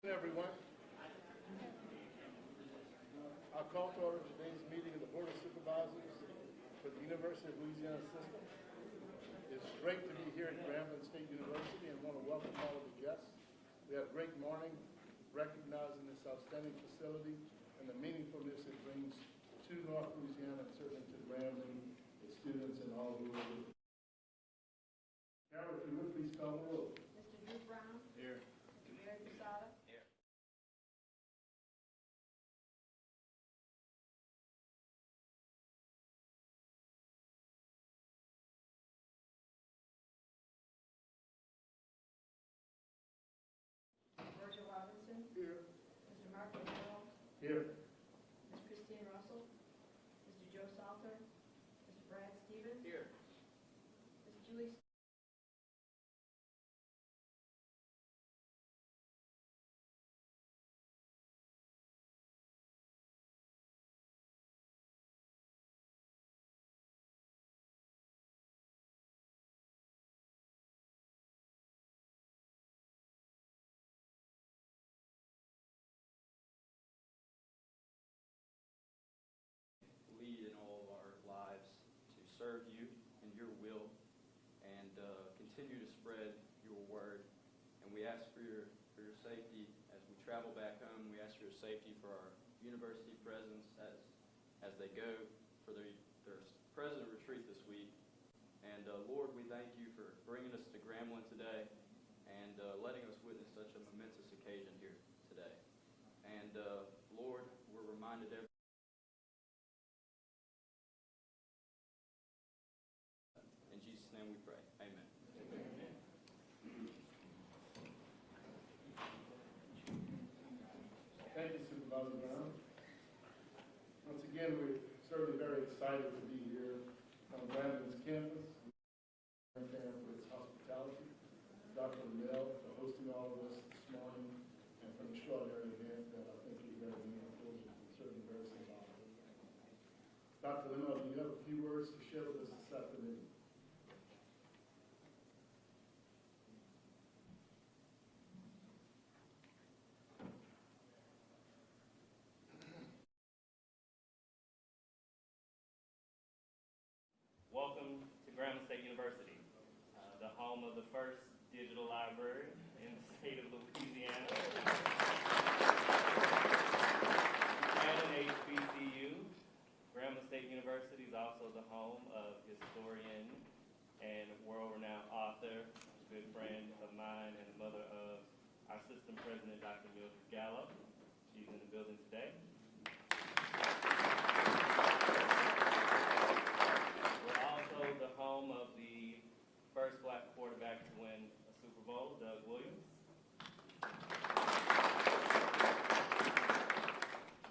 Everyone, I'll call to order today's meeting of the Board of Supervisors for the University of Louisiana System. It's great to be here at Grambling State University and want to welcome all of the guests. We had a great morning recognizing this outstanding facility and the meaningfulness it brings to North Louisiana and certainly to Grambling, its students, and all who are with. Carol, if you would please call the roll. Mr. Drew Brown. Here. Mr. Mary Posada. Here. Virgil Robinson. Here. Mr. Mark O'Neill. Here. Ms. Christine Russell. Mr. Joe Salter. Mr. Brad Stevens. Here. Ms. Julie. Lead in all of our lives to serve you in your will and continue to spread your word. And we ask for your safety as we travel back home. We ask for your safety for our university presidents as they go for their president retreat this week. And Lord, we thank you for bringing us to Grambling today and letting us witness such a momentous occasion here today. And Lord, we're reminded every in Jesus' name we pray. Amen. Thank you, Supervisor Brown. Once again, we're certainly very excited to be here on Grambling's campus. Thank you for its hospitality. Dr. Linnell for hosting all of us this morning and for the extraordinary event that I think is very meaningful and certainly very symbolic. Dr. Linnell, do you have a few words to share with us this afternoon? Welcome to Grambling State University, the home of the first digital library in the state of Louisiana. And an HBCU, Grambling State University is also the home of historian and world-renowned author, a good friend of mine and the mother of our system president, Dr. Mildred Gallup. She's in the building today. The home of the first black quarterback to win a Super Bowl, Doug Williams.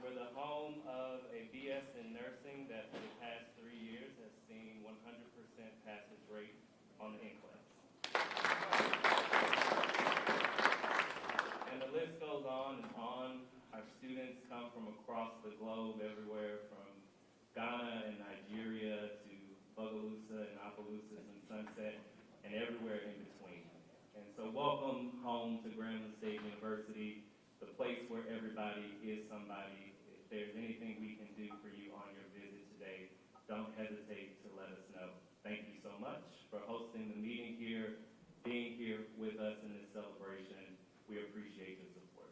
We're the home of a BS in nursing that for the past 3 years has seen 100% passage rate on the NCLEX. And the list goes on and on. Our students come from across the globe, everywhere from Ghana and Nigeria to Bogalusa and Opelousas and Sunset and everywhere in between. And so welcome home to Grambling State University, the place where everybody is somebody. If there's anything we can do for you on your visit today, don't hesitate to let us know. Thank you so much for hosting the meeting here, being here with us in this celebration. We appreciate your support.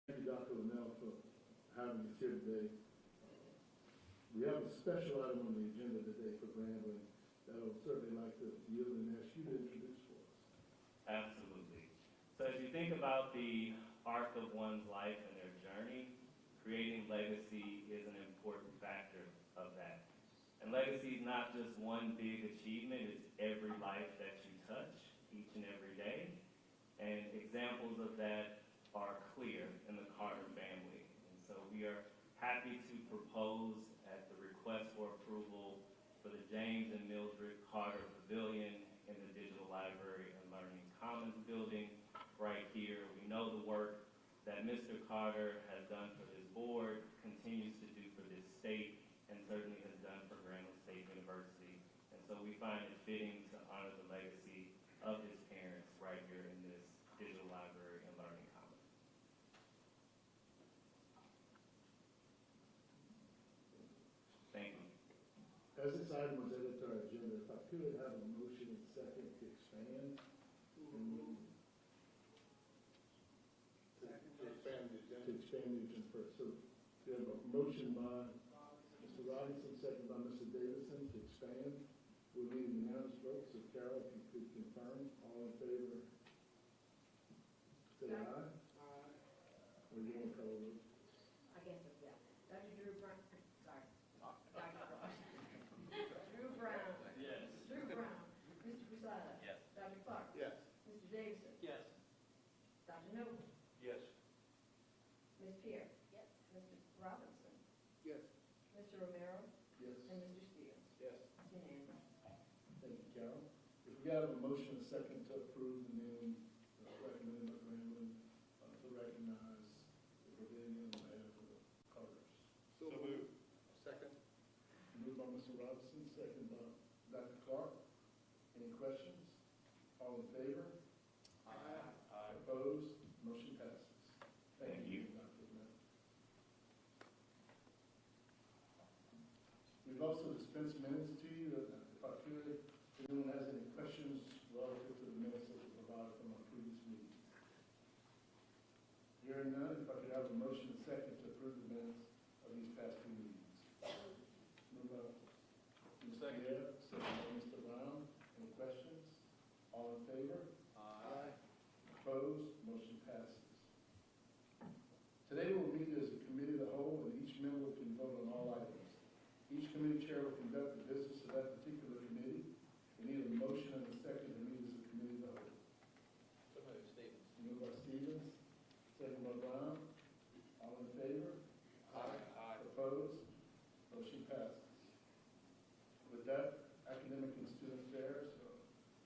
Thank you, Dr. Linnell, for having us here today. We have a special item on the agenda today for Grambling that I would certainly like to yield and ask you to introduce for us. Absolutely. So as you think about the arc of one's life and their journey, creating legacy is an important factor of that. And legacy is not just one big achievement, it's every life that you touch each and every day. And examples of that are clear in the Carter family. And so we are happy to propose at the request for approval for the James and Mildred Carter Pavilion in the Digital Library and Learning Commons building right here. We know the work that Mr. Carter has done for this board, continues to do for this state, and certainly has done for Grambling State University. And So we find it fitting to honor the legacy of his parents right here in this digital library and learning commons. Thank you. As this item was added to our agenda, if I could have a motion and second to expand. To expand the agenda first. So we have a motion by Mr. Robinson, second by Mr. Davidson to expand. We'll need an unanimous vote, so Carol, if you could confirm, all in favor, say aye. Aye. Or you want to call a vote? I guess, yeah. Dr. Drew Brown, sorry. Dr. Brown. Drew Brown. Yes. Drew Brown. Mr. Posada. Yes. Dr. Clark. Yes. Mr. Davidson. Yes. Dr. Noble. Yes. Ms. Pierre. Yes. Mr. Robinson. Yes. Mr. Romero. Yes. And Mr. Stevens. Yes. It's unanimous. Thank you, Carol. If we have a motion and second to approve the name recommended by Grambling to recognize the pavilion and the colors. So moved. Second. Moved by Mr. Robinson, second by Dr. Clark. Any questions? All in favor? Aye. Opposed? Motion passes. Thank you. Dr. Knapp. We've also dispensed minutes to you. If I could, if anyone has any questions relative to the minutes that were provided from our previous meetings. Hearing none, if I could have a motion and second to approve the minutes of these past two meetings. Move by Ms. Second. Pierre, second by Mr. Brown. Any questions? All in favor? Aye. Opposed? Motion passes. Today we'll meet as a committee of the whole, and each member can vote on all items. Each committee chair will conduct the business of that particular committee. We need a motion and a second to meet as a committee of the whole. So moved, Stevens. Moved by Stevens, second by Brown. All in favor? Aye. Opposed? Motion passes. With that, academic and student affairs,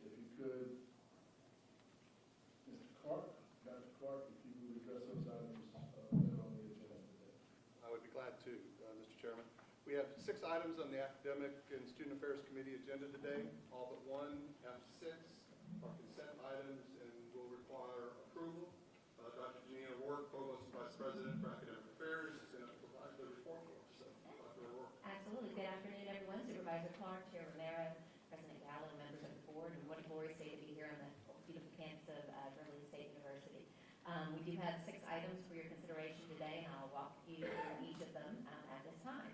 if you could, Mr. Clark, Dr. Clark, if you would address those items that are on the agenda today. I would be glad to, Mr. Chairman. We have 6 items on the Academic and Student Affairs Committee agenda today. All but one, F6, are consent items and will require approval. Dr. Janina Rourke, Provost and Vice President for Academic Affairs, is going to provide the report for us. So, Dr. Rourke. Absolutely. Good afternoon, everyone. Supervisor Clark, Chair Romero, President Gallo, members of the board, and what a glorious day to be here on the beautiful campus of Grambling State University. We do have 6 items for your consideration today, and I'll walk you through each of them at this time.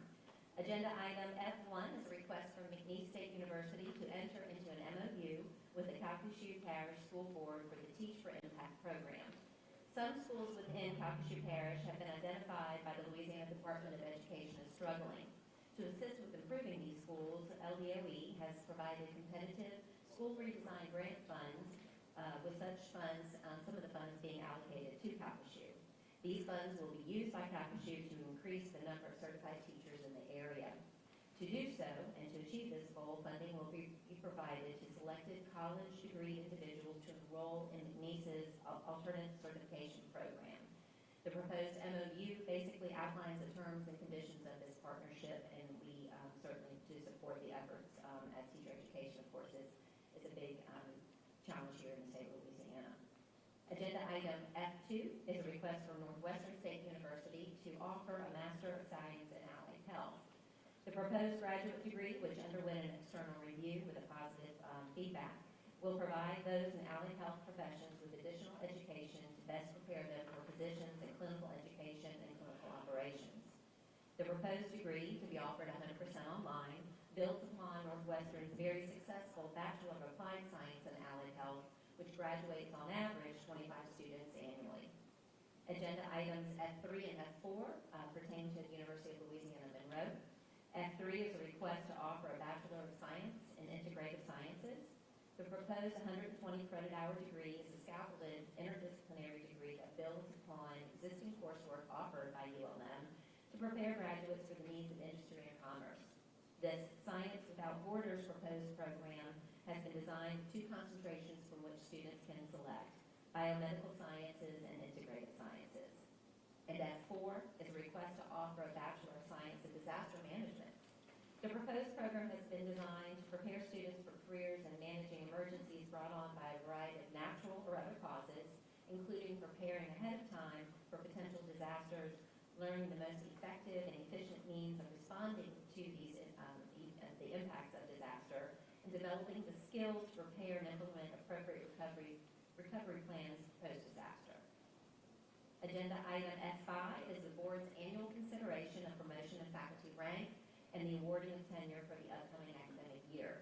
Agenda item F1 is a request from McNeese State University to enter into an MOU with the Calcasieu Parish School Board for the Teach for Impact program. Some schools within Calcasieu Parish have been identified by the Louisiana Department of Education as struggling. To assist with improving these schools, LDOE has provided competitive school redesign grant funds, with such funds, some of the funds being allocated to Calcasieu. These funds will be used by Calcasieu to increase the number of certified teachers in the area. To do so, and to achieve this goal, funding will be provided to selected college degree individuals to enroll in McNeese's alternate certification program. The proposed MOU basically outlines the terms and conditions of this partnership, and we certainly do support the efforts, as teacher education, of course, is a big challenge here in the state of Louisiana. Agenda item F2 is a request from Northwestern State University to offer a Master of Science in Allied Health. The proposed graduate degree, which underwent an external review with a positive feedback, will provide those in allied health professions with additional education to best prepare them for positions in clinical education and clinical operations. The proposed degree, to be offered 100% online, builds upon Northwestern's very successful Bachelor of Applied Science in Allied Health, which graduates on average 25 students annually. Agenda items F3 and F4 pertain to the University of Louisiana Monroe. F3 is a request to offer a Bachelor of Science in Integrative Sciences. The proposed 120 credit hour degree is a scaffolded interdisciplinary degree that builds upon existing coursework offered by ULM to prepare graduates for the needs of industry and commerce. This Science Without Borders proposed program has been designed with 2 concentrations from which students can select: biomedical sciences and integrated sciences. And F4 is a request to offer a Bachelor of Science in Disaster Management. The proposed program has been designed to prepare students for careers in managing emergencies brought on by a variety of natural or other causes, including preparing ahead of time for potential disasters, learning the most effective and efficient means of responding to these the impacts of disaster, and developing the skills to prepare and implement appropriate recovery plans post-disaster. Agenda item S5 is the board's annual consideration of promotion of faculty rank and the awarding of tenure for the upcoming academic year.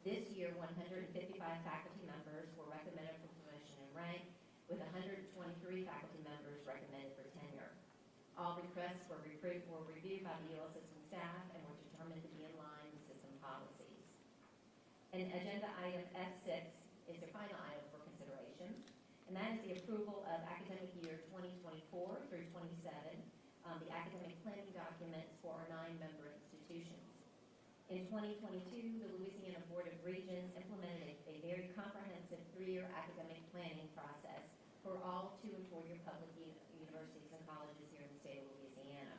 This year, 155 faculty members were recommended for promotion in rank, with 123 faculty members recommended for tenure. All requests were reviewed by the UL system staff and were determined to be in line with system policies. And agenda item F6 is your final item for consideration, and that is the approval of academic year 2024 through 27, the academic planning documents for our 9 member institutions. In 2022, the Louisiana Board of Regents implemented a very comprehensive 3-year academic planning process for all 2 and 4-year public universities and colleges here in the state of Louisiana.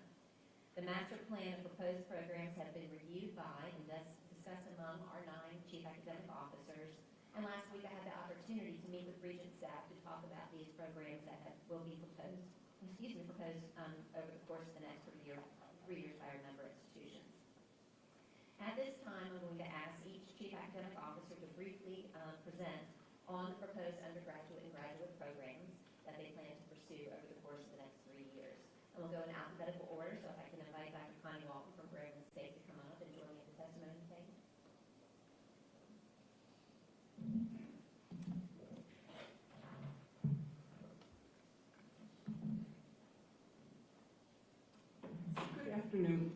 The master plan and proposed programs have been reviewed by and discussed among our 9 chief academic officers, and last week I had the opportunity to meet with Regent staff to talk about these programs that will be proposed over the course of the next 3 years by our member institutions. At this time, I'm going to ask each chief academic officer to briefly present on the proposed undergraduate and graduate programs that they plan to pursue over the course of the next 3 years. And we'll go in alphabetical order, so if I can invite Dr. Connie Walton from Grambling State to come up and join me at the testimony table. Good afternoon.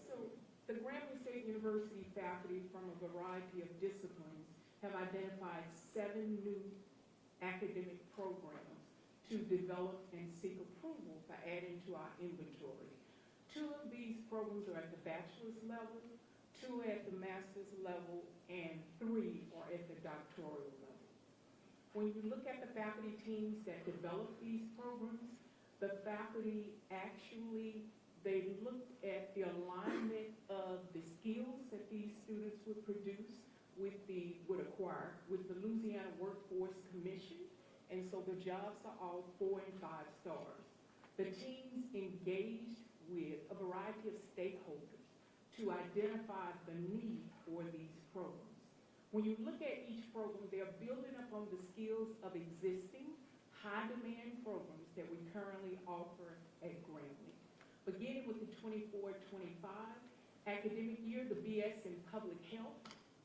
So the Grambling State University faculty from a variety of disciplines have identified 7 new academic programs to develop and seek approval for adding to our inventory. 2 of these programs are at the bachelor's level, 2 at the master's level, and 3 are at the doctoral level. When you look at the faculty teams that develop these programs, the faculty actually, they looked at the alignment of the skills that these students would produce would acquire with the Louisiana Workforce Commission, and so the jobs are all 4 and 5 stars. The teams engaged with a variety of stakeholders to identify the need for these programs. When you look at each program, they're building upon the skills of existing high-demand programs that we currently offer at Grambling. Beginning with the 24-25 academic year, the BS in Public Health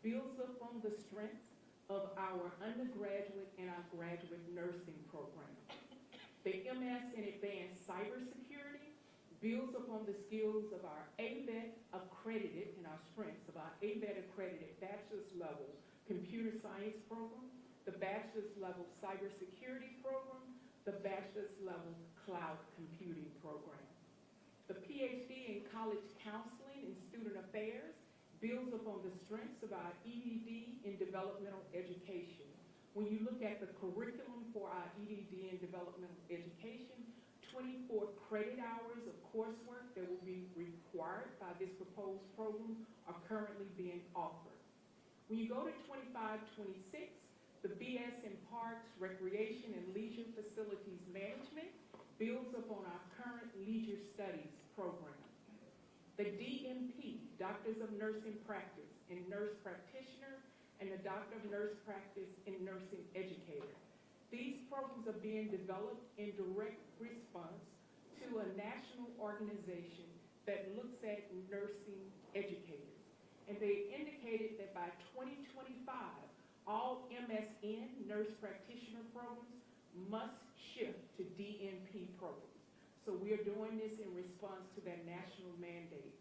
builds upon the strengths of our undergraduate and our graduate nursing program. The MS in Advanced Cybersecurity builds upon the skills of our ABET accredited and our strengths of our ABET accredited bachelor's level computer science program, the bachelor's level cybersecurity program, the bachelor's level cloud computing program. The PhD in college counseling and student affairs builds upon the strengths of our EDD in developmental education. When you look at the curriculum for our EDD in developmental education, 24 credit hours of coursework that will be required by this proposed program are currently being offered. When you go to 25-26, the BS in Parks, Recreation, and Leisure Facilities Management builds upon our current Leisure Studies program. The DNP, Doctors of Nursing Practice and Nurse Practitioner, and the Doctor of Nurse Practice and Nursing Educator. These programs are being developed in direct response to a national organization that looks at nursing educators. And they indicated that by 2025, all MSN, Nurse Practitioner programs, must shift to DNP programs. So we are doing this in response to that national mandate.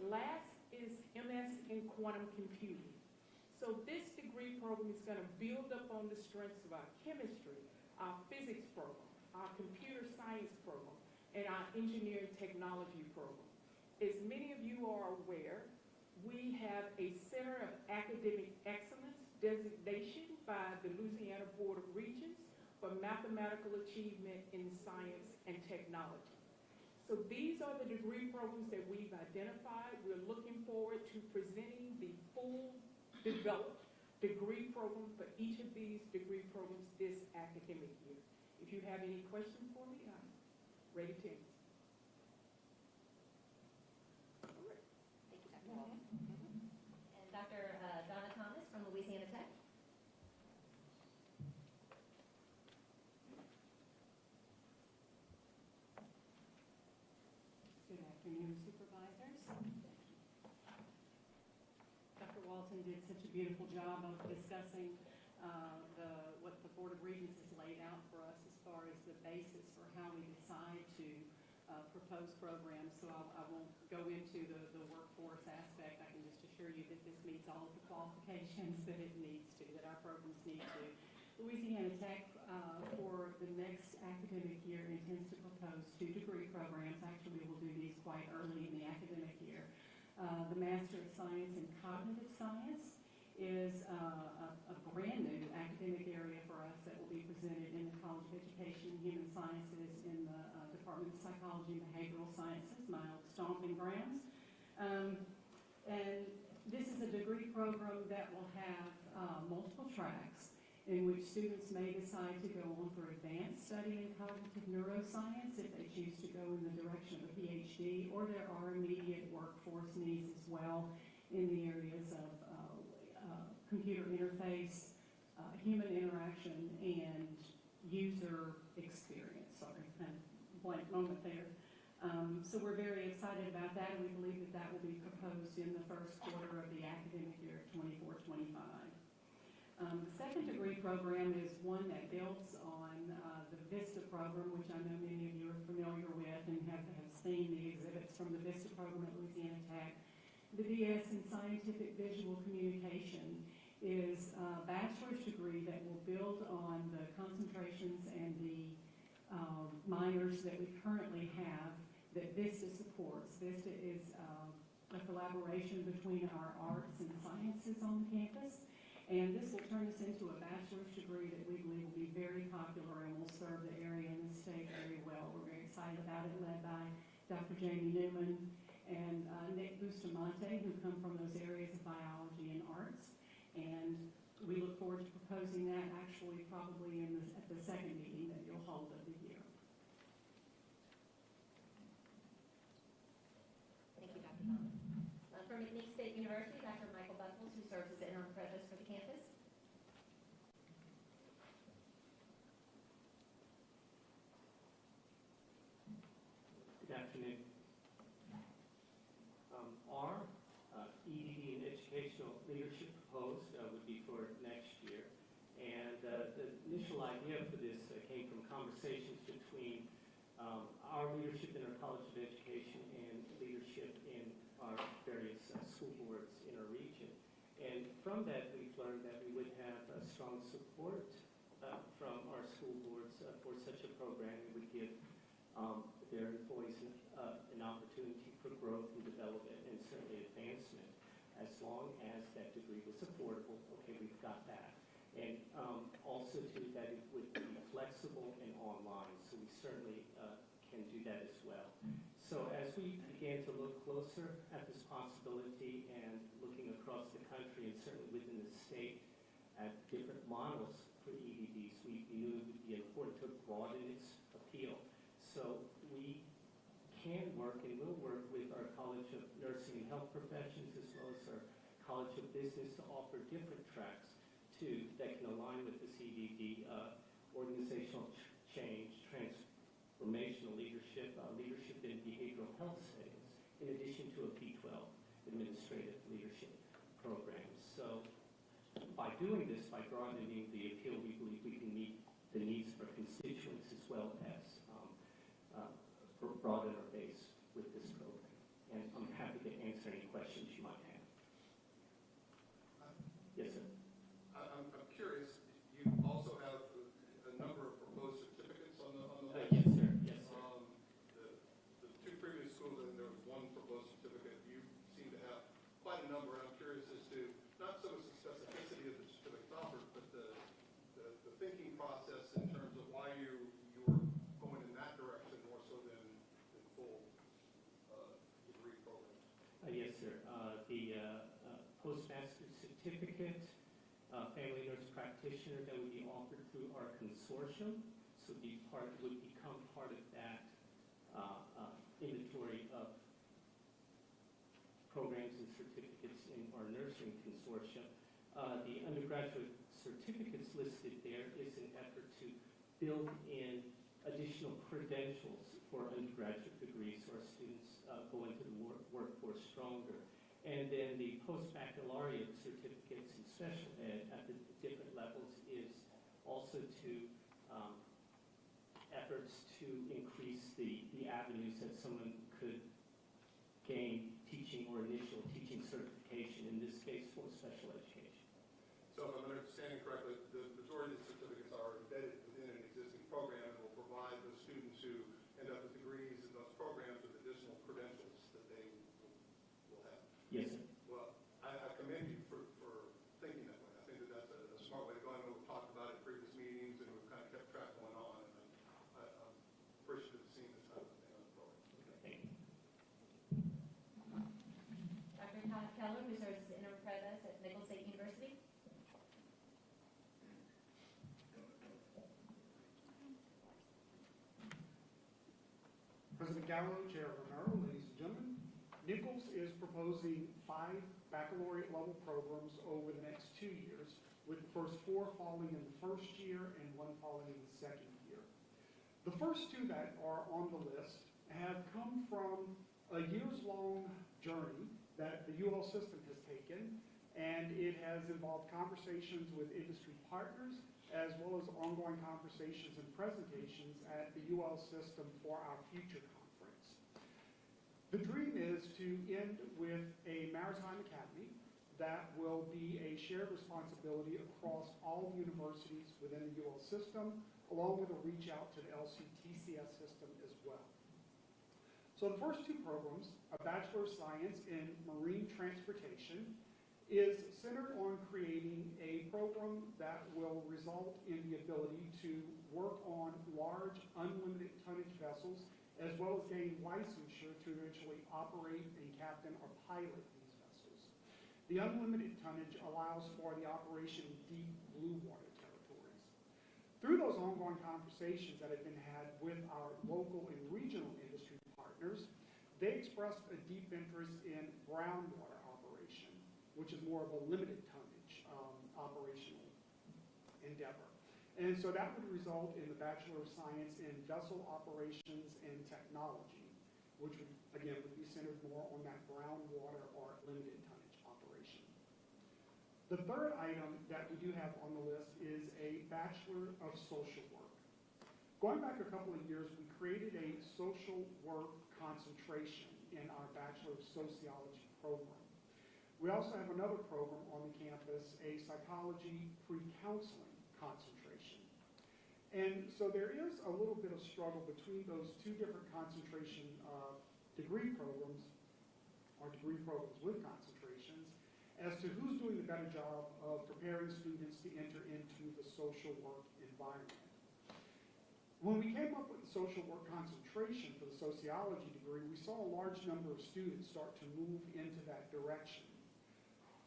Last is MS in Quantum Computing. So this degree program is going to build up on the strengths of our chemistry, our physics program, our computer science program, and our engineering technology program. As many of you are aware, we have a Center of Academic Excellence designation by the Louisiana Board of Regents for mathematical achievement in science and technology. So these are the degree programs that we've identified. We're looking forward to presenting the full developed degree program for each of these degree programs this academic year. If you have any questions for me, I'm ready to answer. All right. Thank you, Dr. Walton. And Dr. Donna Thomas from Louisiana Tech. Good afternoon, supervisors. Dr. Walton did such a beautiful job of discussing what the Board of Regents has laid out for us as far as the basis for how we decide to propose programs. So I won't go into the workforce aspect. I can just assure you that this meets all of the qualifications that it needs to, that our programs need to. Louisiana Tech, for the next academic year, intends to propose 2 degree programs. Actually, we will do these quite early in the academic year. The Master of Science in Cognitive Science is a brand new academic area for us that will be presented in the College of Education and Human Sciences in the Department of Psychology and Behavioral Sciences, my old stomping grounds. And this is a degree program that will have multiple tracks in which students may decide to go on for advanced study in cognitive neuroscience if they choose to go in the direction of a PhD, or there are immediate workforce needs as well in the areas of computer interface, human interaction, and user experience. Sorry, kind of blank moment there. So we're very excited about that, and we believe that that will be proposed in the first quarter of the academic year 24-25. The second degree program is one that builds on the VISTA program, which I know many of you are familiar with and have seen the exhibits from the VISTA program at Louisiana Tech. The BS in Scientific Visual Communication is a bachelor's degree that will build on the concentrations and the minors that we currently have that VISTA supports. VISTA is a collaboration between our arts and sciences on campus. And this will turn us into a bachelor's degree that we believe will be very popular and will serve the area and the state very well. We're very excited about it, led by Dr. Jamie Newman and Nick Bustamante, who come from those areas of biology and arts. And we look forward to proposing that actually probably at the second meeting that you'll hold of the year. Thank you, Dr. Thomas. From McNeese State University, Dr. Michael Buckles, who serves as the interim provost for the campus. Good afternoon. Our EDD and educational leadership proposed would be for next year. And the initial idea for this came from conversations between our leadership in our College of Education and leadership in our various school boards in our region. And from that, we've learned that we would have strong support from our school boards for such a program. It would give their employees an opportunity for growth and development and certainly advancement, as long as that degree was affordable. Okay, we've got that. And also, too, that it would be flexible and online, so we certainly can do that as well. So as we began to look closer at this possibility and looking across the country and certainly within the state at different models for EDDs, we knew it would be important to broaden its appeal. So we can work and will work with our College of Nursing and Health Professions as well as our College of Business to offer different tracks too that can align with this EDD, organizational change, transformational leadership, leadership in behavioral health settings, in addition to a P12 administrative leadership program. So by doing this, by broadening the appeal, we believe we can meet the needs of our constituents as well as broaden our base with this program. And I'm happy to answer any questions you might have. Yes, sir. I'm curious, you also have a number of proposed certificates on the list. Yes, sir. Yes, sir. The 2 previous schools, I think there was 1 proposed certificate. You seem to have quite a number. I'm curious as to not so much the specificity of the certificate offered, but the thinking process in terms of why you were going in that direction more so than full Yes, sir. The postmaster's certificate, family nurse practitioner that would be offered through our consortium, so would become part of that inventory of programs and certificates in our nursing consortium. The undergraduate certificates listed there is an effort to build in additional credentials for undergraduate degrees so our students go into the workforce stronger. And then the post-baccalaureate certificates in special ed at the different levels is also to efforts to increase the avenues that someone could gain teaching or initial teaching certification, in this case for special education. So if I'm understanding correctly, the majority of the certificates are embedded within an existing program and will provide those students who end up with degrees in those programs with additional credentials that they will have. Yes, sir. Well, I commend you for thinking that way. I think that that's a smart way to go. I know we've talked about it in previous meetings and we've kind of kept track going on. And I'm appreciative of seeing this type of thing on the program. Thank you. Dr. Todd Keller, who serves as interim provost at Nicholls State University. President Gallo, Chair Romero, ladies and gentlemen, Nicholls is proposing 5 baccalaureate level programs over the next 2 years, with the first 4 falling in the first year and 1 falling in the second year. The first 2 that are on the list have come from a years-long journey that the UL system has taken, and it has involved conversations with industry partners as well as ongoing conversations and presentations at the UL system for our future conference. The dream is to end with a maritime academy that will be a shared responsibility across all universities within the UL system, along with a reach out to the LCTCS system as well. So the first 2 programs, a Bachelor of Science in Marine Transportation, is centered on creating a program that will result in the ability to work on large unlimited tonnage vessels, as well as gain licensure to eventually operate and captain or pilot these vessels. The unlimited tonnage allows for the operation in deep blue water territories. Through those ongoing conversations that have been had with our local and regional industry partners, they expressed a deep interest in brown water operation, which is more of a limited tonnage operational endeavor. And so that would result in the Bachelor of Science in Vessel Operations and Technology, which would, again, would be centered more on that brown water or limited tonnage operation. The third item that we do have on the list is a Bachelor of Social Work. Going back a couple of years, we created a social work concentration in our Bachelor of Sociology program. We also have another program on the campus, a psychology pre-counseling concentration. And so there is a little bit of struggle between those 2 different concentration degree programs, or degree programs with concentrations, as to who's doing the better job of preparing students to enter into the social work environment. When we came up with the social work concentration for the sociology degree, we saw a large number of students start to move into that direction.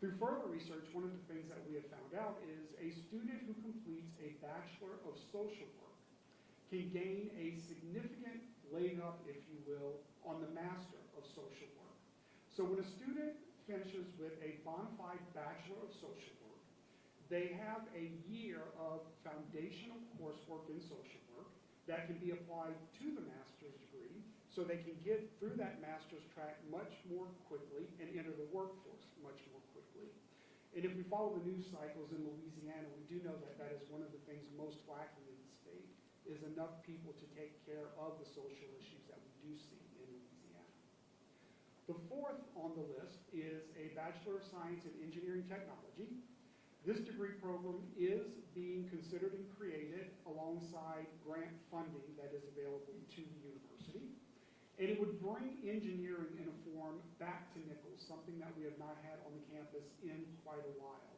Through further research, one of the things that we have found out is a student who completes a Bachelor of Social Work can gain a significant leg up, if you will, on the Master of Social Work. So when a student finishes with a bona fide Bachelor of Social Work, they have a year of foundational coursework in social work that can be applied to the master's degree, so they can get through that master's track much more quickly and enter the workforce much more quickly. And if we follow the news cycles in Louisiana, we do know that that is one of the things most lacking in the state, is enough people to take care of the social issues that we do see in Louisiana. The fourth on the list is a Bachelor of Science in Engineering Technology. This degree program is being considered and created alongside grant funding that is available to the university. And it would bring engineering in a form back to Nicholls, something that we have not had on the campus in quite a while.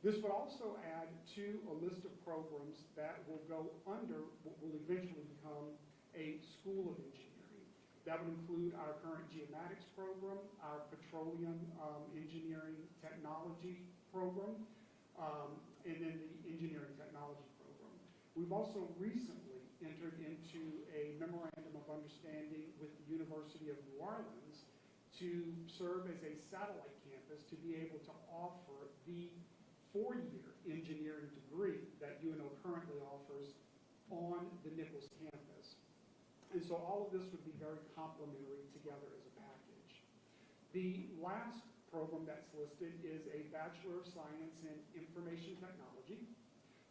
This would also add to a list of programs that will go under what will eventually become a School of Engineering. That would include our current geomatics program, our petroleum engineering technology program, and then the engineering technology program. We've also recently entered into a memorandum of understanding with the University of New Orleans to serve as a satellite campus to be able to offer the 4-year engineering degree that UNO currently offers on the Nicholls campus. And so all of this would be very complementary together as a package. The last program that's listed is a Bachelor of Science in Information Technology.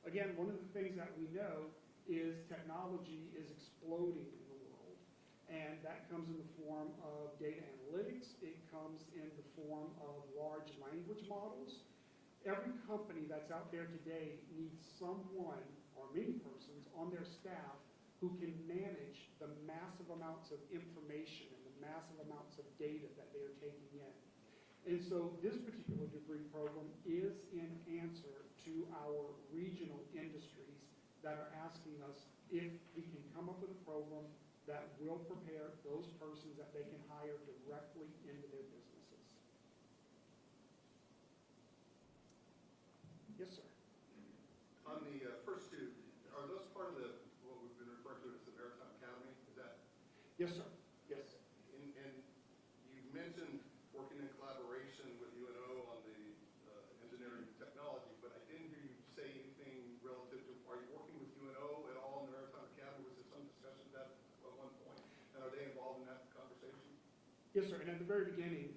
Again, one of the things that we know is technology is exploding in the world. And that comes in the form of data analytics. It comes in the form of large language models. Every company that's out there today needs someone or many persons on their staff who can manage the massive amounts of information and the massive amounts of data that they are taking in. And so this particular degree program is in answer to our regional industries that are asking us if we can come up with a program that will prepare those persons that they can hire directly into their businesses. Yes, sir. On the first two, are those part of the, what we've been referring to as the Maritime Academy? Is that? Yes, sir. Yes. And you mentioned working in collaboration with UNO on the engineering and technology, but I didn't hear you say anything relative to, are you working with UNO at all in the Maritime Academy? Was there some discussion of that at one point? And are they involved in that conversation? Yes, sir. And at the very beginning,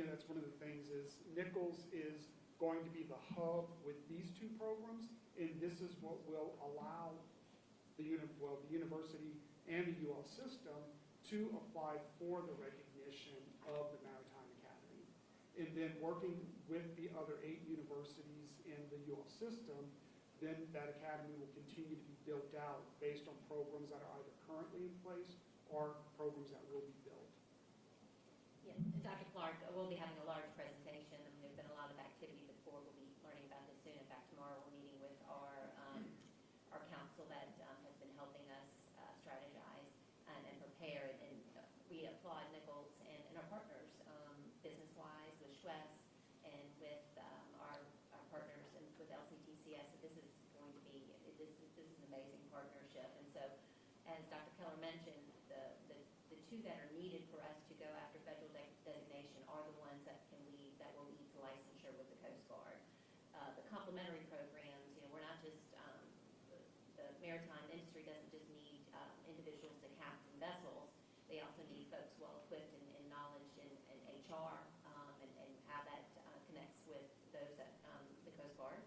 that's one of the things is Nicholls is going to be the hub with these two programs, and this is what will allow the university and the UL system to apply for the recognition of the Maritime Academy. And then working with the other 8 universities in the UL system, then that academy will continue to be built out based on programs that are either currently in place or programs that will be built. Yeah, Dr. Clark, we'll be having a large presentation. There's been a lot of activity before. We'll be learning about this soon. In fact, tomorrow we're meeting with our council that has been helping us strategize and prepare. And we applaud Nicholls and our partners, business-wise, with Schwess and with our partners and with LCTCS. So this is going to be, this is an amazing partnership. And so, as Dr. Keller mentioned, the two that are needed for us to go after federal designation are the ones that will lead to licensure with the Coast Guard. The complementary programs, we're not just, the maritime industry doesn't just need individuals to captain vessels. They also need folks well-equipped in knowledge in HR and how that connects with those at the Coast Guard.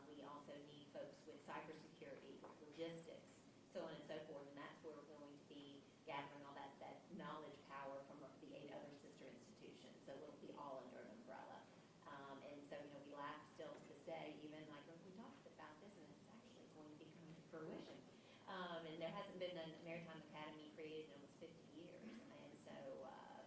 We also need folks with cybersecurity, logistics, so on and so forth, and that's where we're going to be gathering all that knowledge power from the 8 other sister institutions. So it'll be all under an umbrella. And so, we laugh still to this day, even like when we talked about this, and it's actually going to be coming to fruition. And there hasn't been a Maritime Academy created in almost 50 years. And so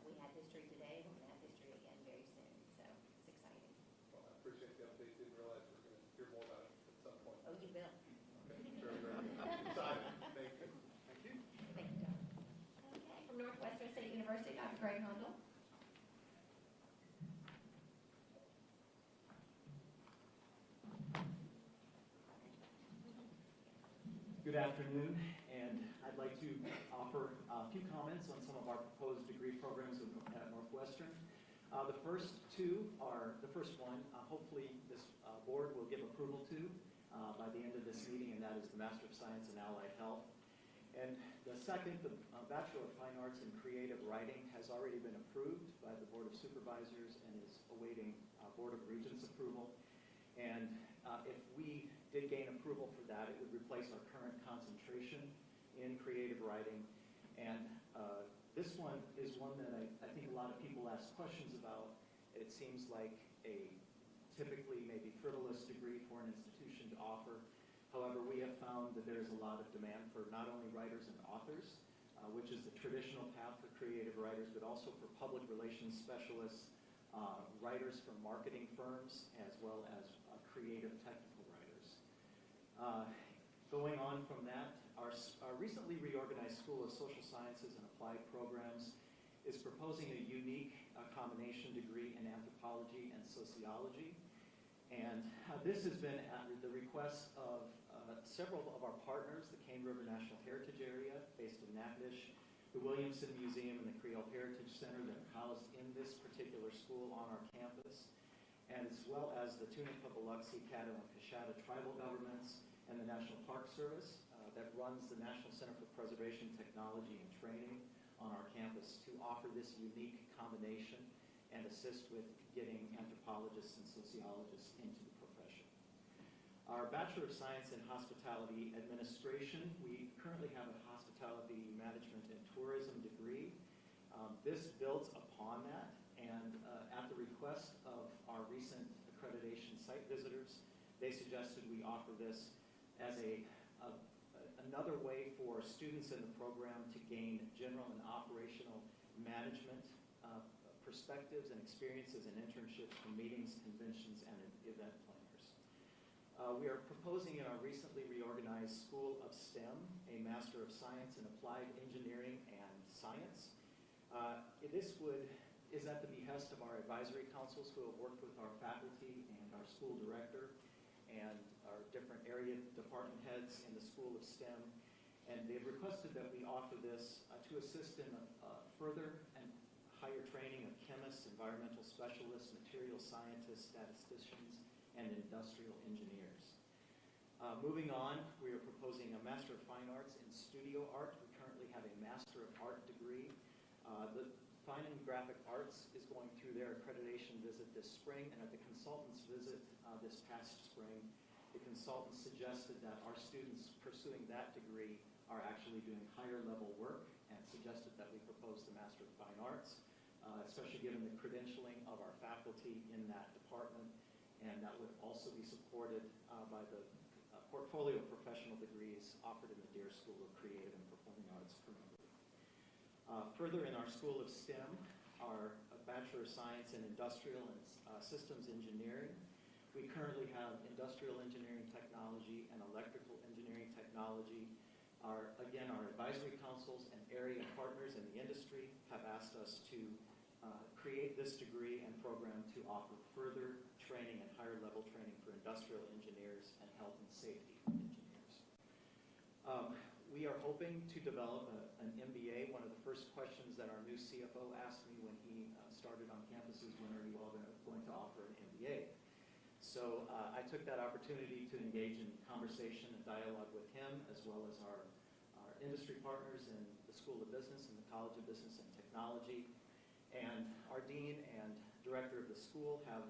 we had history today, we're going to have history again very soon. So it's exciting. Well, I appreciate the update. Didn't realize we were going to hear more about it at some point. Oh, you will. Okay, very, very excited. Thank you. Thank you. Thank you, John. Okay, from Northwestern State University, Dr. Greg Hundle. Good afternoon, and I'd like to offer a few comments on some of our proposed degree programs at Northwestern. The first one, hopefully this board will give approval to by the end of this meeting, and that is the Master of Science in Allied Health. And the second, the Bachelor of Fine Arts in Creative Writing, has already been approved by the Board of Supervisors and is awaiting Board of Regents approval. And if we did gain approval for that, it would replace our current concentration in creative writing. And this one is one that I think a lot of people ask questions about. It seems like a typically maybe frivolous degree for an institution to offer. However, we have found that there is a lot of demand for not only writers and authors, which is the traditional path for creative writers, but also for public relations specialists, writers from marketing firms, as well as creative technical writers. Going on from that, our recently reorganized School of Social Sciences and Applied Programs is proposing a unique combination degree in anthropology and sociology. And this has been at the request of several of our partners, the Cane River National Heritage Area, based in Natchitoches, the Williamson Museum and the Creole Heritage Center that are housed in this particular school on our campus, and as well as the Tunica, Biloxi, Caddo, and Coshada tribal governments and the National Park Service that runs the National Center for Preservation Technology and Training on our campus to offer this unique combination and assist with getting anthropologists and sociologists into the profession. Our Bachelor of Science in Hospitality Administration, we currently have a Hospitality Management and Tourism degree. This builds upon that, and at the request of our recent accreditation site visitors, they suggested we offer this as another way for students in the program to gain general and operational management perspectives and experiences and internships from meetings, conventions, and event planners. We are proposing in our recently reorganized School of STEM a Master of Science in Applied Engineering and Science. This is at the behest of our advisory councils who have worked with our faculty and our school director and our different area department heads in the School of STEM. And they've requested that we offer this to assist in further and higher training of chemists, environmental specialists, material scientists, statisticians, and industrial engineers. Moving on, we are proposing a Master of Fine Arts in Studio Art. We currently have a Master of Art degree. The Fine and Graphic Arts is going through their accreditation visit this spring, and at the consultant's visit this past spring, the consultant suggested that our students pursuing that degree are actually doing higher level work and suggested that we propose the Master of Fine Arts, especially given the credentialing of our faculty in that department, and that would also be supported by the portfolio of professional degrees offered in the Deere School of Creative and Performing Arts currently. Further in our School of STEM, our Bachelor of Science in Industrial and Systems Engineering. We currently have Industrial Engineering Technology and Electrical Engineering Technology. Our advisory councils and area partners in the industry have asked us to create this degree and program to offer further training and higher level training for industrial engineers and health and safety engineers. We are hoping to develop an MBA. One of the first questions that our new CFO asked me when he started on campus is, when are you all going to offer an MBA? So I took that opportunity to engage in conversation and dialogue with him, as well as our industry partners in the School of Business and the College of Business and Technology. And our dean and director of the school have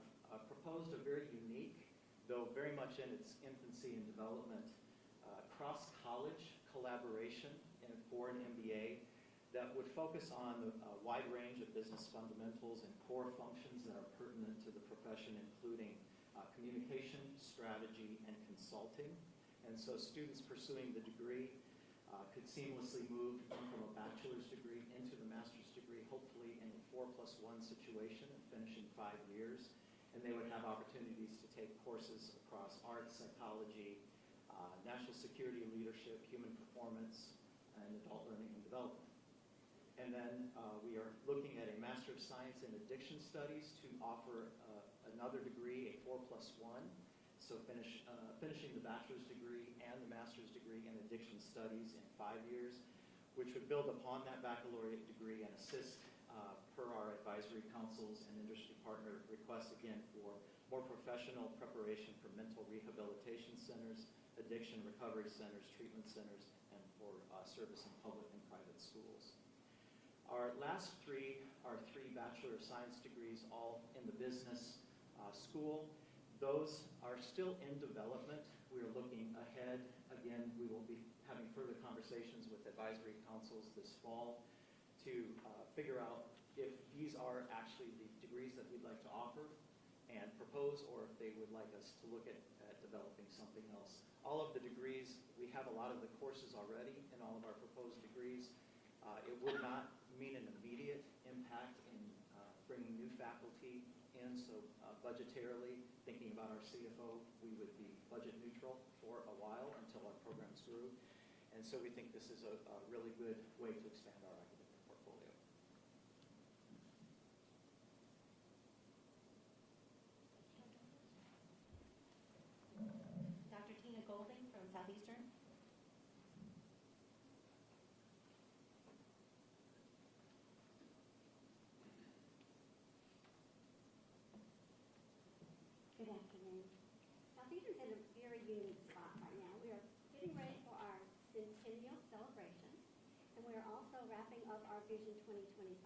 proposed a very unique, though very much in its infancy and development, cross-college collaboration for an MBA that would focus on a wide range of business fundamentals and core functions that are pertinent to the profession, including communication, strategy, and consulting. And so students pursuing the degree could seamlessly move from a bachelor's degree into the master's degree, hopefully in a 4+1 situation and finish in 5 years. And they would have opportunities to take courses across arts, psychology, national security and leadership, human performance, and adult learning and development. And then we are looking at a Master of Science in Addiction Studies to offer another degree, a 4+1, so finishing the bachelor's degree and the master's degree in addiction studies in 5 years, which would build upon that baccalaureate degree and assist per our advisory councils and industry partner requests, again, for more professional preparation for mental rehabilitation centers, addiction recovery centers, treatment centers, and for service in public and private schools. Our last three are 3 Bachelor of Science degrees, all in the business school. Those are still in development. We are looking ahead. Again, we will be having further conversations with advisory councils this fall to figure out if these are actually the degrees that we'd like to offer and propose, or if they would like us to look at developing something else. All of the degrees, we have a lot of the courses already in all of our proposed degrees. It would not mean an immediate impact in bringing new faculty in, so budgetarily, thinking about our CFO, we would be budget neutral for a while until our programs grew. And And so we think this is a really good way to expand our academic portfolio. Dr. Tina Golding from Southeastern. Good afternoon. Southeastern's in a very unique spot right now. We are getting ready for our centennial celebration, and we are also wrapping up our Vision 2025.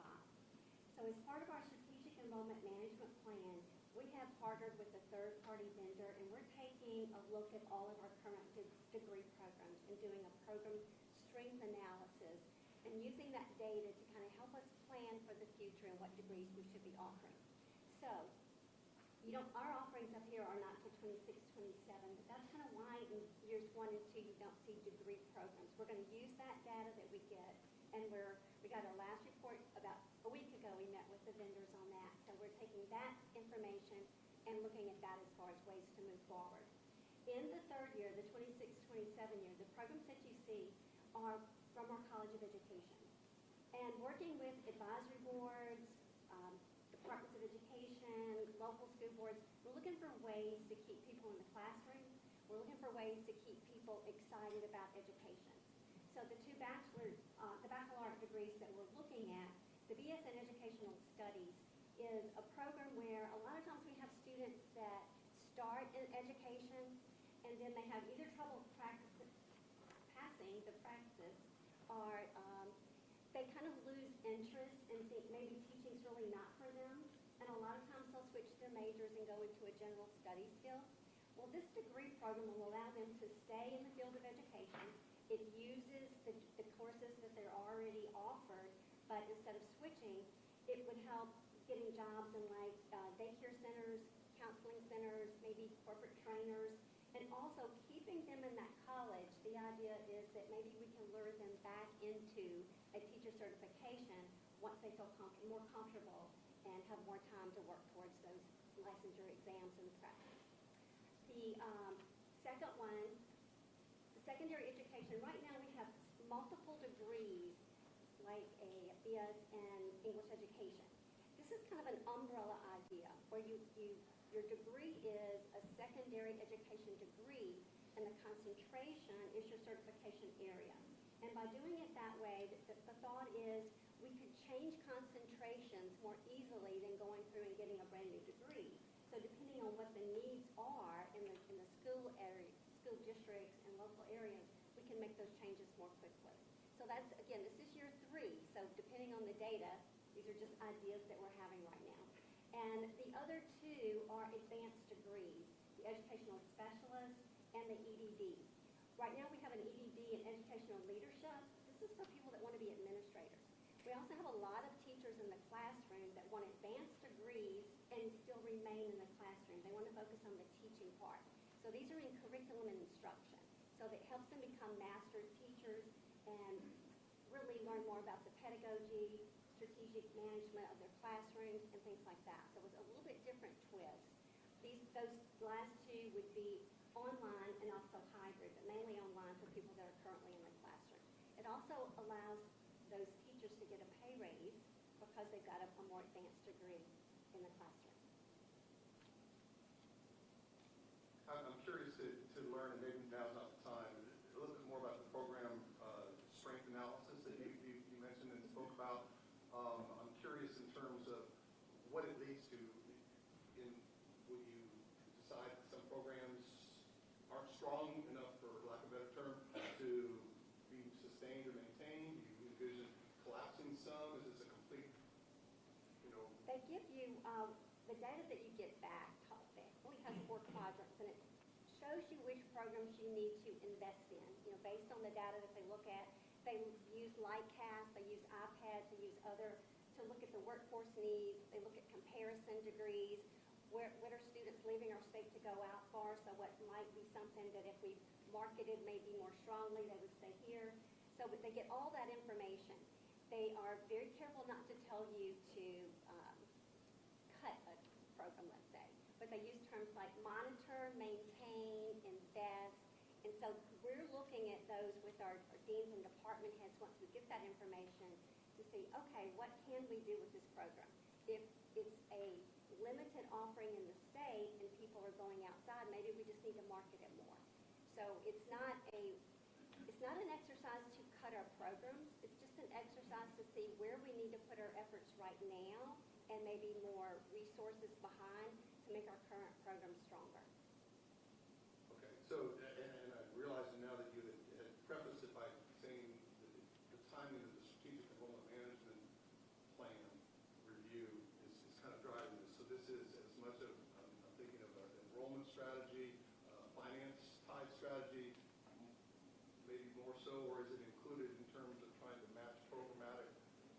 So as part of our strategic enrollment management plan, we have partnered with a third-party vendor, and we're taking a look at all of our current degree programs and doing a program strength analysis and using that data to kind of help us plan for the future and what degrees we should be offering. So, our offerings up here are not till 26, 27, but that's kind of why in years 1 and 2 you don't see degree programs. We're going to use that data that we get, and we got our last report about a week ago. We met with the vendors on that, so we're taking that information and looking at that as far as ways to move forward. In the third year, the 26, 27 year, the programs that you see are from our College of Education. And working with advisory boards, departments of education, local school boards, we're looking for ways to keep people in the classroom. We're looking for ways to keep people excited about education. So the two baccalaureate degrees that we're looking at, the BS in Educational Studies is a program where a lot of times we have students that start in education and then they have either trouble passing the practice, or they kind of lose interest and think maybe teaching's really not for them. And a lot of times they'll switch their majors and go into a general studies field. Well, this degree program will allow them to stay in the field of education. It uses the courses that they're already offered, but instead of switching, it would help getting jobs in like daycare centers, counseling centers, maybe corporate trainers, and also keeping them in that college. The idea is that maybe we can lure them back into a teacher certification once they feel more comfortable and have more time to work towards those licensure exams and practice. The second one, the secondary education, right now we have multiple degrees like a BS in English education. This is kind of an umbrella idea where your degree is a secondary education degree and the concentration is your certification area. And by doing it that way, the thought is we could change concentrations more easily than going through and getting a brand new degree. So depending on what the needs are in the school area, school districts and local areas, we can make those changes more quickly. So that's, again, this is year 3. So depending on the data, these are just ideas that we're having right now. And the other two are advanced degrees, the educational specialist and the EDD. Right now we have an EDD in educational leadership. This is for people that want to be administrators. We also have a lot of teachers in the classroom that want advanced degrees and still remain in the classroom. They want to focus on the teaching part. So these are in curriculum and instruction. So that helps them become master teachers and really learn more about the pedagogy, strategic management of their classrooms, and things like that. So it was a little bit different twist. Those last two would be online and also hybrid, but mainly online for people that are currently in the classroom. It also allows those teachers to get a pay raise because they've got a more advanced degree in the classroom. I'm curious to learn, and maybe now's not the time, a little bit more about the program strength analysis that you mentioned and spoke about. I'm curious in terms of what it leads to. Will you decide that some programs aren't strong enough, for lack of a better term, to be sustained or maintained? Do you envision collapsing some? Is this a complete, They give you the data that you get back. It has 4 quadrants, and it shows you which programs you need to invest in. Based on the data that they look at, they use Lightcast, they use iPads, they use other to look at the workforce needs. They look at comparison degrees. What are students leaving our state to go out for? So what might be something that if we marketed maybe more strongly, they would stay here. So they get all that information. They are very careful not to tell you to cut a program, let's say. But they use terms like monitor, maintain, invest. And so we're looking looking at those with our deans and department heads once we get that information to see, okay, what can we do with this program? If it's a limited offering in the state and people are going outside, maybe we just need to market it more. So it's not an exercise to cut our programs. It's just an exercise to see where we need to put our efforts right now and maybe more resources behind to make our current program stronger. Okay, so, and I realize now that you had prefaced it by saying the timing of the strategic enrollment management plan review is kind of driving this. So this is as much of, I'm thinking of an enrollment strategy, finance type strategy, maybe more so, or is it included in terms of trying to match programmatic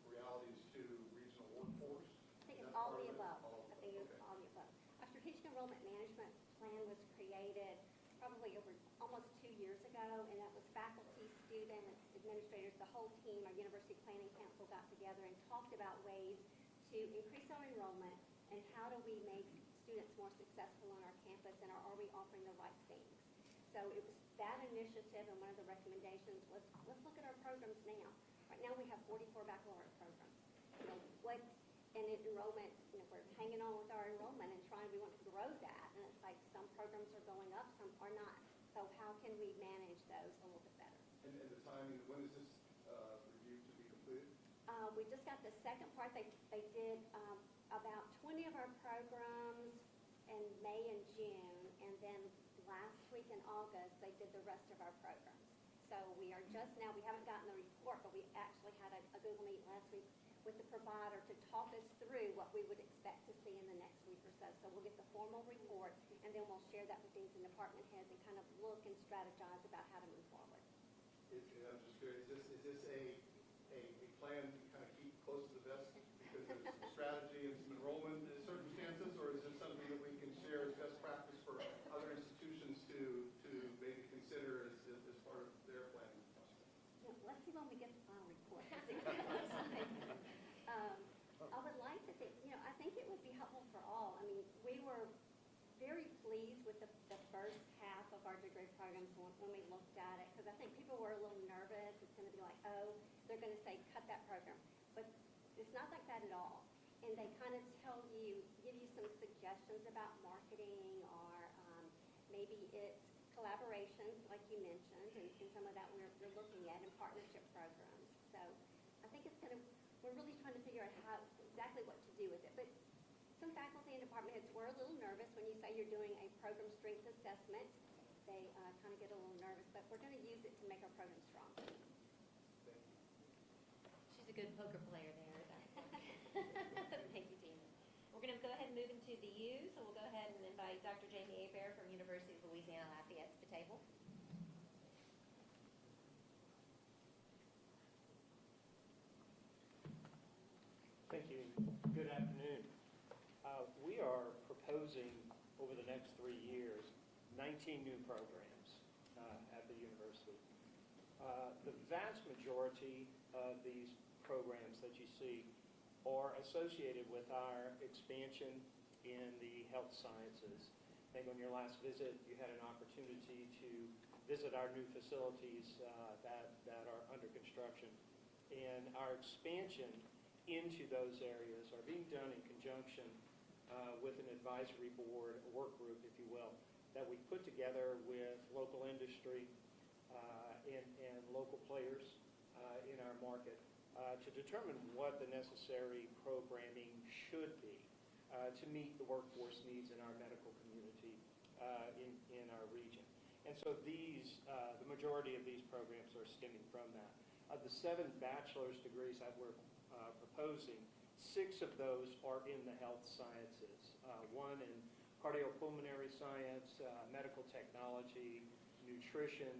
realities to regional workforce? I think it's all the above. I think it's all the above. Our strategic enrollment management plan was created probably over almost 2 years ago, and that was faculty, students, administrators, the whole team. Our University Planning Council got together and talked about ways to increase our enrollment and how do we make students more successful on our campus, and are we offering the right things. So it was that initiative, and one of the recommendations was, let's look at our programs now. Right now we have 44 baccalaureate programs. You know, and enrollment, you know, we're hanging on with our enrollment and we want to grow that. And it's like some programs are going up, some are not. So how can we manage those a little bit better? And the timing, when is this review to be completed? We just got the second part. They did about 20 of our programs in May and June, and then last week in August, they did the rest of our programs. So we are just now, we haven't gotten the report, but we actually had a Google Meet last week with the provider to talk us through what we would expect to see in the next week or so. So we'll get the formal report, and then we'll share that with deans and department heads and kind of look and strategize about how to move forward. I'm just curious, is this a plan to kind of keep close to the vest because of some strategy and some enrollment circumstances, or is this something that we can share as best practice for other institutions to maybe consider as part of their planning process? Yeah, let's see when we get the final report. I would like to think, you know, I think it would be helpful for all. I mean, we were very pleased with the first half of our degree programs when we looked at it, because I think people were a little nervous. It's going to be like, oh, they're going to say, cut that program. But it's not like that at all. And they kind of give you some suggestions about marketing, or maybe it's collaborations, like you mentioned, and some of that we're looking at, in partnership programs. So I think it's we're really trying to figure out exactly what to do with it. But some faculty and department heads were a little nervous when you say you're doing a program strength assessment. They kind of get a little nervous, but we're going to use it to make our program strong. She's a good poker player there. Thank you, Tina. We're going to go ahead and move into the U, so we'll go ahead and invite Dr. Jamie Hebert from University of Louisiana Lafayette to the table. Thank you. Good afternoon. We are proposing over the next 3 years 19 new programs at the university. The vast majority of these programs that you see are associated with our expansion in the health sciences. I think on your last visit, you had an opportunity to visit our new facilities that are under construction. And our expansion into those areas are being done in conjunction with an advisory board, a work group, if you will, that we put together with local industry and local players in our market to determine what the necessary programming should be to meet the workforce needs in our medical community in our region. And so the majority of these programs are stemming from that. Of the 7 bachelor's degrees that we're proposing, 6 of those are in the health sciences. 1 in cardiopulmonary science, medical technology, nutrition,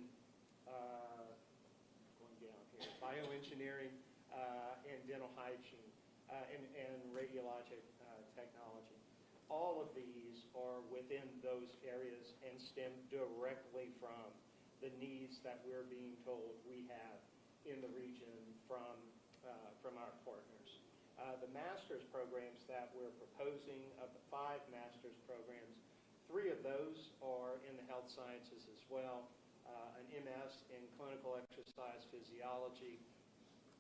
going down here, bioengineering, and dental hygiene, and radiologic technology. All of these are within those areas and stem directly from the needs that we're being told we have in the region from our partners. The master's programs that we're proposing, of the 5 master's programs, 3 of those are in the health sciences as well. an MS in clinical exercise physiology,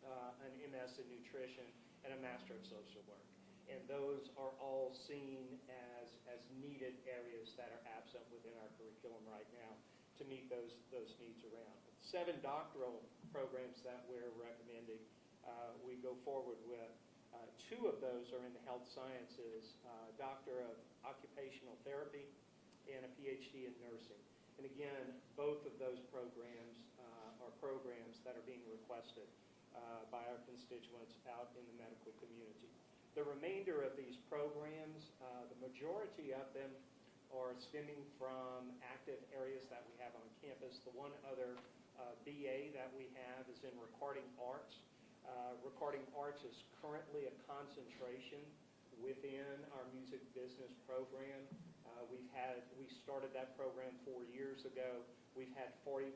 an MS in nutrition, and a Master of Social Work. And those are all seen as needed areas that are absent within our curriculum right now to meet those needs around. 7 doctoral programs that we're recommending we go forward with. 2 of those are in the health sciences, Doctor of Occupational Therapy and a PhD in nursing. And again, both of those programs are programs that are being requested by our constituents out in the medical community. The remainder of these programs, the majority of them are stemming from active areas that we have on campus. The one other BA that we have is in recording arts. Recording arts is currently a concentration within our music business program. We started that program 4 years ago. We've had 40+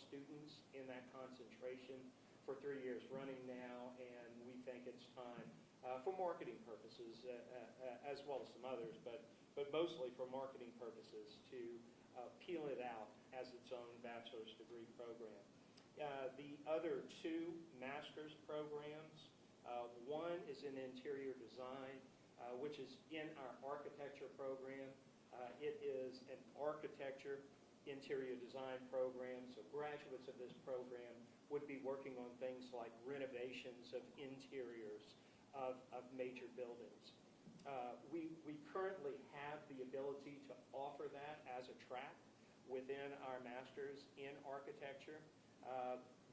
students in that concentration for 3 years running now, and we think it's time for marketing purposes as well as some others, but mostly for marketing purposes to peel it out as its own bachelor's degree program. The other 2 master's programs, one is in interior design, which is in our architecture program. It is an architecture interior design program, so graduates of this program would be working on things like renovations of interiors of major buildings. We currently have the ability to offer that as a track within our master's in architecture,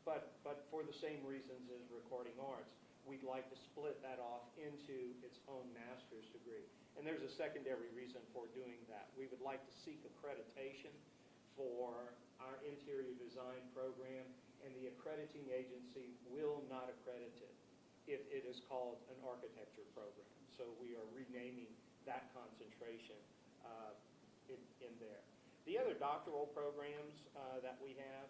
but for the same reasons as recording arts, we'd like to split that off into its own master's degree. And there's a secondary reason for doing that. We would like to seek accreditation for our interior design program, and the accrediting agency will not accredit it if it is called an architecture program. So we are renaming that concentration in there. The other doctoral programs that we have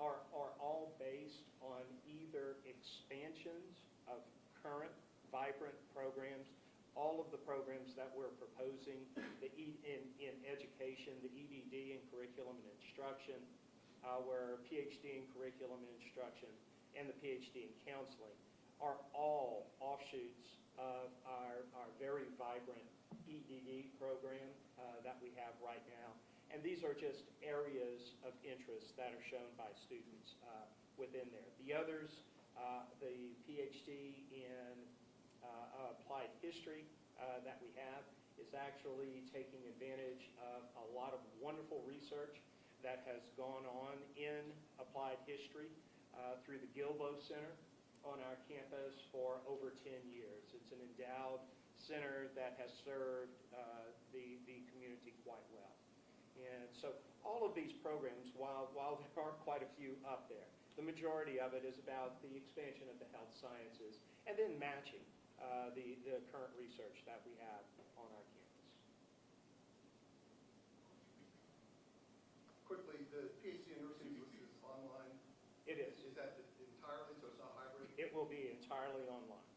are all based on either expansions of current vibrant programs. All of the programs that we're proposing in education, the EDD in curriculum and instruction, our PhD in curriculum and instruction, and the PhD in counseling are all offshoots of our very vibrant EDD program that we have right now. And these are just areas of interest that are shown by students within there. The others, the PhD in applied history that we have is actually taking advantage of a lot of wonderful research that has gone on in applied history through the Gilbo Center on our campus for over 10 years. It's an endowed center that has served the community quite well. And so all of these programs, while there are quite a few up there, the majority of it is about the expansion of the health sciences and then matching the current research that we have on our campus. Quickly, the PhD in nursing is online. It is. Is that entirely, so it's not hybrid? It will be entirely online.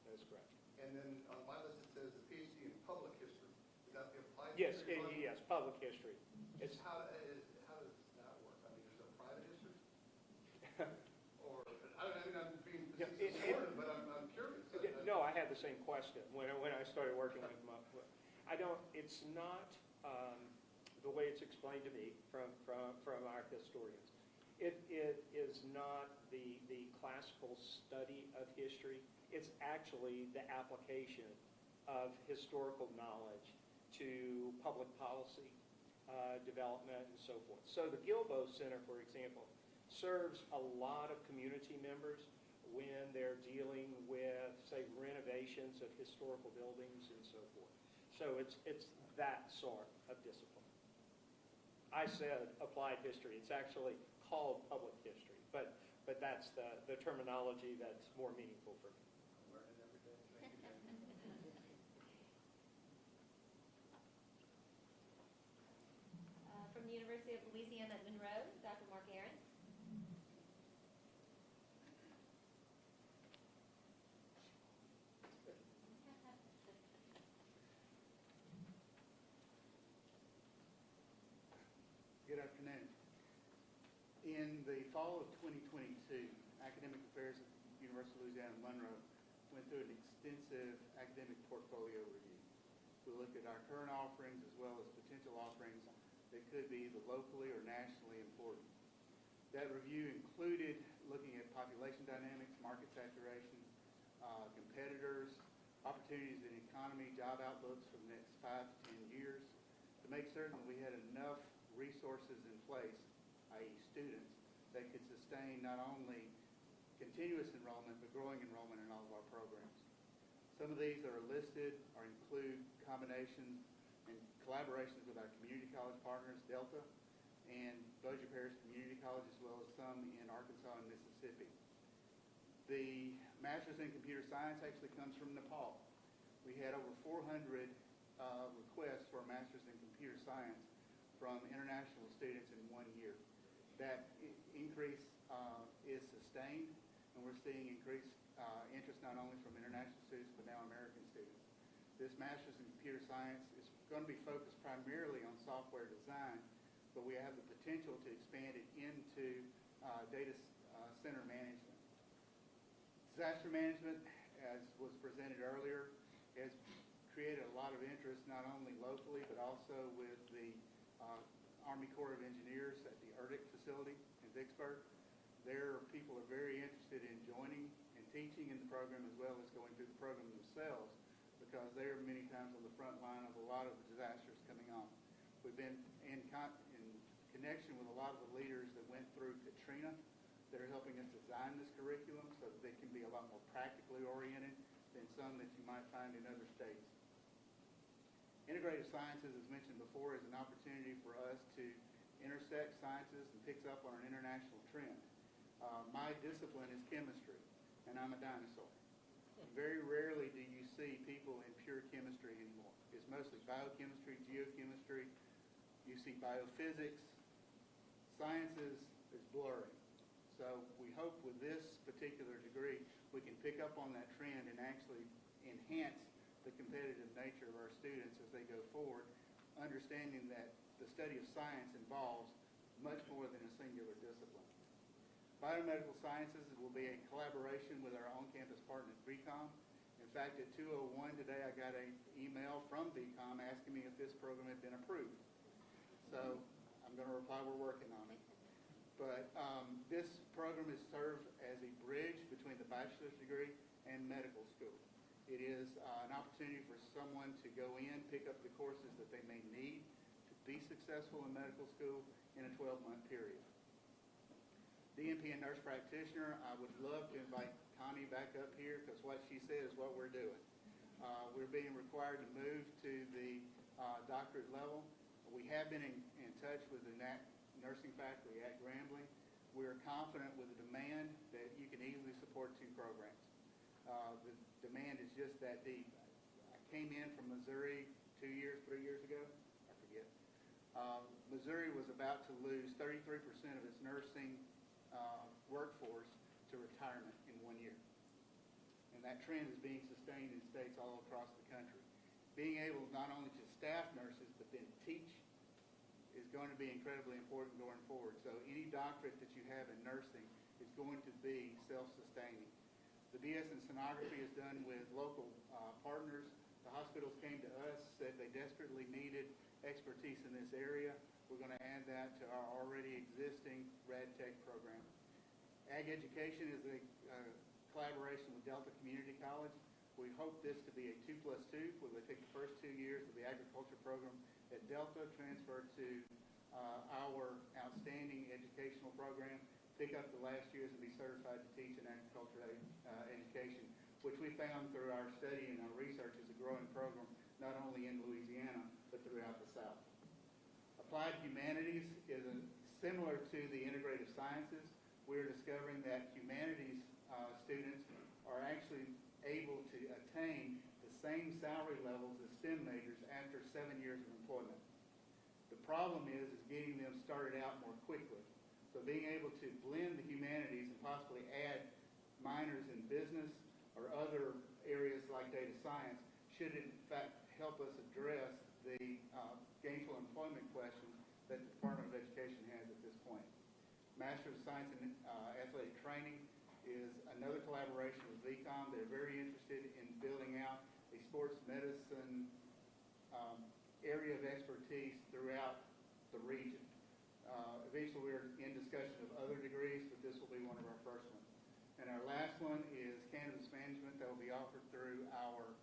That is correct. And then on my list it says the PhD in public history. Is that the applied Yes, history? yes, public history. It's How does that work? I mean, is it private history? Or, I mean, I'm being supportive, but I'm curious. No, I had the same question when I started working with them. It's not the way it's explained to me from our historians. It is not the classical study of history. It's actually the application of historical knowledge to public policy development and so forth. So the Gilbo Center, for example, serves a lot of community members when they're dealing with, say, renovations of historical buildings and so forth. So it's that sort of discipline. I said applied history. It's actually called public history, but that's the terminology that's more meaningful for me. I'm learning every day. Thank you, Jamie. From the University of Louisiana at Monroe, Dr. Mark Aaron. Good afternoon. fall of 2022, Academic Affairs at the University of Louisiana Monroe went through an extensive academic portfolio review. We looked at our current offerings as well as potential offerings that could be either locally or nationally important. That review included looking at population dynamics, market saturation, competitors, opportunities in the economy, job outlooks for the next 5 to 10 years, to make certain that we had enough resources in place, i.e. students, that could sustain not only continuous enrollment, but growing enrollment in all of our programs. Some of these are listed or include combinations and collaborations with our community college partners, Delta, and Bossier Parish Community College, as well as some in Arkansas and Mississippi. The Master's in Computer Science actually comes from Nepal. We had over 400 requests for a Master's in Computer Science from international students in 1 year. That increase is sustained, and we're seeing increased interest not only from international students, but now American students. This Master's in Computer Science is going to be focused primarily on software design, but we have the potential to expand it into data center management. Disaster management, as was presented earlier, has created a lot of interest not only locally, but also with the Army Corps of Engineers at the Audit facility in Vicksburg. Their people are very interested in joining and teaching in the program as well as going through the program themselves, because they are many times on the front line of a lot of the disasters coming on. We've been in connection with a lot of the leaders that went through Katrina that are helping us design this curriculum so that they can be a lot more practically oriented than some that you might find in other states. Integrative sciences, as mentioned before, is an opportunity for us to intersect sciences and picks up on an international trend. My discipline is chemistry, and I'm a dinosaur. Very rarely do you see people in pure chemistry anymore. It's mostly biochemistry, geochemistry. You see biophysics. Sciences is blurring. So we hope with this particular degree we can pick up on that trend and actually enhance the competitive nature of our students as they go forward, understanding that the study of science involves much more than a singular discipline. Biomedical sciences will be a collaboration with our on-campus partner, BCOM. In fact, at 2:01 today, I got an email from BCOM asking me if this program had been approved. So I'm going to reply we're working on it. But this program is served as a bridge between the bachelor's degree and medical school. It is an opportunity for someone to go in, pick up the courses that they may need to be successful in medical school in a 12-month period. DNP and nurse practitioner, I would love to invite Connie back up here because what she said is what we're doing. We're being required to move to the doctorate level. We have been in touch with the nursing faculty at Grambling. We're confident with the demand that you can easily support 2 programs. The demand is just that deep. I came in from Missouri 3 years ago, I forget. Missouri was about to lose 33% of its nursing workforce to retirement in 1 year. And that trend is being sustained in states all across the country. Being able not only to staff nurses, but then teach is going to be incredibly important going forward. So any doctorate that you have in nursing is going to be self-sustaining. The BS in sonography is done with local partners. The hospitals came to us, said they desperately needed expertise in this area. We're going to add that to our already existing Rad Tech program. Ag education is a collaboration with Delta Community College. We hope this to be a 2+2, where they take the first 2 years of the agriculture program at Delta, transfer to our outstanding educational program, pick up the last years and be certified to teach in agriculture education, which we found through our study and our research is a growing program, not only in Louisiana, but throughout the South. Applied humanities is similar to the integrative sciences. We're discovering that humanities students are actually able to attain the same salary levels as STEM majors after 7 years of employment. The problem is getting them started out more quickly. So being able to blend the humanities and possibly add minors in business or other areas like data science should in fact help us address the gainful employment questions that the Department of Education has at this point. Master of Science in Athletic Training is another collaboration with VCOM. They're very interested in building out a sports medicine area of expertise throughout the region. Eventually, we're in discussion of other degrees, but this will be one of our first ones. And our last one is cannabis management that will be offered through our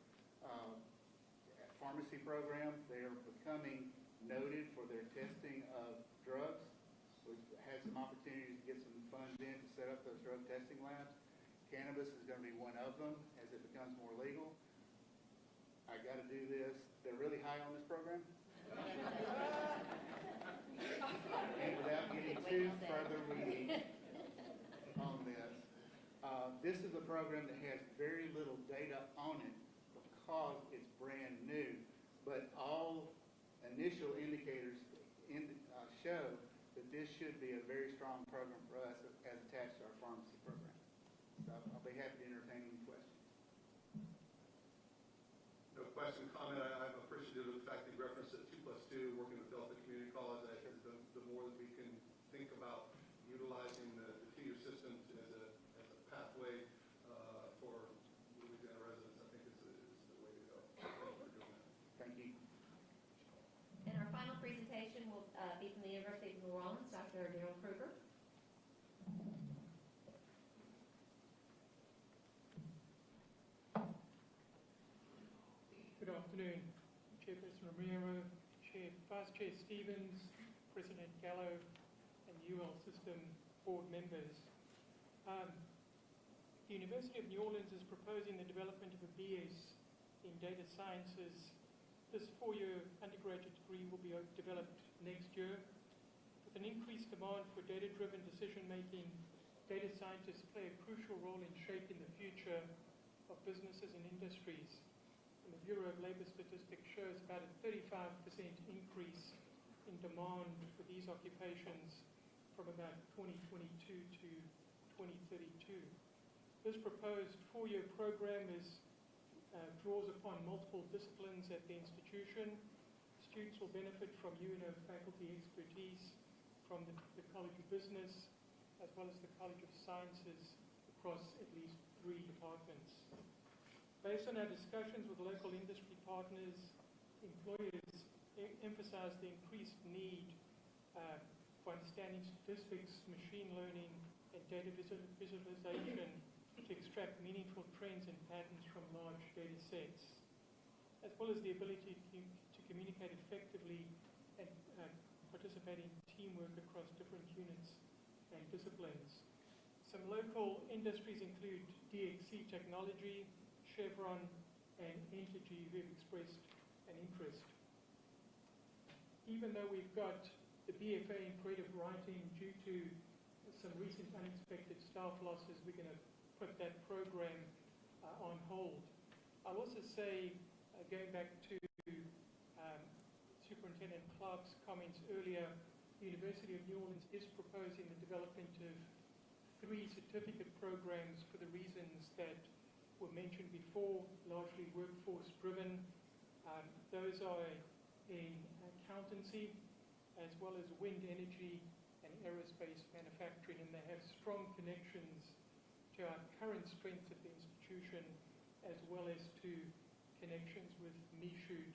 pharmacy program. They are becoming noted for their testing of drugs. We've had some opportunities to get some funds in to set up those drug testing labs. Cannabis is going to be one of them as it becomes more legal. I got to do this. They're really high on this program. And without getting too further weedy on this, this is a program that has very little data on it because it's brand new, but all initial indicators show that this should be a very strong program for us as attached to our pharmacy program. So I'll be happy to entertain any questions. No question, comment. I'm appreciative of the fact that you referenced it 2+2, working with Delta Community College. I think the more that we can think about utilizing the two-year system as a pathway for Louisiana residents, I think is the way to go. Thank you for doing that. Thank you. And our final presentation will be from the University of New Orleans, Dr. Daryl Kruger. Good afternoon, Chairperson Romero, Vice Chair Stevens, President Gallo, and UL System board members. The University of New Orleans is proposing the development of a BS in data sciences. This 4-year undergraduate degree will be developed next year. With an increased demand for data-driven decision-making, data scientists play a crucial role in shaping the future of businesses and industries. And the Bureau of Labor Statistics shows about a 35% increase in demand for these occupations from about 2022 to 2032. This proposed 4-year program draws upon multiple disciplines at the institution. Students will benefit from UNO faculty expertise from the College of Business as well as the College of Sciences across at least 3 departments. Based on our discussions with local industry partners, employers emphasize the increased need for understanding statistics, machine learning, and data visualization to extract meaningful trends and patterns from large data sets, as well as the ability to communicate effectively and participate in teamwork across different units and disciplines. Some local industries include DXC Technology, Chevron, and Entergy, who have expressed an interest. Even though we've got the BFA in creative writing, due to some recent unexpected staff losses, we're going to put that program on hold. I'll also say, going back to Superintendent Clark's comments earlier, the University of New Orleans is proposing the development of 3 certificate programs for the reasons that were mentioned before, largely workforce-driven. Those are in accountancy, as well as wind energy and aerospace manufacturing, and they have strong connections to our current strengths at the institution, as well as to connections with Michoud,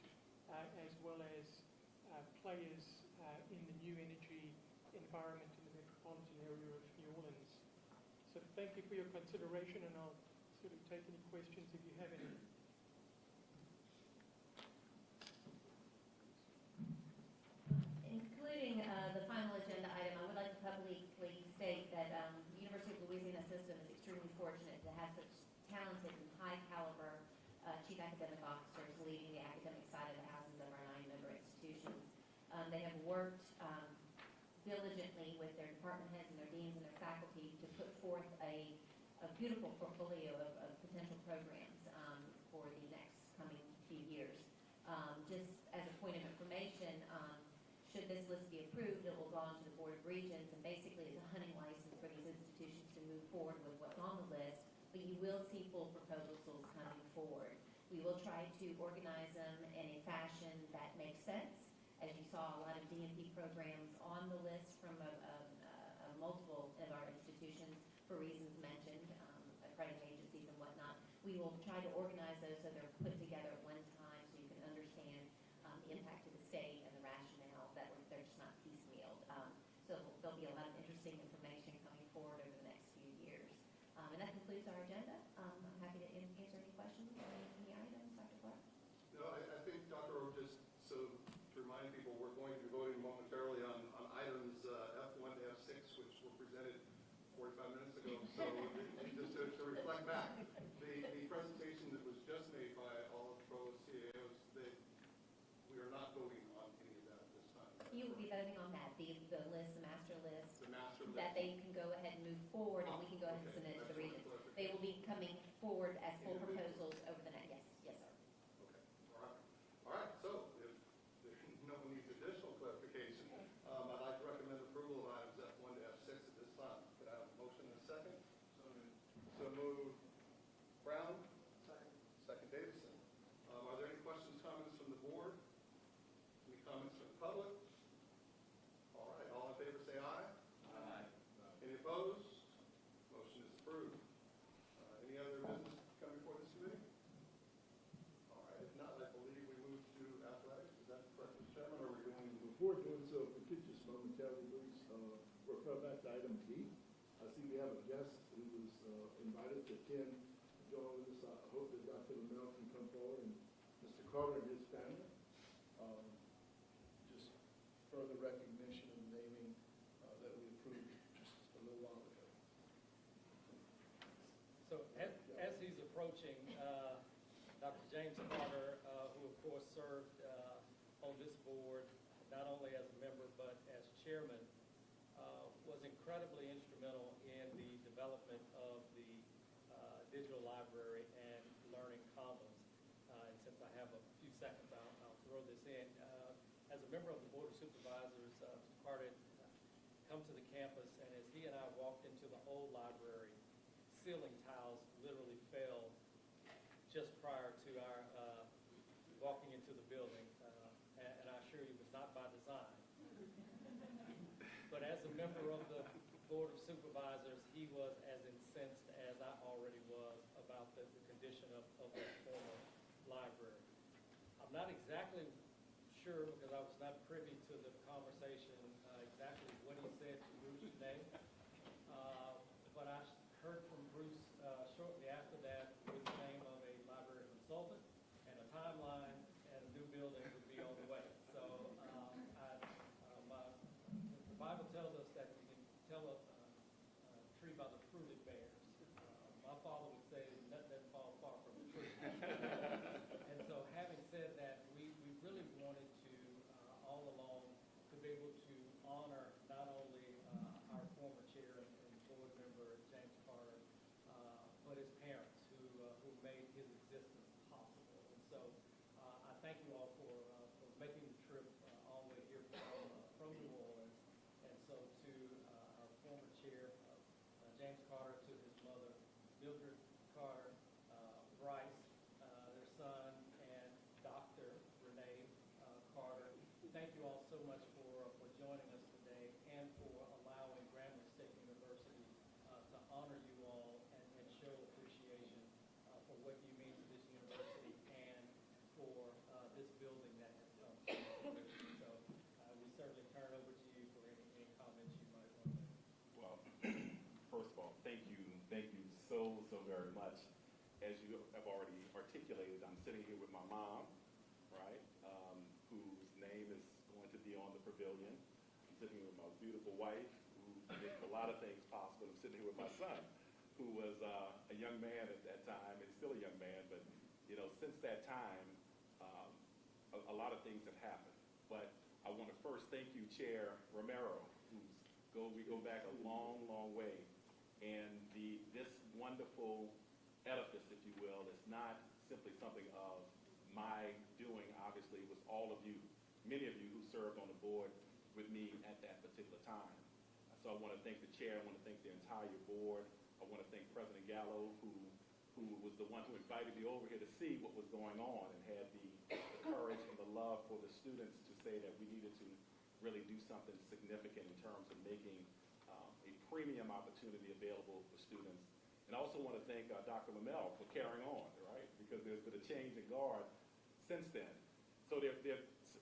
as well as players in the new energy environment in the metropolitan area of New Orleans. So thank you for your consideration, and I'll sort of take any questions if you have any. Including the final agenda item, I would like to publicly state that the University of Louisiana system is extremely fortunate to have such talented and high caliber chief academic officers leading the academic side of the houses of our 9 member institutions. They have worked diligently with their department heads and their deans and their faculty to put forth a beautiful portfolio of potential programs for the next coming few years. Just as a point of information, should this list be approved, it will go on to the Board of Regents, and basically it's a hunting license for these institutions to move forward with what's on the list, but you will see full proposals coming forward. We will try to organize them in a fashion that makes sense. As you saw, a lot of DMP programs on the list from multiple for reasons mentioned, accrediting agencies and whatnot. We will try to organize those so they're put together at one time so you can understand the impact to the state and the rationale, that they're just not piecemealed. So there'll be a lot of interesting information coming forward over the next few years. And that concludes our agenda. I'm happy to answer any questions on any items, Dr. Clark. No, I think, Dr. Oak, just so to remind people, we're going to be voting momentarily on items F1 to F6, which were presented 45 minutes ago. So just to reflect back, the presentation that was just made by all of the provost CAOs, we are not voting on any of that at this time. You will be voting on that, the list, the master list, The master list. that they can go ahead and move forward, and we can go ahead and submit it to the regions. They will be coming forward as full proposals over the next, yes, sir. Okay, all right. All right, so if no one needs additional clarification, I'd like to recommend approval of items F1 to F6 at this time. Could I have a motion and a second? So moved. Brown? Second. Second Davidson. Are there any questions, comments from the board? Any comments from the public? All right, all in favor say aye. Aye. Any opposed? Motion is approved. Any other business coming before this committee? All right, if not, I believe we move to athletics. Is that correct, Mr. Chairman, or are we doing? Before doing so, if we could just momentarily, please, refer back to item D. I see we have a guest who was invited to attend, join us. I hope that Dr. Lamel can come forward, and Mr. Carter and his family. Just further recognition and naming that we approved just a little while ago. So as he's approaching, Dr. James Carter, who of course served on this board, not only as a member but as chairman, was incredibly instrumental in the development of the digital library and learning commons. And since I have a few seconds, I'll throw this in. As a member of the Board of Supervisors, Mr. Carter come to the campus, and as he and I walked into the old library, ceiling tiles literally fell just prior to our walking into the building. And I assure you, it was not by design. But as a member of the Board of Supervisors, he was as incensed as I already was about the condition of that former library. I'm not exactly sure, because I was not privy to the conversation, exactly what he said to Bruce today. But I heard from Bruce shortly after that with the name of a library consultant and a timeline, and a new building would be on the way. So the Bible tells us that we can tell a tree by the fruit it bears. My father would say, "Nothing doesn't fall far from the tree." And so, having said that, we really wanted to, all along, to be able to honor not only our former chair and board member James Carter, but his parents who made his existence possible. And so, I thank you all for making the trip all the way here from New Orleans. And so, to our former chair, James Carter, to his mother, Mildred Carter, Bryce, their son, and Dr. Renee Carter. Thank you all so much for joining us today and for allowing Grambling State University to honor you all and show appreciation for what you mean to this university and for this building that has come to fruition. So we certainly turn over to you for any comments you might want to make. Well, first of all, thank you so very much. As you have already articulated, I'm sitting here with my mom, right, whose name is going to be on the pavilion. I'm sitting here with my beautiful wife, who did a lot of things possible. I'm sitting here with my son, who was a young man at that time, and still a young man, but, since that time, a lot of things have happened. But I want to first thank you, Chair Romero, we go back a long, long way. And this wonderful edifice, if you will, is not simply something of my doing. Obviously, it was all of you, many of you who served on the board with me at that particular time. So I want to thank the chair. I want to thank the entire board. I want to thank President Gallo, who was the one who invited me over here to see what was going on and had the courage and the love for the students to say that we needed to really do something significant in terms of making a premium opportunity available for students. And I also want to thank Dr. Lamel for carrying on, right? Because there's been a change in guard since then. So there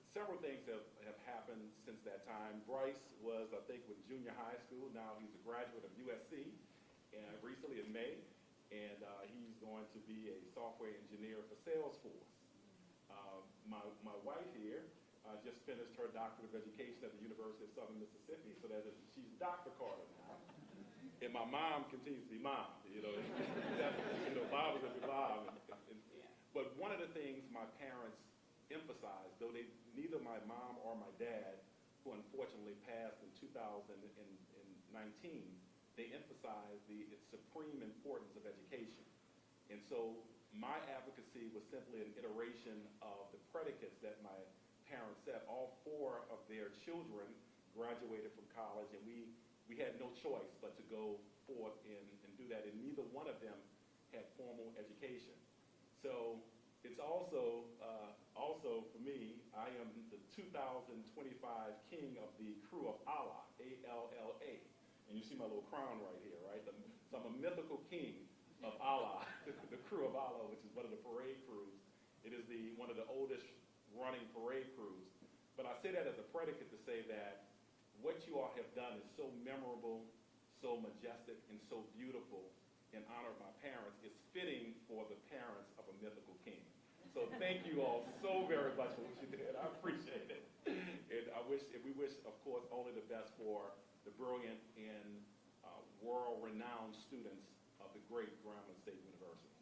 several things have happened since that time. Bryce was, I think, with junior high school. Now he's a graduate of USC, and recently in May, and he's going to be a software engineer for Salesforce. My wife here just finished her doctorate of education at the University of Southern Mississippi, so she's Dr. Carter now. And my mom continues to be mom, Bob is gonna be Bob. But one of the things my parents emphasized, though neither my mom or my dad, who unfortunately passed in 2019, they emphasized the supreme importance of education. And so my advocacy was simply an iteration of the predicates that my parents set. All 4 of their children graduated from college, and we had no choice but to go forth and do that, and neither one of them had formal education. So it's also for me, I am the 2025 king of the crew of Allah, A-L-L-A. And you see my little crown right here, right? So I'm a mythical king of Allah, the crew of Allah, which is one of the parade crews. It is one of the oldest running parade crews. But I say that as a predicate to say that what you all have done is so memorable, so majestic, and so beautiful in honor of my parents. It's fitting for the parents of a mythical king. So thank you all so very much for what you did. I appreciate it. And we wish, of course, only the best for the brilliant and world-renowned students of the great Grambling State University.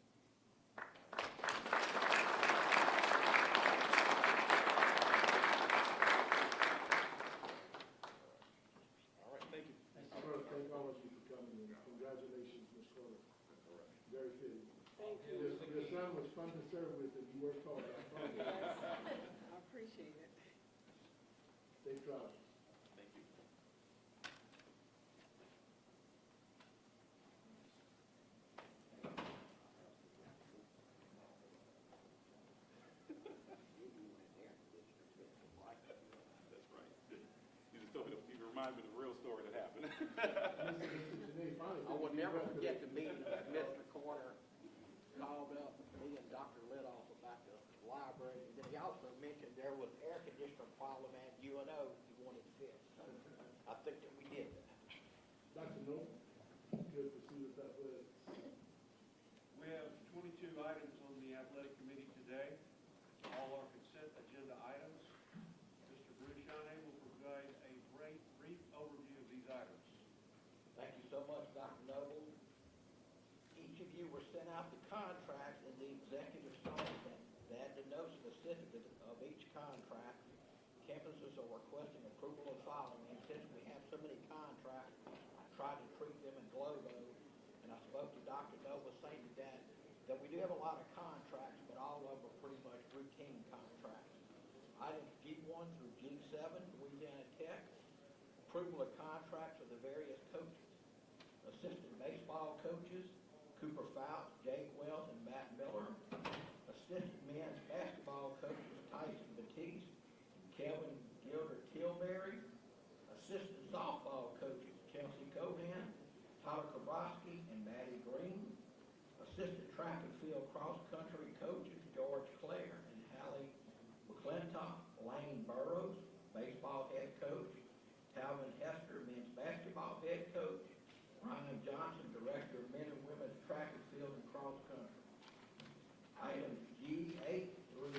All right, thank you. I want to thank all of you for coming, and congratulations, Ms. Carter. Very fitting. Thank you. Your son was fun to serve with, and you worked hard. I promise. I appreciate it. Safe drive. Thank you. That's right. You remind me of the real story that happened. I will never forget the meeting that Mr. Carter called up me and Dr. Lidoff about the library. And then he also mentioned there was air conditioner problem at UNO he wanted fixed. So I think that we did that. Dr. Noel, good to see you with athletics. We have 22 items on the athletic committee today. All are consent agenda items. Mr. Bruchane will provide a brief overview of these items. Thank you so much, Dr. Noble. Each of you were sent out the contract and the executive summary that denotes the specifics of each contract. Campuses are requesting approval of following, and since we have so many contracts, I tried to treat them in globo, and I spoke to Dr. Noble saying that we do have a lot of contracts, but all of them are pretty much routine contracts. Items G1 through G7, Louisiana Tech, approval of contracts of the various coaches. Assistant baseball coaches, Cooper Fouts, Jake Wells, and Matt Miller. Assistant men's basketball coaches, Tyson Batiste and Kelvin Gilder Tilbury. Assistant softball coaches, Chelsea Cohan, Tyler Kowalski, and Maddie Green. Assistant track and field cross-country coaches, George Clare and Hallie McClintock. Lane Burrows, baseball head coach. Calvin Hester, men's basketball head coach. Ryan Johnson, director of men and women's track and field and cross-country. Items G8 through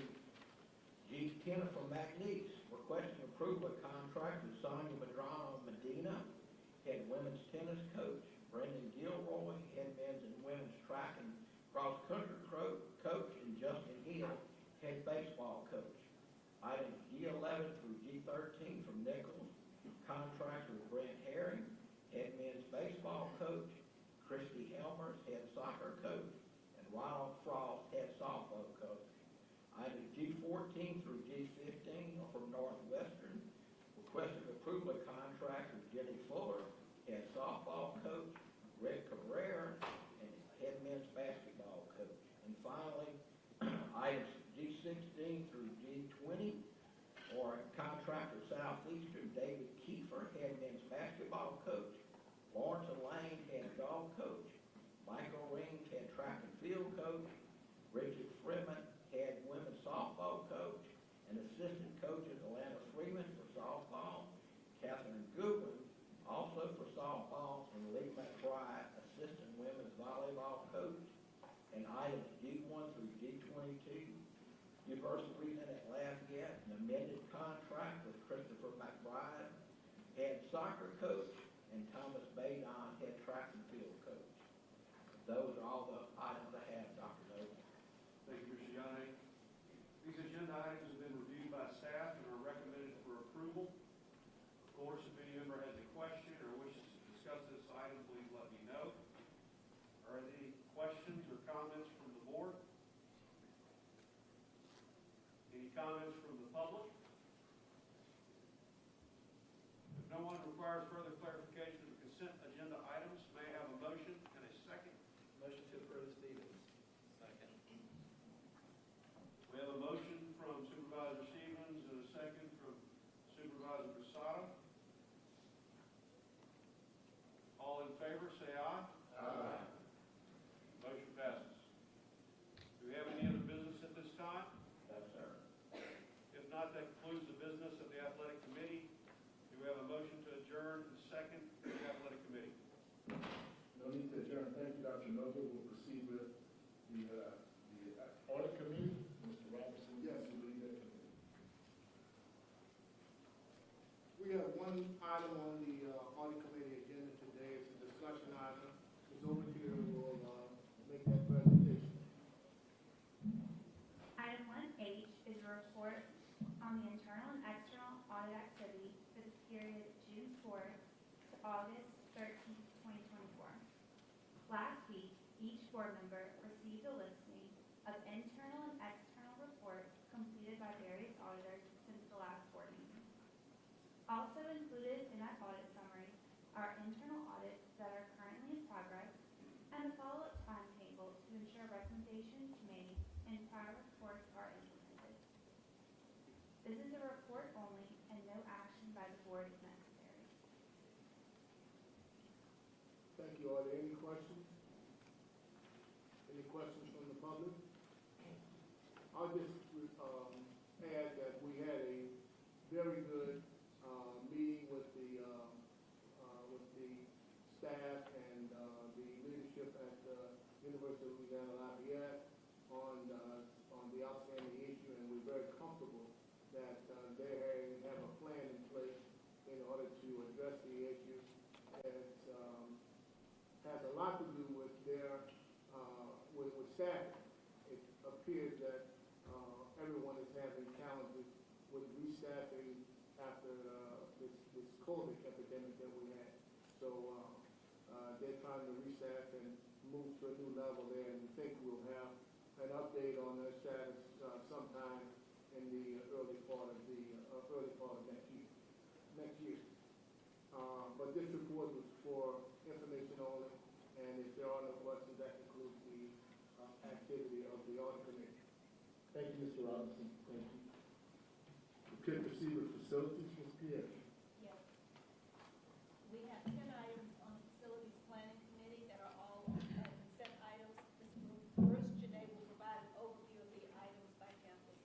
G10 from McNeese, requesting approval of contract with Sonia Madrano Medina, head women's tennis coach. Brendan Gilroy, head men's and women's track and cross-country coach. And Justin Hill, head baseball coach. Items G11 through G13 from Nicholls, contract with Brent Herring, head men's baseball coach. Christy Helmers, head soccer coach. And Ronald Frost, head softball coach. Items G14 through G15 are from Northwestern, requesting approval of contract with Jenny Fuller, head softball coach. Rick Cabrera, and head men's basketball coach. And finally, items G16 through G20 or contract with Southeastern, David Kiefer, head men's basketball coach. Lawrence Lane, head golf coach. track and field coach. Richard Freeman, head women's softball coach. And assistant coaches Alana Freeman for softball, Catherine Goodwin, also for softball, and Lee McBride, assistant women's volleyball coach. And items D1 through D22. University President at Lafayette, an amended contract with Christopher McBride, head soccer coach, and Thomas Badon, head track and field coach. Those are all the items I have, Dr. Noble. Thank you, Mr. Yanni. These agenda items have been reviewed by staff and are recommended for approval. Of course, if any member has a question or wishes to discuss this item, please let me know. Are there any questions or comments from the board? Any comments from the public? If no one requires further clarification of the consent agenda items, may I have a motion and a second? Motion to approve, Stevens. Second. We have a motion from Supervisor Stevens and a second from Supervisor Posada. All in favor, say aye. Aye. Motion passes. Do we have any other business at this time? No, sir. If not, that concludes the business of the athletic committee. Do we have a motion to adjourn and second the athletic committee? No need to adjourn. Thank you, Dr. Noble. We'll proceed with the audit committee. Mr. Robertson, yes, you lead that committee. We have one item on the audit committee agenda today. It's a discussion item. Ms. Overkill will make that presentation. Item 1H is a report on the internal and external audit activity for the period June 4th to August 13th, 2024. Last week, each board member received a listing of internal and external reports completed by various auditors since the last board meeting. Also included in that audit summary are internal audits that are currently in progress and a follow-up timetable to ensure recommendations made and prior reports are implemented. This is a report only and no action by the board is necessary. Thank you. Are there any questions? Any questions from the public? I'll just add that we had a very good meeting with the staff and the leadership at the University of Louisiana Lafayette on the outstanding issue, and we're very comfortable that they have a plan in place in order to address the issue. It has a lot to do with their with staffing. It appears that everyone is having challenges with restaffing after this COVID epidemic that we had. So they're trying to restaff and move to a new level there, and we think we'll have an update on their status sometime in the early part of next year. But this report was for information only, and if there are no questions, that concludes the activity of the audit committee. Thank you, Mr. Robinson. Thank you. We could proceed with facilities, Ms. Pierre. Yes. We have 10 items on the facilities planning committee that are all consent items. First, Janae will provide an overview of the items by campus.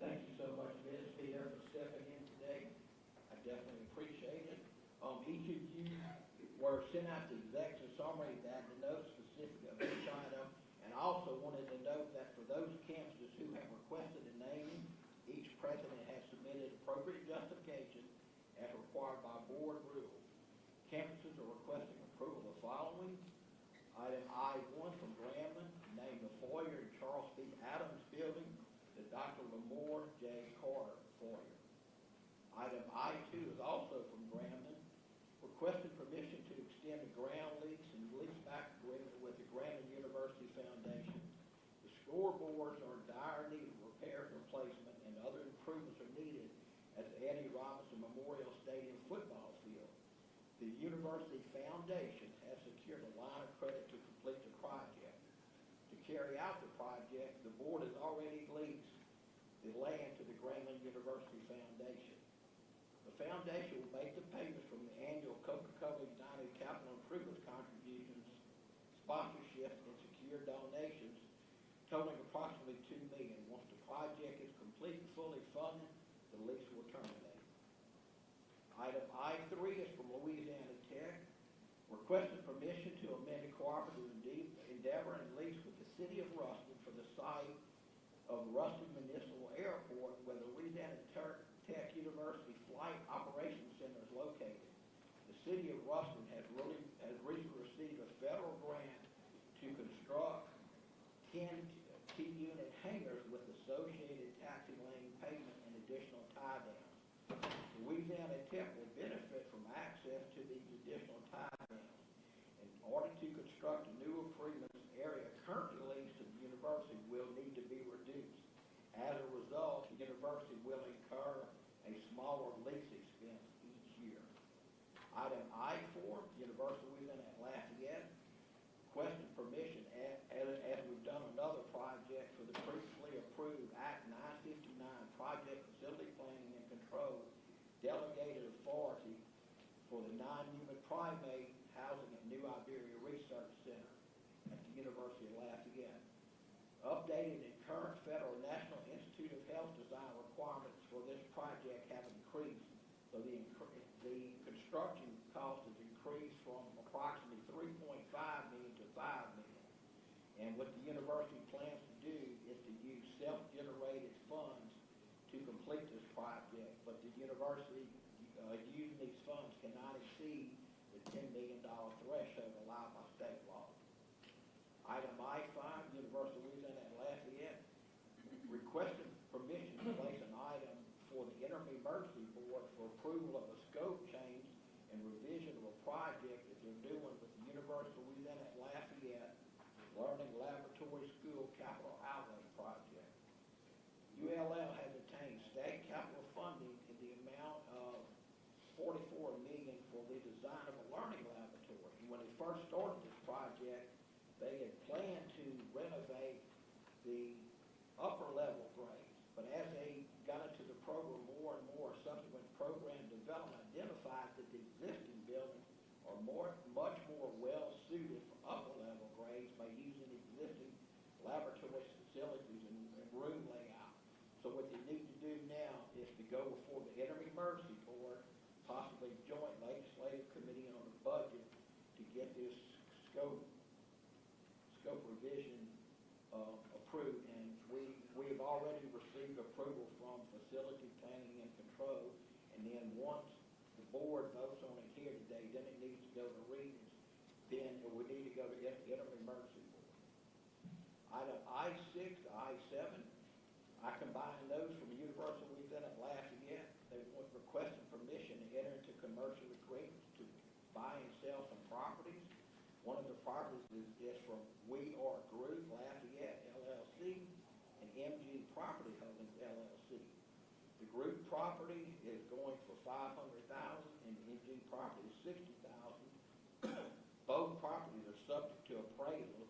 Thank you so much, Ms. Pierre, for stepping in today. I definitely appreciate it. Each of you were sent out the executive summary that denotes specific of each item, and I also wanted to note that for those campuses who have requested a naming, each president has submitted appropriate justification as required by board rules. Campuses are requesting approval of the following. Item I-1 from Grambling, name the foyer in Charles B. Adams Building to Dr. Lamore J. Carter Foyer. Item I-2 is also from Grambling, requesting permission to extend the ground lease and leaseback agreement with the Grambling University Foundation. The scoreboards are in dire need of repair and replacement, and other improvements are needed at the Eddie Robinson Memorial Stadium football field. The University Foundation has secured a line of credit to complete the project. To carry out the project, the board has already leased the land to the Grambling University Foundation. The foundation will make the payments from the annual Coca-Cola United Capital Improvements contributions, sponsorship, and year donations totaling approximately $2 million. Once the project is complete and fully funded, the lease will terminate. Item I3 is from Louisiana Tech, requesting permission to amend a cooperative endeavor and lease with the city of Ruston for the site of Ruston Municipal Airport, where the Louisiana Tech University Flight Operations Center is located. The city of Ruston has recently received a federal grant to construct 10 T-unit hangars with associated taxi lane pavement and additional tie downs. Louisiana Tech will benefit from access to these additional tie downs. In order to construct a new improvements area currently leased to the university will need to be reduced. As a result, the university will incur a smaller lease expense each year. Item I4, University of Louisiana at Lafayette, requesting permission, as we've done another project for the previously approved Act 959 Project Facility Planning and Control Delegated Authority for the non-human primate housing at New Iberia Research Center at the University of Lafayette. Updated and current federal National Institute of Health design requirements for this project have increased, so the construction cost has increased from approximately $3.5 million to $5 million. And what the university plans to do is to use self-generated funds to complete this project, but the university using these funds cannot exceed the $10 million threshold allowed by state law. Item I5, University of Louisiana at Lafayette, requesting permission to place an item for the Interim Emergency Board for approval of a scope change and revision of a project that they're doing with the University of Louisiana at Lafayette Learning Laboratory School Capital Outlay Project. ULL has attained state capital funding in the amount of $44 million for the design of a learning laboratory. And when they first started this project, they had planned to renovate the upper level grades. But as they got into the program more and more, subsequent program development identified that the existing buildings are much more well suited for upper level grades by using existing laboratory facilities and room layout. So what they need to do now is to go before the Interim Emergency Board, possibly joint legislative committee on the budget, to get this scope revision approved. And we have already received approval from Facility Planning and Control. And then once the board votes on it here today, then it needs to go to Regents. Then it would need to go to the Interim Emergency Board. Item I6 to I7, I combined those from the University of Louisiana at Lafayette. They want requesting permission to enter into commercial agreements to buy and sell some properties. One of the properties is from We Are Group Lafayette LLC and MG Property Holdings LLC. The group property is going for $500,000 and the MG property is $60,000. Both properties are subject to appraisal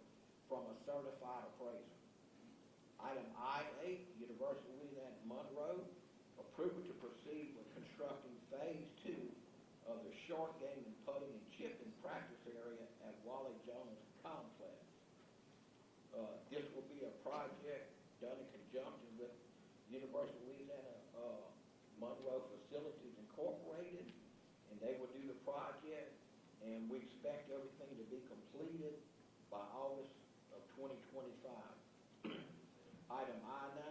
from a certified appraiser. Item I8, University of Louisiana at Monroe, approval to proceed with constructing phase 2 of the short game and putting and chipping practice area at Wally Jones Complex. This will be a project done in conjunction with University of Louisiana Monroe Facilities Incorporated, and they will do the project, and we expect everything to be completed by August of 2025. Item I9,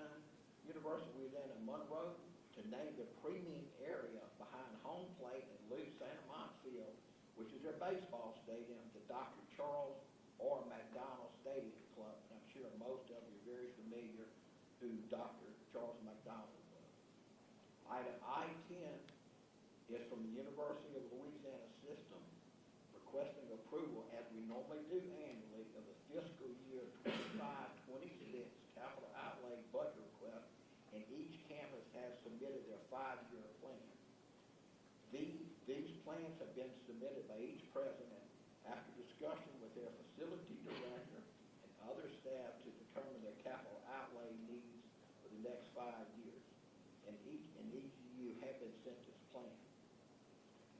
University of Louisiana Monroe, to name the premium area behind home plate in Lou Santa Montfield, which is their baseball stadium, to Dr. Charles R. McDonald Stadium Club. And I'm sure most of you are very familiar who Dr. Charles McDonald was. Item I10 is from the University of Louisiana System, requesting approval, as we normally do annually, of the fiscal year 25-26 capital outlay budget request, and each campus has submitted their 5-year plan. These plans have been submitted by each president after discussion with their facility director and other staff to determine their capital outlay needs for the next 5 years. And each of you have been sent this plan.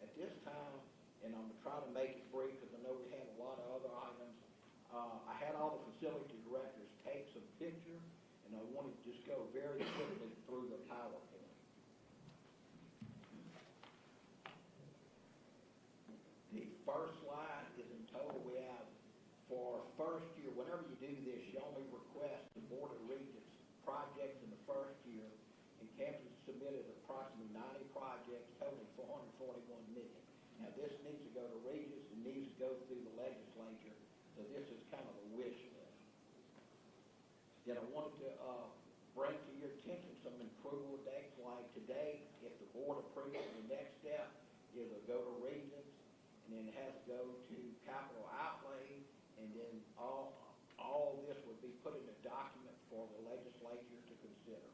At this time, and I'm going to try to make it brief because I know we have a lot of other items, I had all the facility directors take some picture, and I want to just go very quickly through the PowerPoint. The first slide is in total. We have, for first year, whenever you do this, you only request the Board of Regents projects in the first year, and campus submitted approximately 90 projects totaling $441 million. Now, this needs to go to Regents and needs to go through the legislature, so this is kind of a wish list. Then I wanted to bring to your attention some approval dates, like today, if the board approves it, the next step is to go to Regents, and then it has to go to capital outlay, and then all this would be put in a document for the legislature to consider.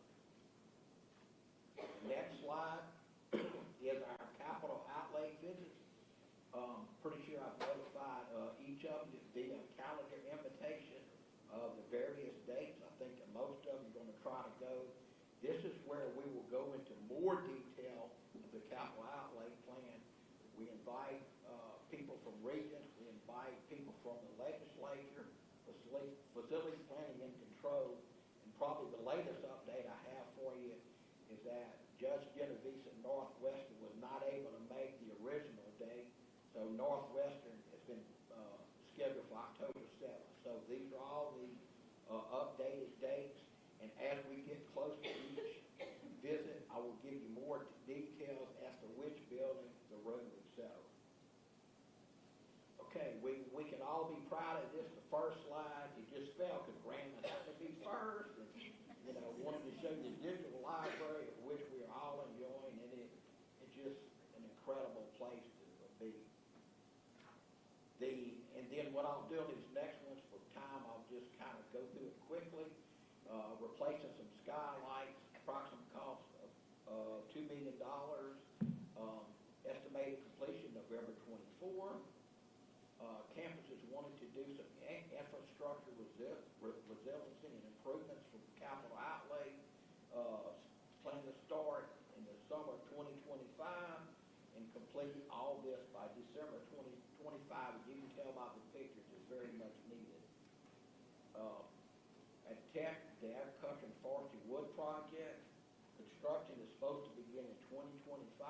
The next slide is our capital outlay visits. Pretty sure I've notified each of you via calendar invitation of the various dates. I think that most of you are going to try to go. This is where we will go into more detail of the capital outlay plan. We invite people from Regents, we invite people from the legislature, facility planning and control, and probably the latest update I have for you is that Judge Genovese at Northwestern was not able to make the original date, so Northwestern has been scheduled for October 7th. So these are all the updated dates, and as we get close to each visit, I will give you more details as to which building, the room, etc. Okay, we can all be proud of this. The first slide, it just fell because Grambling had to be first. And, you know, wanted to show you the digital library, of which we are all enjoying, and it's just an incredible place to be. And then what I'll do on these next ones for time, I'll just kind of go through it quickly. Replacing some skylights, approximate cost of $2 million. Estimated completion November 24. Campuses wanted to do some infrastructure resiliency and improvements from capital outlay. Plan to start in the summer of 2025 and complete all this by December 2025. As you can tell by the pictures, it's very much needed. At Tech, the agriculture and forestry wood project, construction is supposed to begin in 2025.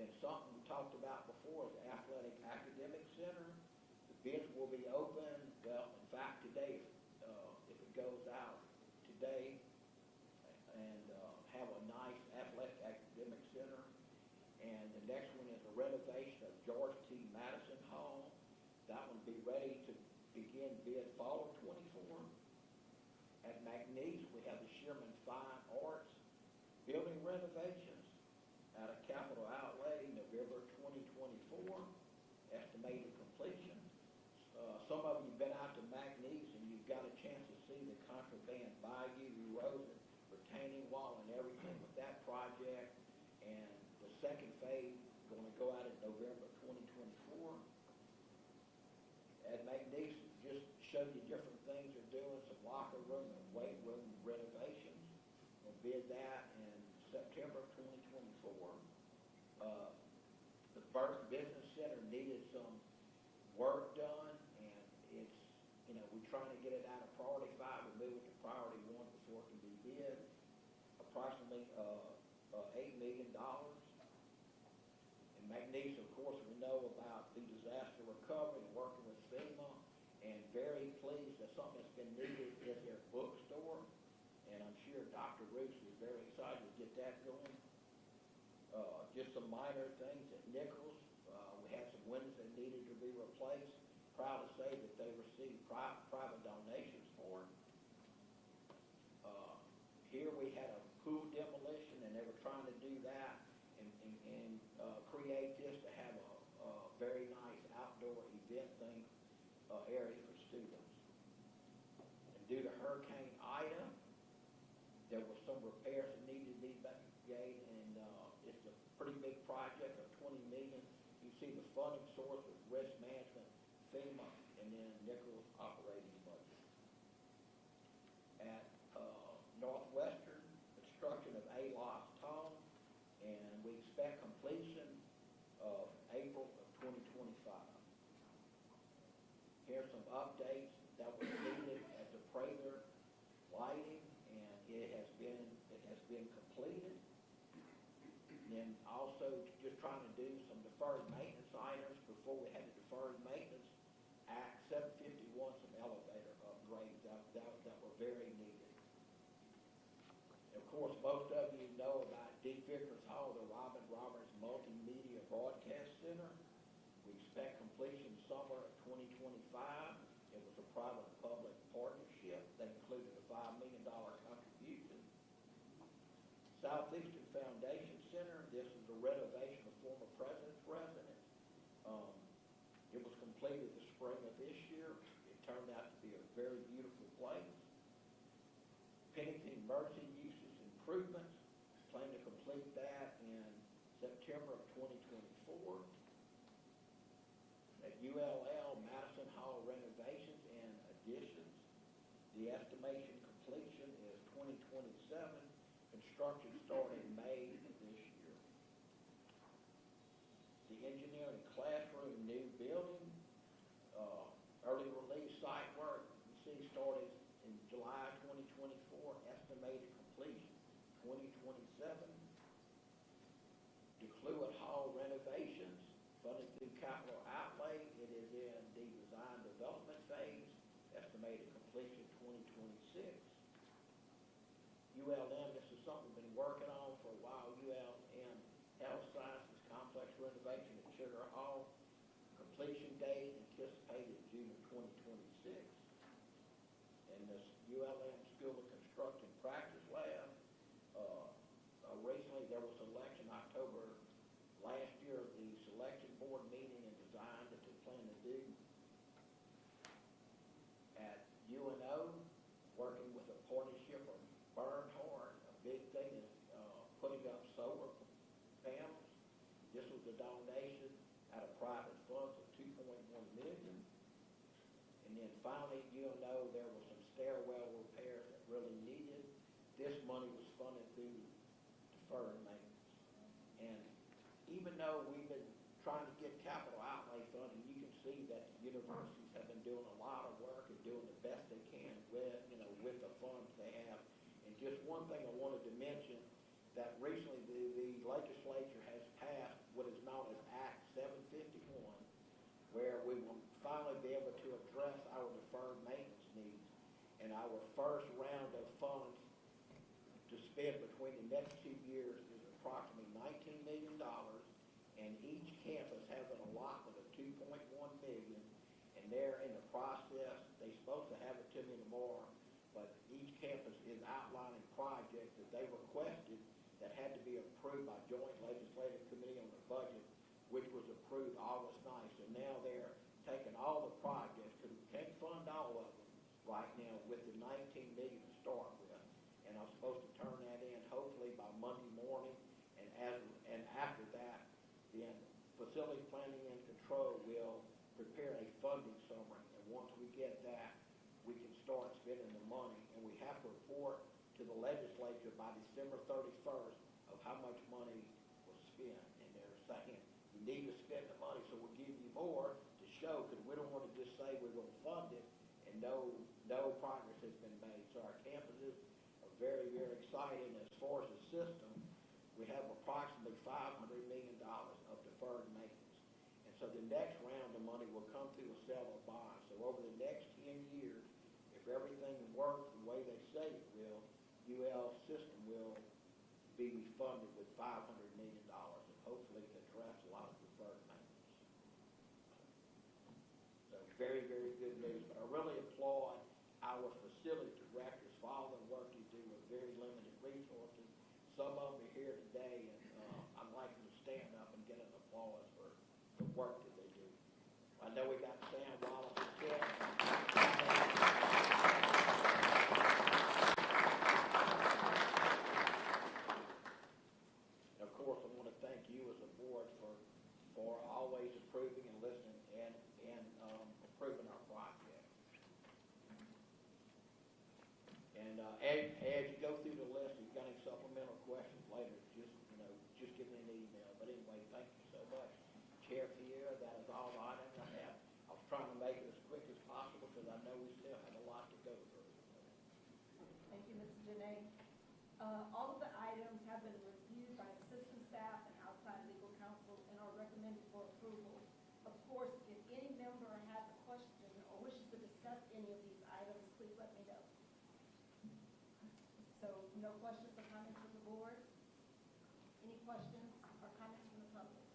And something we talked about before is the athletic academic center. The bids will be open, well, in fact, today, if it goes out today, and have a nice athletic academic center. And the next one is a renovation of George T. Madison Hall. That one will be ready to begin bid fall of 24. At McNeese, we have the Sherman Fine Arts building renovations out of capital outlay, November 2024, estimated completion. Some of you have been out to McNeese and you've got a chance to see the contraband bayou erosion, retaining wall and everything with that project. And the second phase is going to go out in November 2024. At McNeese, just showed you different things they're doing, some locker room and weight room renovations. We'll bid that in September 2024. The Burke Business Center needed some work done, and it's, you know, we're trying to get it out of priority 5 and move it to priority 1 before it can be bid. Approximately $8 million. In McNeese, of course, we know about the disaster recovery and working with FEMA, and very pleased that something that's been needed is their bookstore, and I'm sure Dr. Roos is very excited to get that going. Just some minor things at Nicholls. We had some windows that needed to be replaced. Proud to say that they received private donations for it. Here we had a pool demolition, and they were trying to do that and create this to have a very nice outdoor event thing area for students. And due to Hurricane Ida, there were some repairs that needed to be made, and it's a pretty big project of $20 million. You see the funding source with risk management, FEMA, and then Nicholls operating budget. At Northwestern, construction of A-Loss Tone, and we expect completion of April of 2025. Here's some updates that were needed at the Prather lighting, and it has been completed. And then also just trying to do some deferred maintenance items before we had the deferred maintenance Act 751, some elevator upgrades that were very needed. Of course, most of you know about D. Vickers Hall, the Robin Roberts Multimedia Broadcast Center. We expect completion summer of 2025. It was a private-public partnership that included a $5 million contribution. Southeastern Foundation Center, this is a renovation of former president's residence. It was completed the spring of this year. It turned out to be a very beautiful place. Pennington Emergency Uses Improvements, plan to complete that in September of 2024. At ULL, Madison Hall renovations and additions. The estimation completion is 2027. Construction started in May of this year. The engineering classroom new building, early release site work, you see, started in July 2024, estimated completion 2027. DeCluitt Hall renovations, funded through capital outlay. It is in the design development phase, estimated completion 2026. ULM, this is something we've been working on for a while. ULM Health Sciences Complex renovation at Sugar Hall, completion date anticipated June of 2026. And this ULM School of Construction Practice Lab, recently there was an election October last year, the selection board meeting and design that they plan to do. At UNO, working with a partnership of Bernhardt, a big thing is putting up solar panels. This was a donation out of private funds of $2.1 million. And then finally, UNO, there was some stairwell repairs that really needed. This money was funded through deferred maintenance. And even though we've been trying to get capital outlay funding, you can see that the universities have been doing a lot of work and doing the best they can with the funds they have. And just one thing I wanted to mention, that recently the legislature has passed what is known as Act 751, where we will finally be able to address our deferred maintenance needs. And our first round of funds to spend between the next 2 years is approximately $19 million, and each campus has an allotment of $2.1 million, and they're in the process. They're supposed to have it to me tomorrow, but each campus is outlining projects that they requested that had to be approved by Joint Legislative Committee on the Budget, which was approved August 9th. So now they're taking all the projects, because we can't fund all of them right now with the $19 million to start with. And I'm supposed to turn that in hopefully by Monday morning, and after that, then Facility Planning and Control will prepare a funding summary, and once we get that, we can start spending the money, and we have to report to the legislature by December 31st of how much money was spent. And they're saying, you need to spend the money, so we'll give you more to show, because we don't want to just say we're going to fund it and no progress has been made. So our campuses are very, very excited. As far as the system, we have approximately $500 million of deferred maintenance. And so the next round of money will come through a sale of bonds. So over the next 10 years, if everything works the way they say it will, UL system will be funded with $500 million, and hopefully address a lot of deferred maintenance. So very, very good news. But I really applaud our facility directors for all the work you do with very limited resources. Some of them are here today, and I'd like them to stand up and get an applause for the work that they do. I know we got Sam Wallace and Ted. Of course, I want to thank you as a board for always approving and listening and approving our project. And as you go through the list, if you've got any supplemental questions later, just give me an email. But anyway, thank you so much, Chair Pierre. That is all the items I have. I was trying to make it as quick as possible Janae. All of the items have been reviewed by system staff and outside legal counsel and are recommended for approval. Of course, if any member has a question or wishes to discuss any of these items, please let me know. So, no questions or comments from the board? Any questions or comments from the public?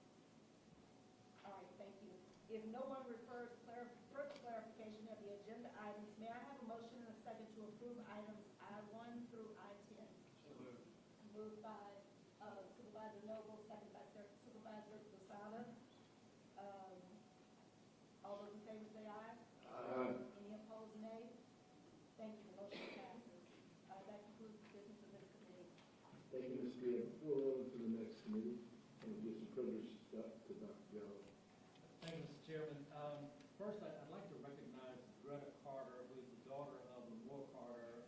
All right, thank you. If no one refers further clarification of the agenda items, may I have a motion and a second to approve items I-1 through I-10? Moved by Supervisor Noble, second by Supervisor Lozada. All those in favor say aye. Aye. Any opposed, nay? Thank you. Motion passes. That concludes the business of this committee. Thank you, Ms. Spear. Before we go on to the next committee, and give some privilege to Dr. Gallo. Thank you, Mr. Chairman. First, I'd like to recognize Greta Carter, who is the daughter of Lamore Carter.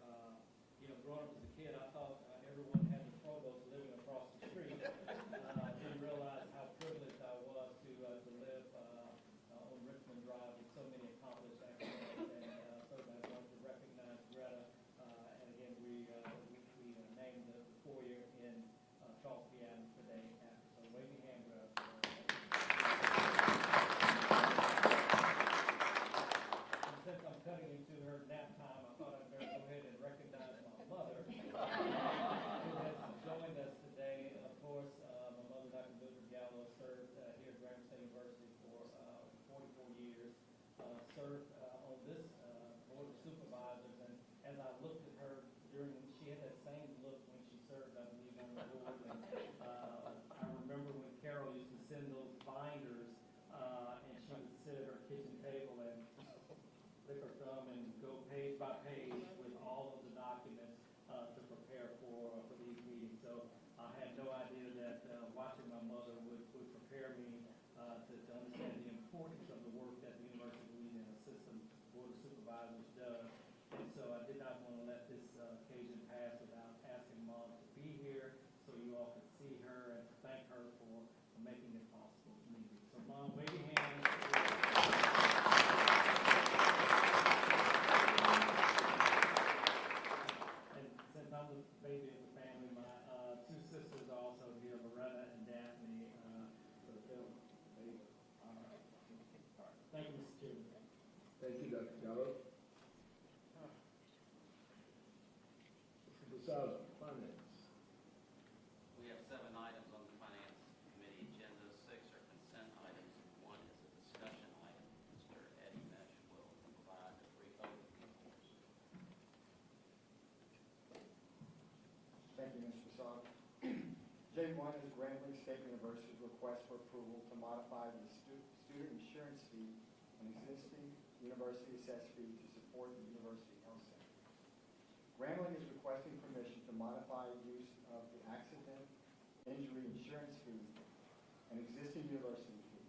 Growing up as a kid, I thought everyone had the provost living across the street. I didn't realize how privileged I was to live on Richmond Drive with so many accomplished academics. And certainly I'd like to recognize Greta. And again, we named the foyer in Charles P. Adams today after. So wave your hand, Greta. Since I'm cutting into her nap time, I thought I'd better go ahead and recognize my mother, who has joined us today. Of course, my mother, Dr. Mildred Gallo, served here at Grambling State University for 44 years, served on this board of supervisors, and as I looked at her she had that same look when she served, I believe, on the board. And, I remember when Carol used to send those binders, and she would sit at her kitchen table and lick her thumb and go page by page with all of the documents to prepare for these meetings. So I had no idea that watching my mother would prepare me to understand the importance of the work that the University of Louisiana System Board of Supervisors does. And so I did not want to let this occasion pass without asking Mom to be here so you all could see her and thank her for making it possible to meet me. So Mom, wave your hand. Since I'm the baby of the family, my two sisters are also here, Loretta and Daphne. So they'll thank you, Mr. Chairman. Thank you, Dr. Gallo. Mr. Lozada, Finance. We have 7 items on the Finance Committee agenda. 6 are consent items, and 1 is a discussion item. Mr. Eddie Mesh will provide a brief overview. Thank you, Mr. Fasad. J1 is Grambling State University's request for approval to modify the student insurance fee and existing university assessed fee to support the University Health Center. Grambling is requesting permission to modify use of the accident injury insurance fee and existing university fee.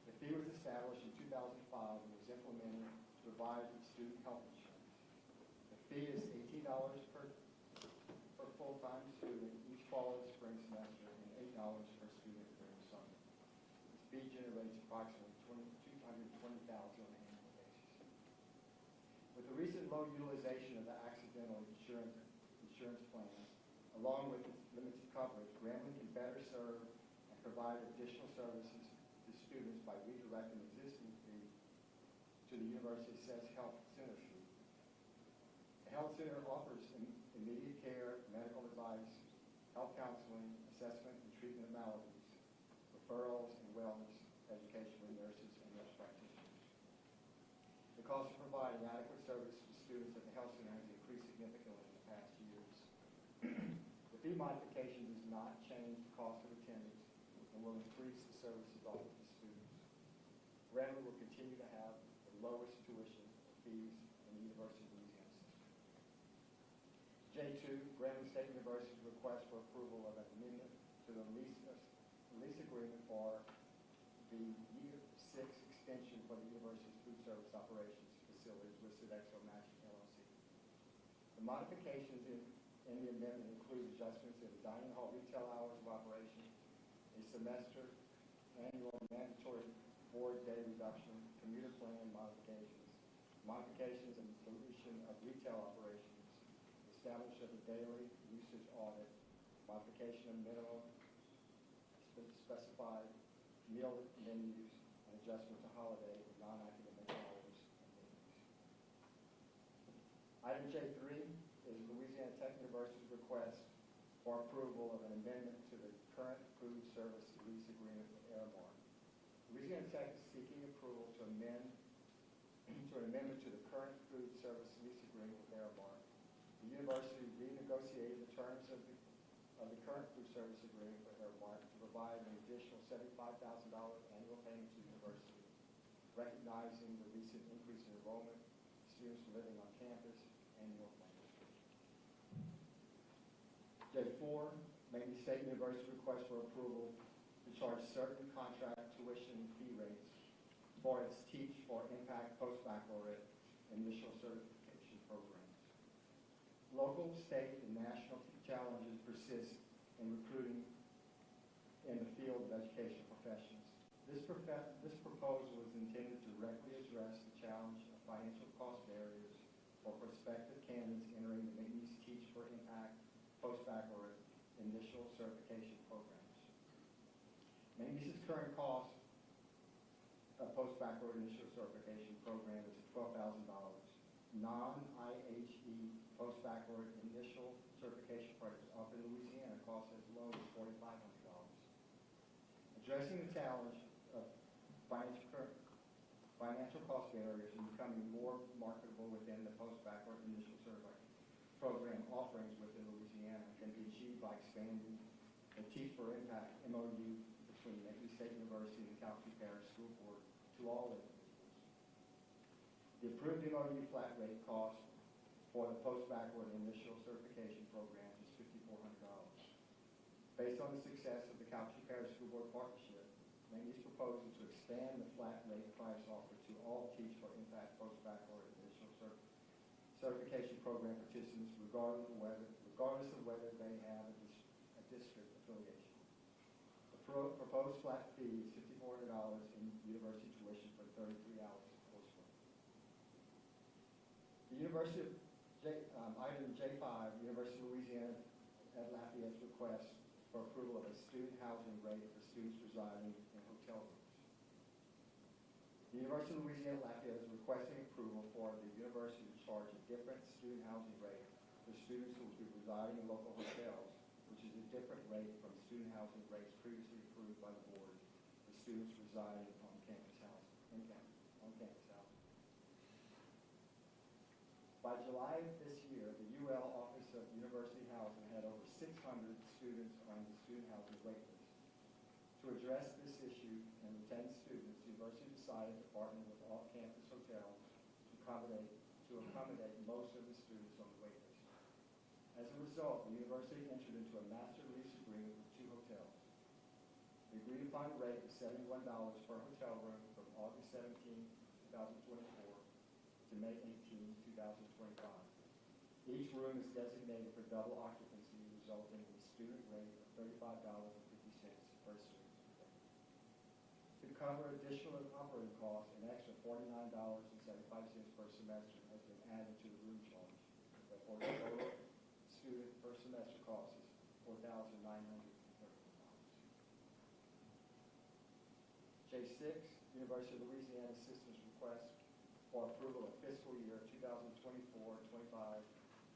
The fee was established in 2005 and was implemented to provide student health insurance. The fee is $18 per full-time student each fall of the spring semester and $8 per student during the summer. This fee generates approximately $220,000 on an annual basis. With the recent low utilization of the accidental insurance plan, along with its limited coverage, Grambling can better serve and provide additional services to students by redirecting existing fee to the University Assessed Health Center fee. The Health Center offers immediate care, medical advice, health counseling, assessment and treatment of maladies, referrals, and wellness education with nurses and nurse practitioners. The cost of providing adequate service to students at the Health Center has increased significantly in the past years. The fee modification does not change the cost of attendance and will increase the services offered to students. Grambling will continue to have the lowest tuition fees in the University of Louisiana system. J2, Grambling State University's request for approval of an amendment to the lease agreement for the Year 6 extension for the university's food service operations facilities with Sodexo Matching LLC. The modifications in the amendment include adjustments in the dining hall retail hours of operation, a semester annual mandatory board day reduction, commuter plan modifications, modifications and deletion of retail operations, establishment of a daily usage audit, modification of minimum specified meal menus, and adjustment to holiday and non-academic hours and meetings. Item J3 is Louisiana Tech University's request for approval of an amendment to the current food service lease agreement with Aramark. Louisiana Tech is seeking approval to amend to an amendment to the current food service lease agreement with Aramark. The university renegotiated the terms of the current food service agreement with Aramark to provide an additional $75,000 annual payment to the university, recognizing the recent increase in enrollment, students living on campus, and meal plans. J4, Miami State University request for approval to charge certain contract tuition fee rates for its Teach for Impact Postbaccalaureate initial certification programs. Local, state, and national challenges persist in recruiting in the field of education professions. This proposal is intended to directly address the challenge of financial cost barriers for prospective candidates entering the Miami Teach for Impact Postbaccalaureate initial certification programs. Miami's current cost of postbaccalaureate initial certification program is $12,000. Non-IHE postbaccalaureate initial certification programs offered in Louisiana cost as low as $4,500. Addressing the challenge of financial cost barriers and becoming more marketable within the postbaccalaureate initial certification program offerings within Louisiana can be achieved by expanding the Teach for Impact MOU between Miami State University and the Calhoun Parish School Board to all individuals. The approved MOU flat rate cost for the postbaccalaureate initial certification program is $5,400. Based on the success of the Calhoun Parish School Board partnership, Miami's proposing to expand the flat rate price offer to all Teach for Impact postbaccalaureate initial certification program participants regardless of whether they have a district affiliation. The proposed flat fee is $5,400 in university tuition for 33 hours of coursework. The University of item J5, University of Louisiana at Lafayette's request for approval of a student housing rate for students residing in hotel rooms. The University of Louisiana at Lafayette is requesting approval for the university to charge a different student housing rate for students who will be residing in local hotels, which is a different rate from student housing rates previously approved by the board for students residing on campus housing. By July of this year, the UL Office of University Housing had over 600 students on the student housing wait list. To address this issue and retain students, the university decided to partner with off-campus hotels to accommodate most of the students on the wait list. As a result, the university entered into a master lease agreement with 2 hotels. The agreed-upon rate is $71 per hotel room from August 17, 2024 to May 18, 2025. Each room is designated for double occupancy, resulting in a student rate of $35.50 per student. To cover additional operating costs, an extra $49.75 per semester has been added to the room charge. Therefore, the total student per semester cost is $4,934. J6, University of Louisiana Systems request for approval of fiscal year 2024-25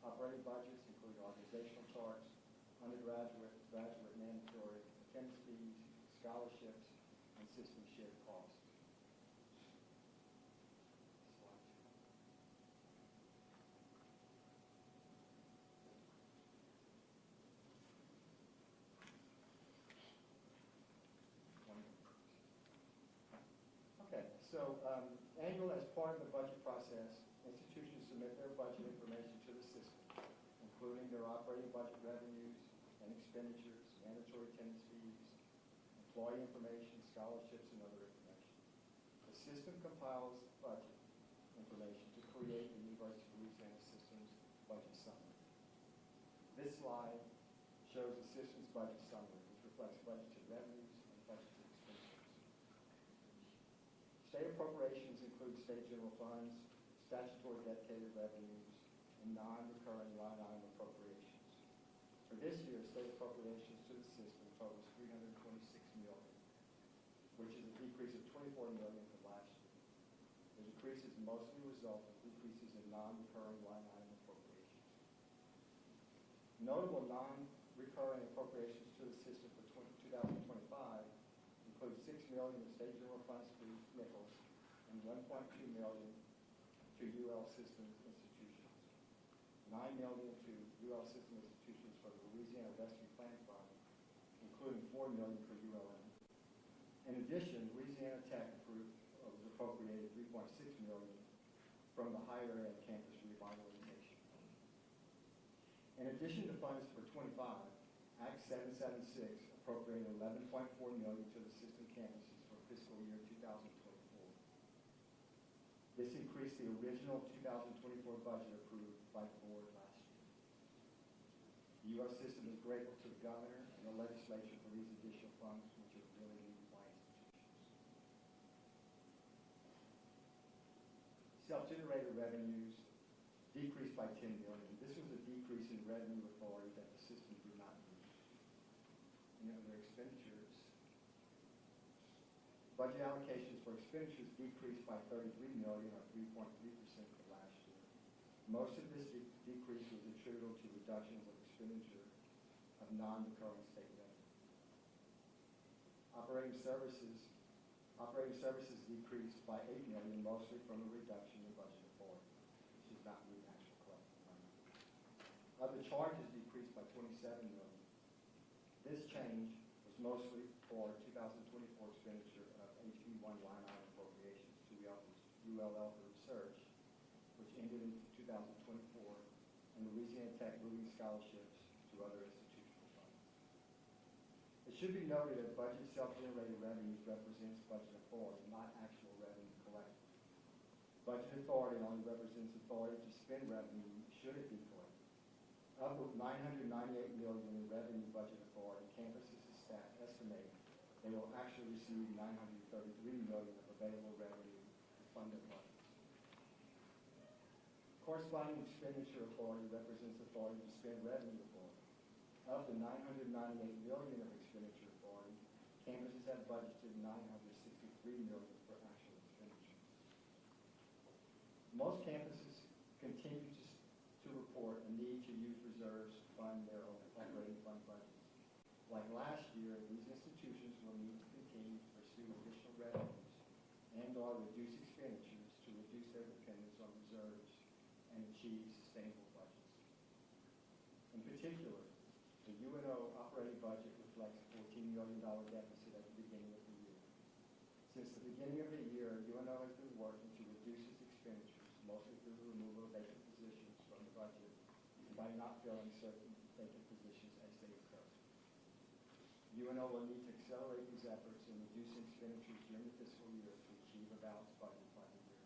operating budgets, including organizational charts, undergraduate, graduate mandatory attendance fees, scholarships, and system shared costs. Okay, so annual, as part of the budget process, institutions submit their budget information to the system, including their operating budget revenues and expenditures, mandatory attendance fees, employee information, scholarships, and other information. The system compiles budget information to create the University of Louisiana System's budget summary. This slide shows the system's budget summary, which reflects budgeted revenues and budgeted expenditures. State appropriations include state general funds, statutory dedicated revenues, and non-recurring line item appropriations. state appropriations to the system totals $326 million, which is a decrease of $24 million from last year. The decrease is mostly a result of decreases in non-recurring line item appropriations. Notable non-recurring appropriations to the system for 2025 include $6 million in state general funds to Nicholls and $1.2 million to UL Systems Institutions, $9 million to UL System Institutions for the Louisiana Rescue Plan Fund, including $4 million for ULM. In addition, Louisiana Tech was appropriated $3.6 million from the higher ed campus revitalization. In addition to funds for 25, Act 776 appropriated $11.4 million to the system campuses for fiscal year 2024. This increased the original 2024 budget approved by the board last year. The U.S. system is grateful to the governor and the legislature for these additional funds, which are really needed by institutions. Self-generated revenues decreased by $10 million. This was a decrease in revenue authority that the system did not use. In other expenditures, budget allocations for expenditures decreased by $33 million or 3.3% from last year. Most of this decrease was attributable to reductions of expenditure of non-recurring state revenue. Operating services decreased by $8 million, mostly from a reduction in budget authority, which is not meet actual collected money. Other charges decreased by $27 million. This change was mostly for 2024 expenditure of HB1 line item appropriations to ULL for research, which ended in 2024, and Louisiana Tech moving scholarships to other institutional funds. It should be noted that budget self-generated revenues represents budget authority, not actual revenue collected. Budget authority only represents authority to spend revenue should it be collected. Of the $998 million in revenue budget authority, campuses estimate they will actually receive $933 million of available revenue to fund their budgets. Corresponding expenditure authority represents authority to spend revenue authority. Of the $998 million of expenditure authority, campuses have budgeted $963 million for actual expenditures. Most campuses continue to report a need to use reserves to fund their own operating fund budgets. Like last year, these institutions will need to continue to pursue additional revenues and/or reduce expenditures to reduce their dependence on reserves and achieve sustainable budgets. In particular, the UNO operating budget reflects a $14 million deficit at the beginning of the year. Since the beginning of the year, UNO has been working to reduce its expenditures, mostly through the removal of vacant positions from the budget and by not filling certain vacant positions as they occur. UNO will need to accelerate these efforts in reducing expenditures during the fiscal year to achieve a balanced budget by the year.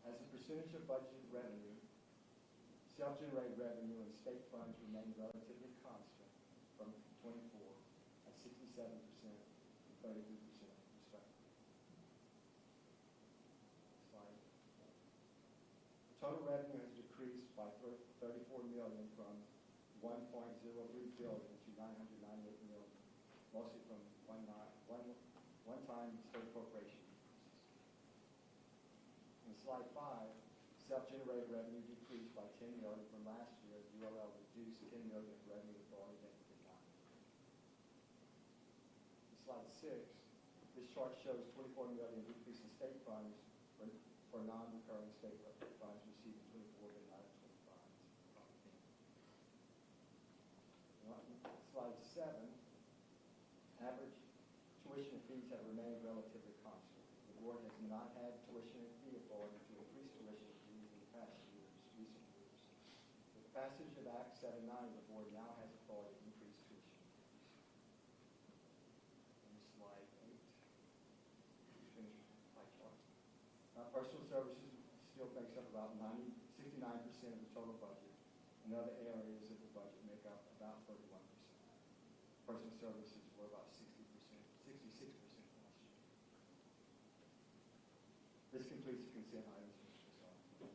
As a percentage of budgeted revenue, self-generated revenue and state funds remain relatively constant from 24 at 67% and 33% respectively. Slide. The total revenue has decreased by $34 million from $1.03 billion to $998 million, mostly from one-time state appropriation increases. In slide 5, self-generated revenue decreased by $10 million from last year. ULL reduced $10 million of revenue authority that it did not. In slide 6, this chart shows $24 million decrease in state funds for non-recurring state funds received in 24 but not in 25. Slide 7, average tuition and fees have remained relatively constant. The board has not had tuition and fee authority to increase tuition and fees in the past recent years. With the passage of Act 79, the board now has authority to increase tuition and fees. And slide 8, finish pie chart. Personal services still makes up about 69% of the total budget, and other areas of the budget make up about 31%. Personal services were about 66% last year. This completes the consent items, Mr. Casal.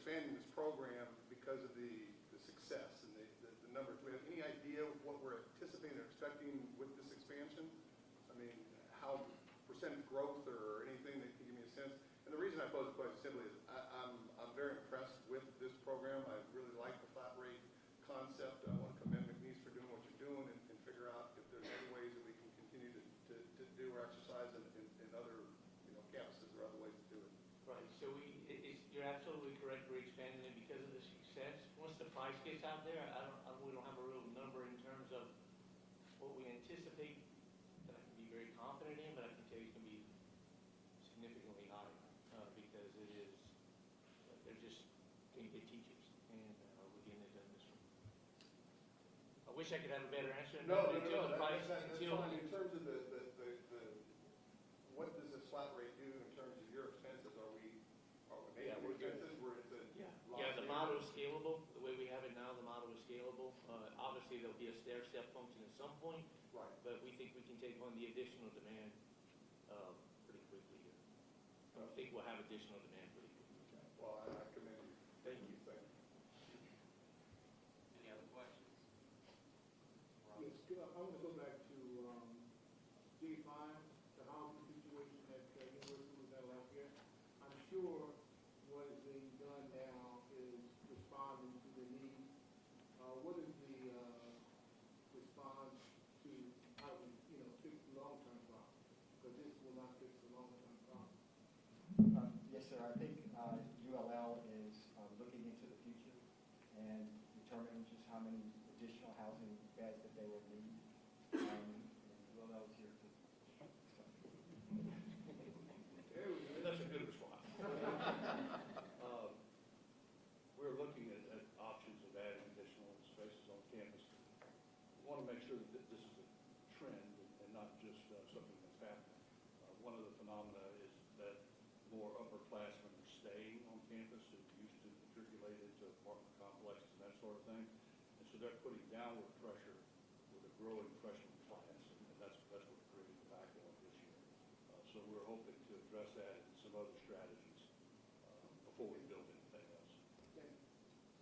expanding this program because of the success and the numbers. Do we have any idea of what we're anticipating or expecting with this expansion? I mean, how percentage growth or anything that can give me a sense? And the reason I pose the question simply is I'm very impressed with this program. I really like the flat rate concept. I want to commend McNeese for doing what you're doing and figure out if there's other ways that we can continue to do or exercise in other campuses or other ways to do it. Right, so you're absolutely correct, we're expanding it because of the success. Once the price gets out there, we don't have a real number in terms of what we anticipate that I can be very confident in, but I can tell you it's going to be significantly higher because they're just pretty good teachers, and we're getting it done this way. I wish I could have a better answer. No, until the price, that's until fine. In terms of what does this flat rate do in terms of your expenses? Are we making expenses where it's a Yeah, the model is scalable. The way we have it now, the model is scalable. Obviously, there'll be a stair-step function at some point, right? But we think we can take on the additional demand pretty quickly here. I think we'll have additional demand pretty quickly. Well, I commend you. Thank you. Thank you. Any other questions? Yes, I want to go back to D5, the housing situation at University of Louisiana Lafayette. I'm sure what is being done now is responding to the need. What is the response to how we, fix the long-term problem? Because this will not fix the long-term problem. Yes, sir. I think ULL is looking into the future and determining just how many additional housing beds that they will need. ULL is here to. That's a good response. We're looking at options of adding additional spaces on campus. We want to make sure that this is a trend and not just something that's happening. One of the phenomena is that more upperclassmen are staying on campus who used to matriculate into apartment complexes and that sort of thing. And so they're putting downward pressure with a growing freshman class, and that's what created the backlog this year. So we're hoping to address that and some other strategies before we build anything else.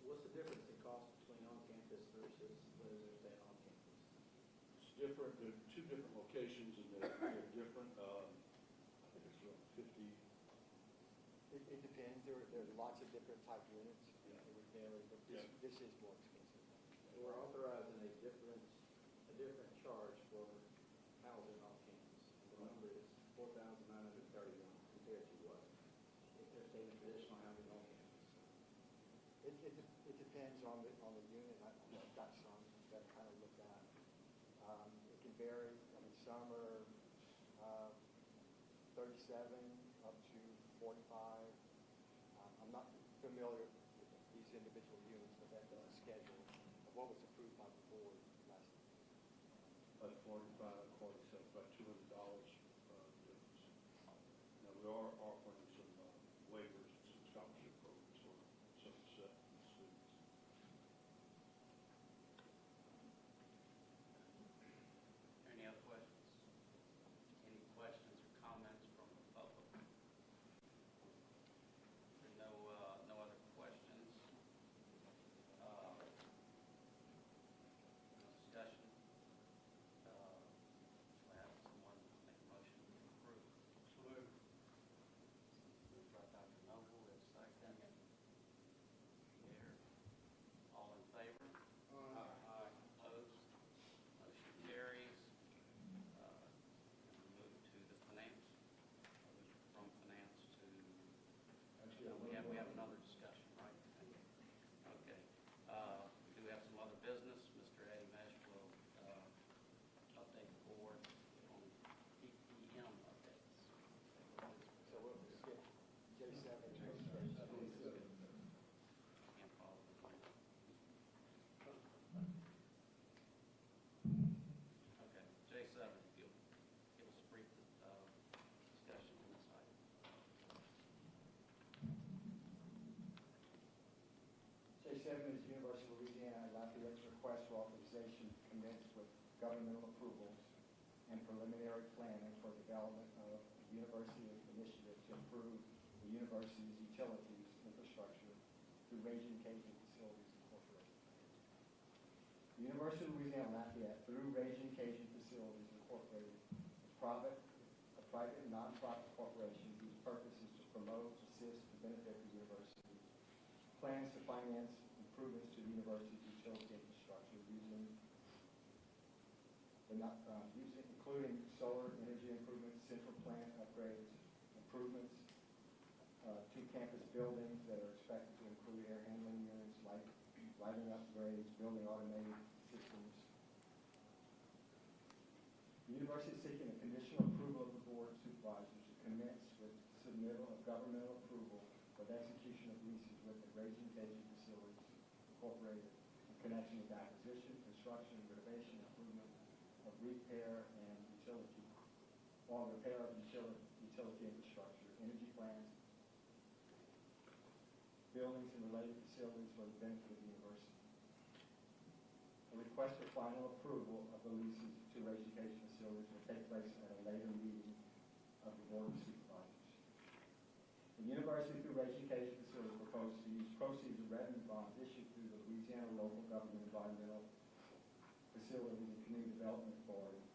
What's the difference in cost between on-campus versus those that are staying on campus? It's different. They're two different locations, and they're different. I think it's around 50. It depends. There are lots of different type units. It would vary, but this is more expensive. We're authorizing a different charge for housing on campus. The number is $4,931 compared to what? If they're staying in traditional housing on campus. It depends on the unit. I've got some that kind of look at. It can vary. I mean, some are 37 up to 45. I'm not familiar with these individual units, but that's a schedule of what was approved by the board last year. About 45, 47, about $200 difference. Now, we are offering some waivers and some scholarship programs for some students. Any other questions? Any questions or comments from the public? No other questions. Discussion. We'll have someone make a motion to approve. Moved by Dr. Noble, is second. Here. All in favor? Aye. Opposed? Motion carries. Move to the finance. From finance to, we have another discussion, right? Okay. We do have some other business. Mr. Eddie Mesh will update the board on PPM updates. So we'll skip J7. Can't follow the plan. Okay, J7, if you'll give us a brief discussion on this item. J7 is University of Louisiana Lafayette's request for authorization to commence with governmental approvals and preliminary planning for development of a university initiative to improve the university's utilities, infrastructure, Raging Cajun Facilities Incorporated. The University of Louisiana Lafayette, through Raging Cajun Facilities Incorporated, a private nonprofit corporation whose purpose is to promote, assist, and benefit the university, plans to finance improvements to the university's utility infrastructure including solar energy improvements, central plant upgrades, improvements to campus buildings that are expected to include air handling units, lighting upgrades, building automated systems. The university is seeking a conditional approval of the Board of Supervisors to commence with submittal of governmental approval for the execution of leases with the Raging Cajun Facilities Incorporated in connection with acquisition, construction, renovation, improvement of repair and utility, or repair of utility infrastructure, energy plants, buildings and related facilities for the benefit of the university. A request for final approval of the leases to Raging Cajun Facilities will take place at a later meeting of the Board of Supervisors. The university, through Raging Cajun Facilities, proposes to use proceeds of revenue bonds issued through the Louisiana Local Government Environmental Facilities and Community Development Authority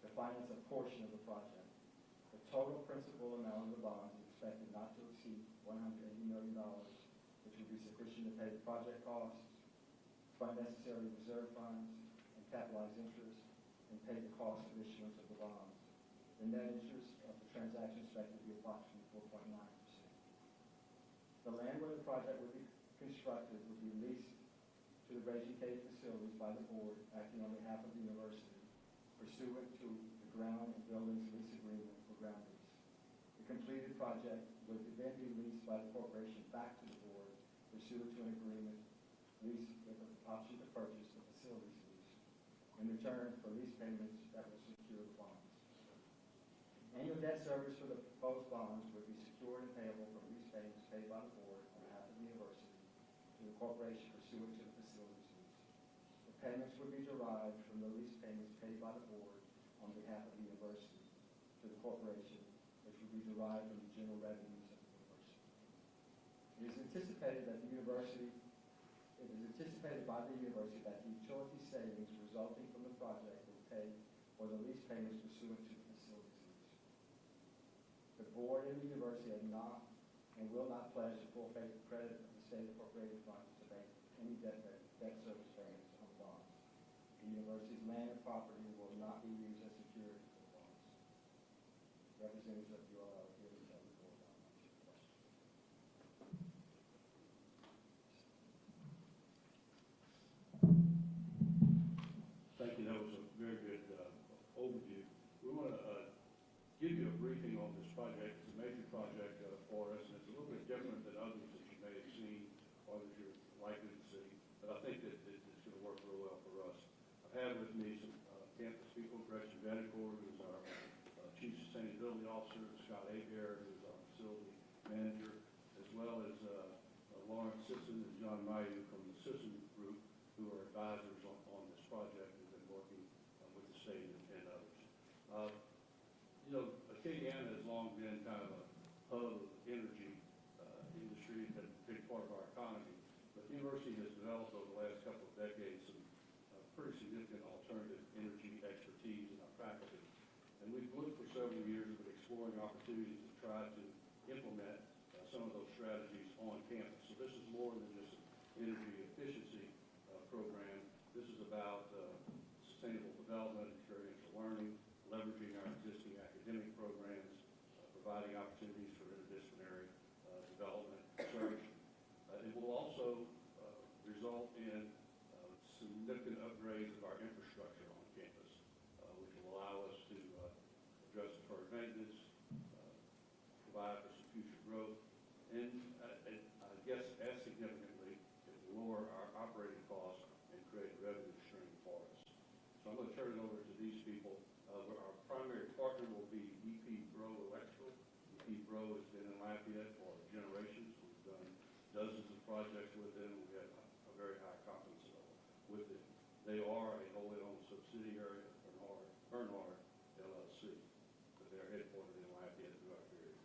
to finance a portion of the project. The total principal amount of the bonds is expected not to exceed $180 million, which would be sufficient to pay the project costs, fund necessary reserve funds, and capitalize interest, and pay the cost of issuance of the bonds. The net interest of the transaction is expected to be approximately 4.9%. The land where the project would be constructed would be leased to the Raging Cajun Facilities by the Board, acting on behalf of the university, pursuant to the ground and buildings lease agreement for ground lease. The completed project would then be leased by the corporation back to the Board, pursuant to an agreement lease with an option to purchase the facilities lease in return for lease payments that will secure the bonds. Annual debt service for the proposed bonds would be secured and payable from lease payments paid by the Board on behalf of the university to the corporation pursuant to the facilities lease. The payments would be derived from the lease payments paid by the Board on behalf of the university to the corporation, which would be derived from the general revenues of the university. It is anticipated by the university that the utility savings resulting from the project will pay for the lease payments pursuant to the facilities lease. The Board and the university have not and will not pledge the full faith and credit of the state appropriated funds to make any debt service payments on the bonds. The university's land and property will not be used as security for the bonds. Representatives of ULL are here to tell the Board on that question. Thank you. That was a very good overview. We want to give you a briefing on this project. It's a major project for us, and it's a little bit different than others that you may have seen or that you're likely to see. But I think that it's going to work real well for us. I have with me some campus people, Gretchen Vanacore, who's our Chief Sustainability Officer, Scott Abear, who's our Facility Manager, as well as Lauren Sisson and John Mayu from the Sisson Group, who are advisors on this project and have been working with the state and others. Acadiana has long been kind of a hub of the energy industry, and a big part of our economy. But the university has developed over the last couple of decades some pretty significant alternative energy expertise in our faculty. And we've looked for several years at exploring opportunities to try to implement some of those strategies on campus. So this is more than just an energy efficiency program. This is about sustainable development, experiential learning, leveraging our existing academic programs, providing opportunities for interdisciplinary development research. It will also result in significant upgrades of our infrastructure on campus, which will allow us to address deferred maintenance, provide for some future growth, and I guess as significantly, it will lower our operating costs and create a revenue stream for us. So I'm going to turn it over to these people. Our primary partner will be EP Bro Electrical. EP Bro has been in Lafayette for generations. We've done dozens of projects with them. We have a very high confidence level with them. They are a wholly owned subsidiary of Bernard LLC, but they're headquartered in Lafayette throughout the area.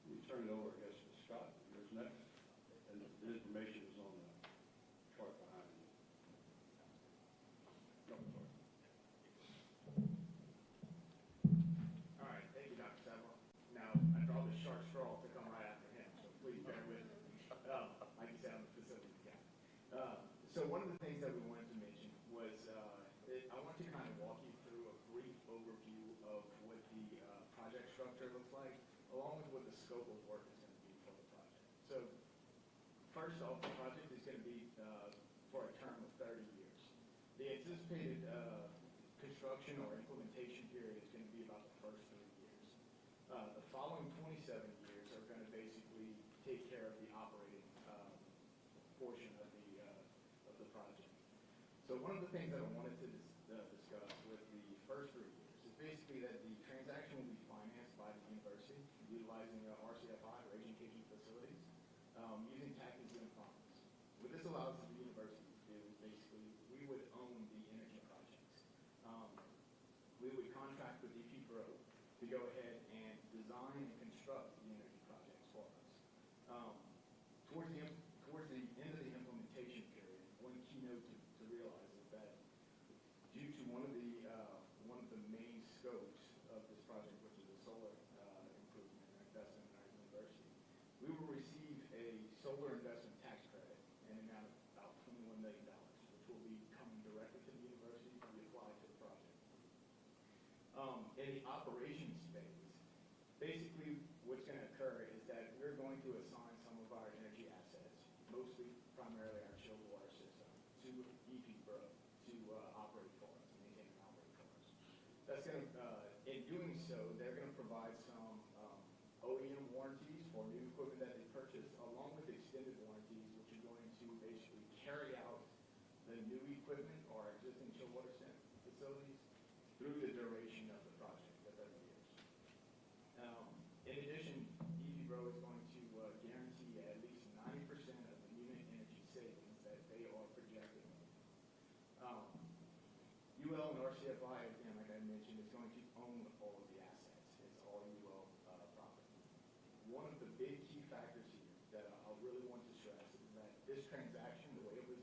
We turn it over, I guess, to Scott. Here's next. And the information one of the things that we wanted to mention was I want to kind of walk you through a brief overview of what the project structure looks like, along with what the scope of work is going to be for the project. So first off, the project is going to be for a term of 30 years. The anticipated construction or implementation period is going to be about the first 3 years. The following 27 years are going to basically take care of the operating portion of the project. So one of the things that I wanted to discuss with the first 3 years is basically that the transaction will be financed by the university utilizing RCFI, or education facilities, using tax-exempt funds. What this allows the university to do is basically we would own the energy projects. We would contract with EP Pro to go ahead and design and construct the energy projects for us. Towards the end of the implementation period, one keynote to realize is that due to one of the main scopes of this project, which is a solar improvement or investment in our university, we will receive a solar investment tax credit in an amount of about $21 million, which will be coming directly to the university to be applied to the project. In the operations phase, basically what's going to occur is that we're going to assign some of our energy assets, mostly primarily our chilled water system, to EP Pro to operate for us, maintain and operate for us. That's going to, in doing so, they're going to provide some OEM warranties for new equipment that they purchase, along with extended warranties, which are going to basically carry out the new equipment or existing chilled water facilities through the duration of the project, the 30 years. In addition, EP Pro is going to guarantee at least 90% of the unit energy savings that they are projecting. UL and RCFI, again, like I mentioned, is going to own all of the assets. It's all UL property. One of the big key factors here that I really want to stress is that this transaction, the way it was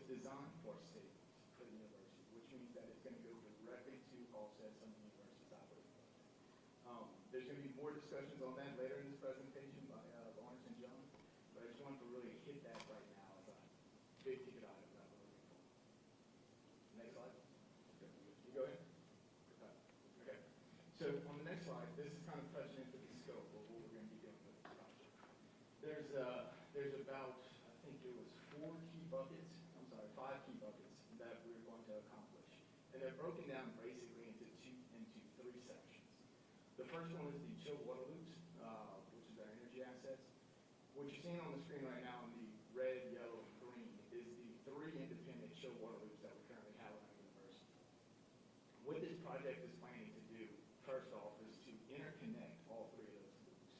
designed for savings for the university, which means that it's going to go directly to offset some of the university's operating budget. There's going to be more discussions on that later in this presentation by Lawrence and John, but I just wanted to really hit that right now as a big ticket item that we're looking for. Next slide. You go ahead. Okay. So on the next slide, this is kind of touching into the scope of what we're going to be doing with this project. There's about, I think it was 5 key buckets that we're going to accomplish. And they're broken down basically into three sections. The first one is the chilled water loops, which is our energy assets. What you're seeing on the screen right now in the red, yellow, and green is the 3 independent chilled water loops that we currently have at our university. What this project is planning to do, first off, is to interconnect all 3 of those loops.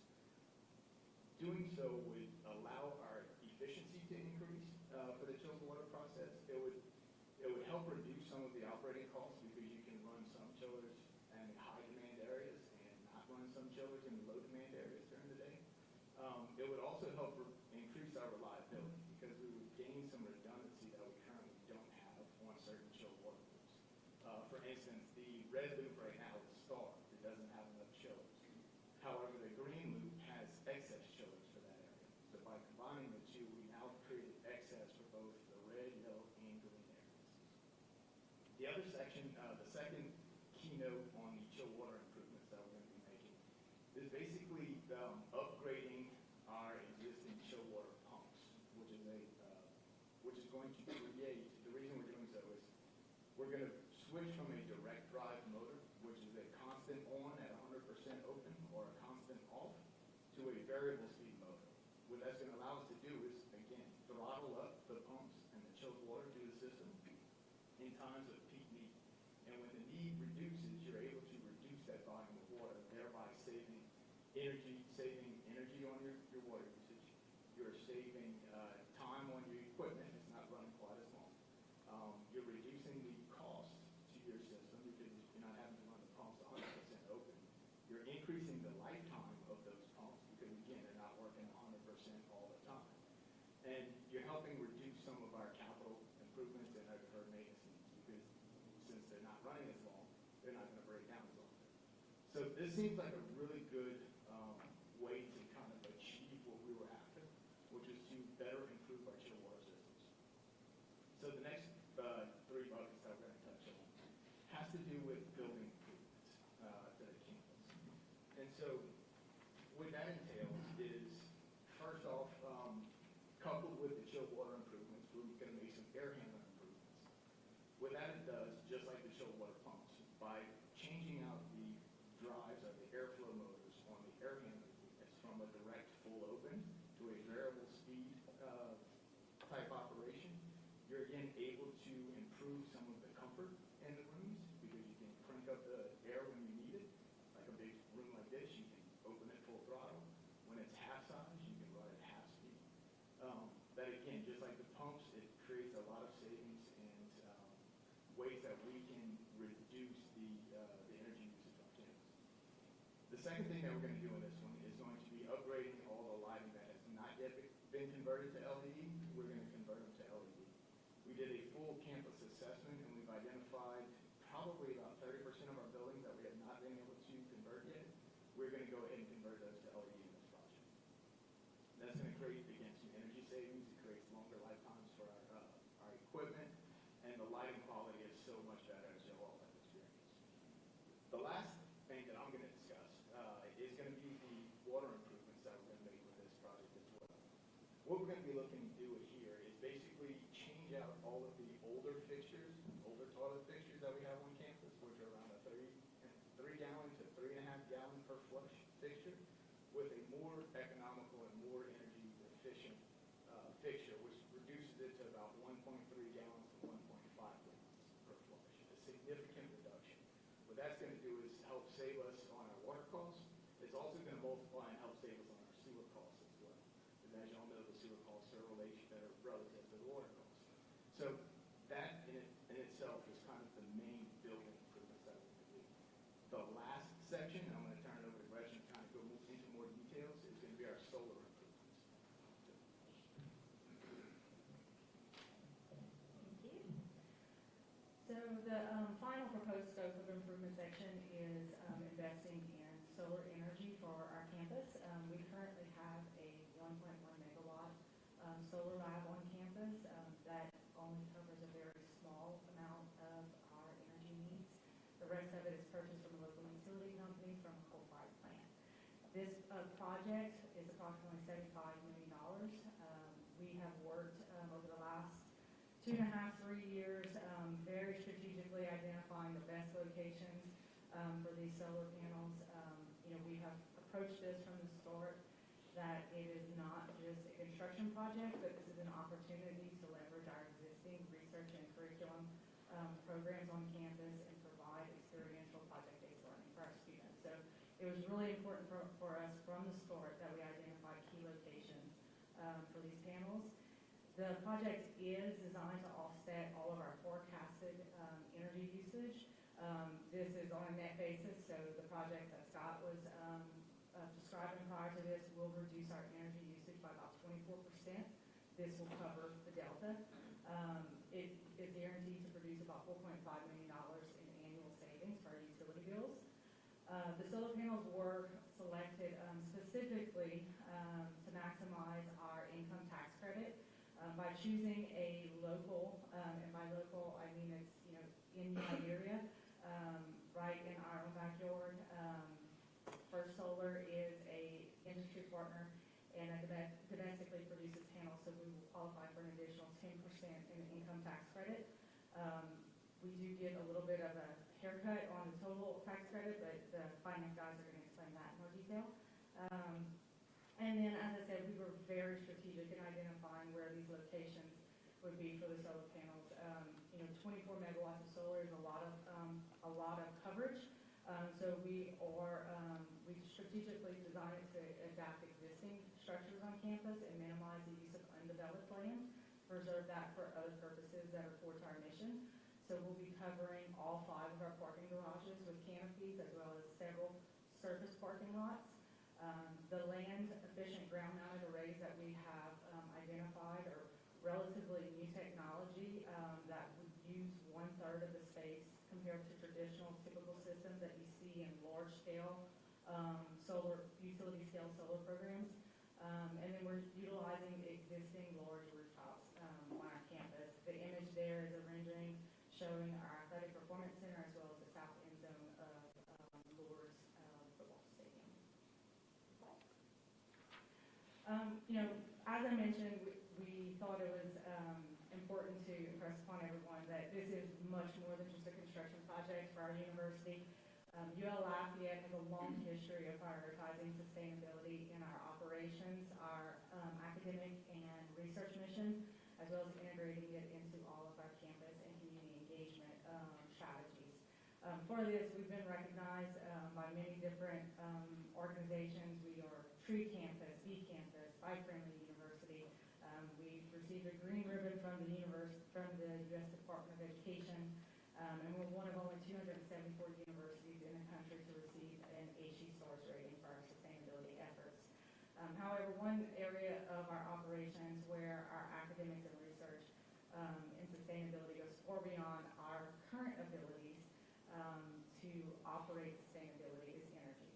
Doing so would allow our efficiency to increase for the chilled water process. It would help reduce some of the operating costs because you can run some chillers in high demand areas and not run some chillers in low demand areas during the day. It would also help increase our reliability because we would gain some redundancy that we currently don't have on certain chilled water loops. For instance, the red loop right now is starved. It doesn't have enough chillers. However, the green loop has excess chillers for that area. So by combining the two, we now create excess for both the red, yellow, and green areas. The other section, the second keynote on the chilled water improvements that we're going to be making is basically upgrading our existing chilled water pumps, which is going to create, the reason we're doing so is we're going to switch from a direct drive motor, which is a constant on at 100% open or a constant off, to a variable speed motor. What that's going to allow us to do is, again, throttle up the pumps and the chilled water to the system in times of peak need. And when the need reduces, you're able to reduce that volume of water, thereby saving energy on your water usage. You're saving time on your equipment. It's not running quite as long. You're reducing the cost to your system because you're not having to run the pumps 100% open. You're increasing the lifetime of those pumps because, again, they're not working 100% all the time. And you're helping reduce some of our capital improvements and our deferred maintenance needs because since they're not running as long, they're not going to break down as often. So this seems like a really good way to kind of achieve what we were after, which is to better improve our chilled water systems. So what that entails is, first off, coupled with the chill water improvements, we're going to make some air handling improvements. What that does, just like the chill water pumps, by changing out the drives or the airflow motors on the air handling units from a direct full open to a variable speed type operation, you're again able to improve some of the comfort in the rooms because you can crank up the air when you need it. Like a big room like this, you can open it full throttle. When it's half size, you can run it half speed. That again, just like the pumps, it creates a lot of savings and ways that we can reduce the energy usage on campus. The second thing that we're going to do in this one is going to be upgrading all the lighting that has not yet been converted to LED. We're going to convert them to LED. We did a full campus assessment and we've identified probably about 30% of our buildings that we have not been able to convert yet. We're going to go ahead and convert those to LED in this project. That's going to create, again, some energy savings. It creates longer lifetimes for our equipment, and the lighting quality is so much better as you'll all have experienced. The last thing that I'm going to discuss is going to be the water improvements that we're going to make with this project as well. What we're going to be looking to do here is basically change out all of the older fixtures, older toilet fixtures that we have on campus, which are around a 3-gallon to 3.5-gallon per flush fixture, with a more economical and more energy efficient fixture, which reduces it to about 1.3 gallons to 1.5 gallons per flush, a significant reduction. What that's going to do is help save us on our water costs. It's also going to multiply and help save us on our sewer costs as well. Because as y'all know, the sewer costs are relative to the water costs. So that in itself is kind of the main building improvements that we're going to do. The last section, I'm going to turn it over to Gretchen to kind of go into more details, is going to be our solar improvements. Thank you. So the final proposed scope of improvement section is investing in solar energy for our campus. We currently have a 1.1 megawatt solar lab on campus that only covers a very small amount of our energy needs. The rest of it is purchased from a local utility company from a coal-fired plant. This project is approximately $75 million. We have worked over the last 2.5, 3 years very strategically identifying the best locations for these solar panels. We have approached this from the start that it is not just a construction project, but this is an opportunity to leverage our existing research and curriculum programs on campus and provide experiential project-based learning for our students. So it was really important for us from the start that we identified key locations for these panels. The project is designed to offset all of our forecasted energy usage. This is on a net basis, so the project that Scott was describing prior to this will reduce our energy usage by about 24%. This will cover the delta. It is guaranteed to produce about $4.5 million in annual savings for our utility bills. The solar panels were selected specifically to maximize our income tax credit by choosing a local, and by local I mean it's in my area, right in our own backyard. First Solar is a industry partner and a domestically produces panels, so we will qualify for an additional 10% in income tax credit. We do get a little bit of a haircut on the total tax credit, but the finance guys are going to explain that in more detail. And then, as I said, we were very strategic in identifying where these locations would be for the solar panels. 24 megawatts of solar is a lot of coverage. So we strategically designed it to adapt existing structures on campus and minimize the use of undeveloped land, preserve that for other purposes that are core to our mission. So we'll be covering all 5 of our parking garages with canopies, as well as several surface parking lots. The land-efficient ground-mounted arrays that we have identified are relatively new technology that would use 1/3 of the space compared to traditional typical systems that you see in large-scale utility-scale solar programs. And then we're utilizing existing large rooftops on our campus. The image there is a rendering showing our athletic performance center as well as the south end zone of Lourdes football stadium. As I mentioned, we thought it was important to impress upon everyone that this is much more than just a construction project for our university. UL Lafayette has a long history of prioritizing sustainability in our operations, our academic and research mission, as well as integrating it into all of our campus and community engagement strategies. For this, we've been recognized by many different organizations. We are Tree Campus, B Campus, Bike-Friendly University. We've received a green ribbon from the U.S. Department of Education, and we're one of only 274 universities in the country to receive an HE Stars rating for our sustainability efforts. However, one area of our operations where our academics and research in sustainability goes far beyond our current abilities to operate sustainability is energy.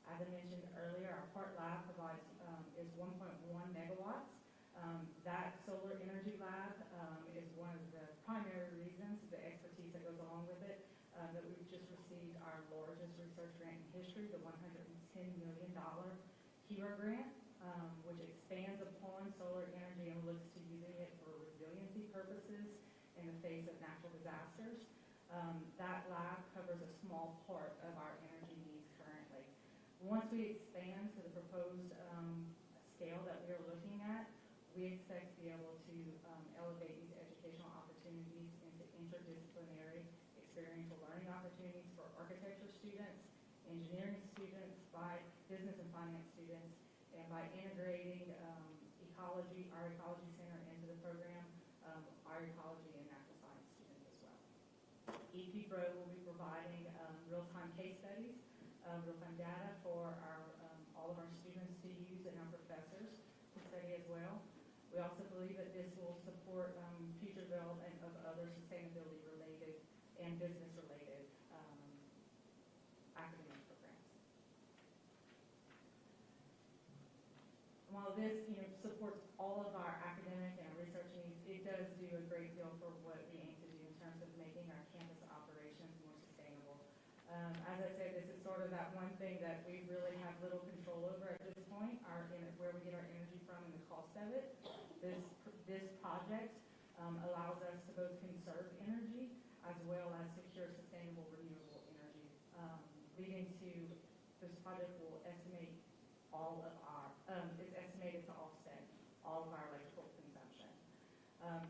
As I mentioned earlier, our Part Lab is 1.1 megawatts. That solar energy lab is one of the primary reasons, the expertise that goes along with it, that we've just received our largest research grant in history, the $110 million HERO grant, which expands upon solar energy and looks to using it for resiliency purposes in the face of natural disasters. That lab covers a small part of our energy needs currently. Once we expand to the proposed scale that we are looking at, we expect to be able to elevate these educational opportunities into interdisciplinary experiential learning opportunities for architecture students, engineering students, by business and finance students, and by integrating our ecology center into the program, our ecology and natural science students as well. EP Pro will be providing real-time case studies, real-time data for all of our students to use and our professors to study as well. We also believe that this will support future development of other sustainability-related and business-related academic programs. While this supports all of our academic and research needs, it does do a great deal for what we aim to do in terms of making our campus operations more sustainable. As I said, this is sort of that one thing that we really have little control over at this point, where we get our energy from and the cost of it. This project allows us to both conserve energy as well as secure sustainable renewable energy, leading to this project will estimate it's estimated to offset all of our electrical consumption.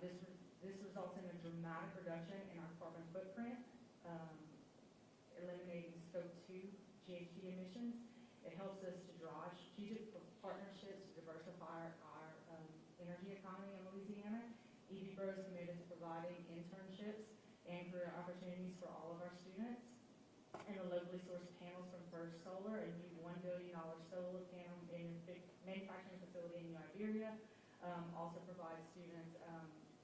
This results in a dramatic reduction in our carbon footprint, eliminating scope 2 GHG emissions. It helps us to draw strategic partnerships to diversify our energy economy in Louisiana. EVPRO is committed to providing internships and career opportunities for all of our students. And the locally sourced panels from First Solar, a new $1 billion solar panel manufacturing facility in New Iberia, also provides students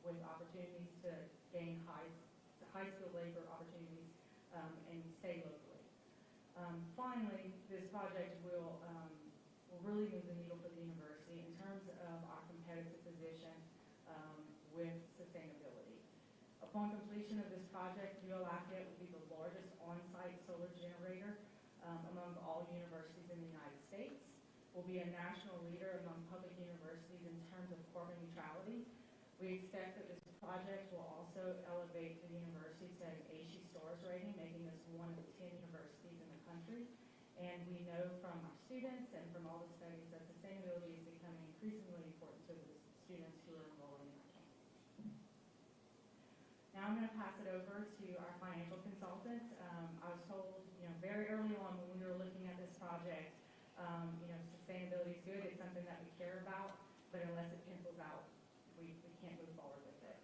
with opportunities to gain high-skilled labor opportunities and stay locally. Finally, this project will really move the needle for the university in terms of our competitive position with sustainability. Upon completion of this project, UL Lafayette will be the largest on-site solar generator among all universities in the United States. We'll be a national leader among public universities in terms of carbon neutrality. We expect that this project will also elevate the university to an HE Stars rating, making us one of the 10 universities in the country. And we know from our students and from all the studies that sustainability is becoming increasingly important to the students who are enrolling in our campus. Now I'm going to pass it over to our financial consultants. I was told, very early on when we were looking at this project, sustainability is good. It's something that we care about, but unless it pencils out, we can't move forward with it.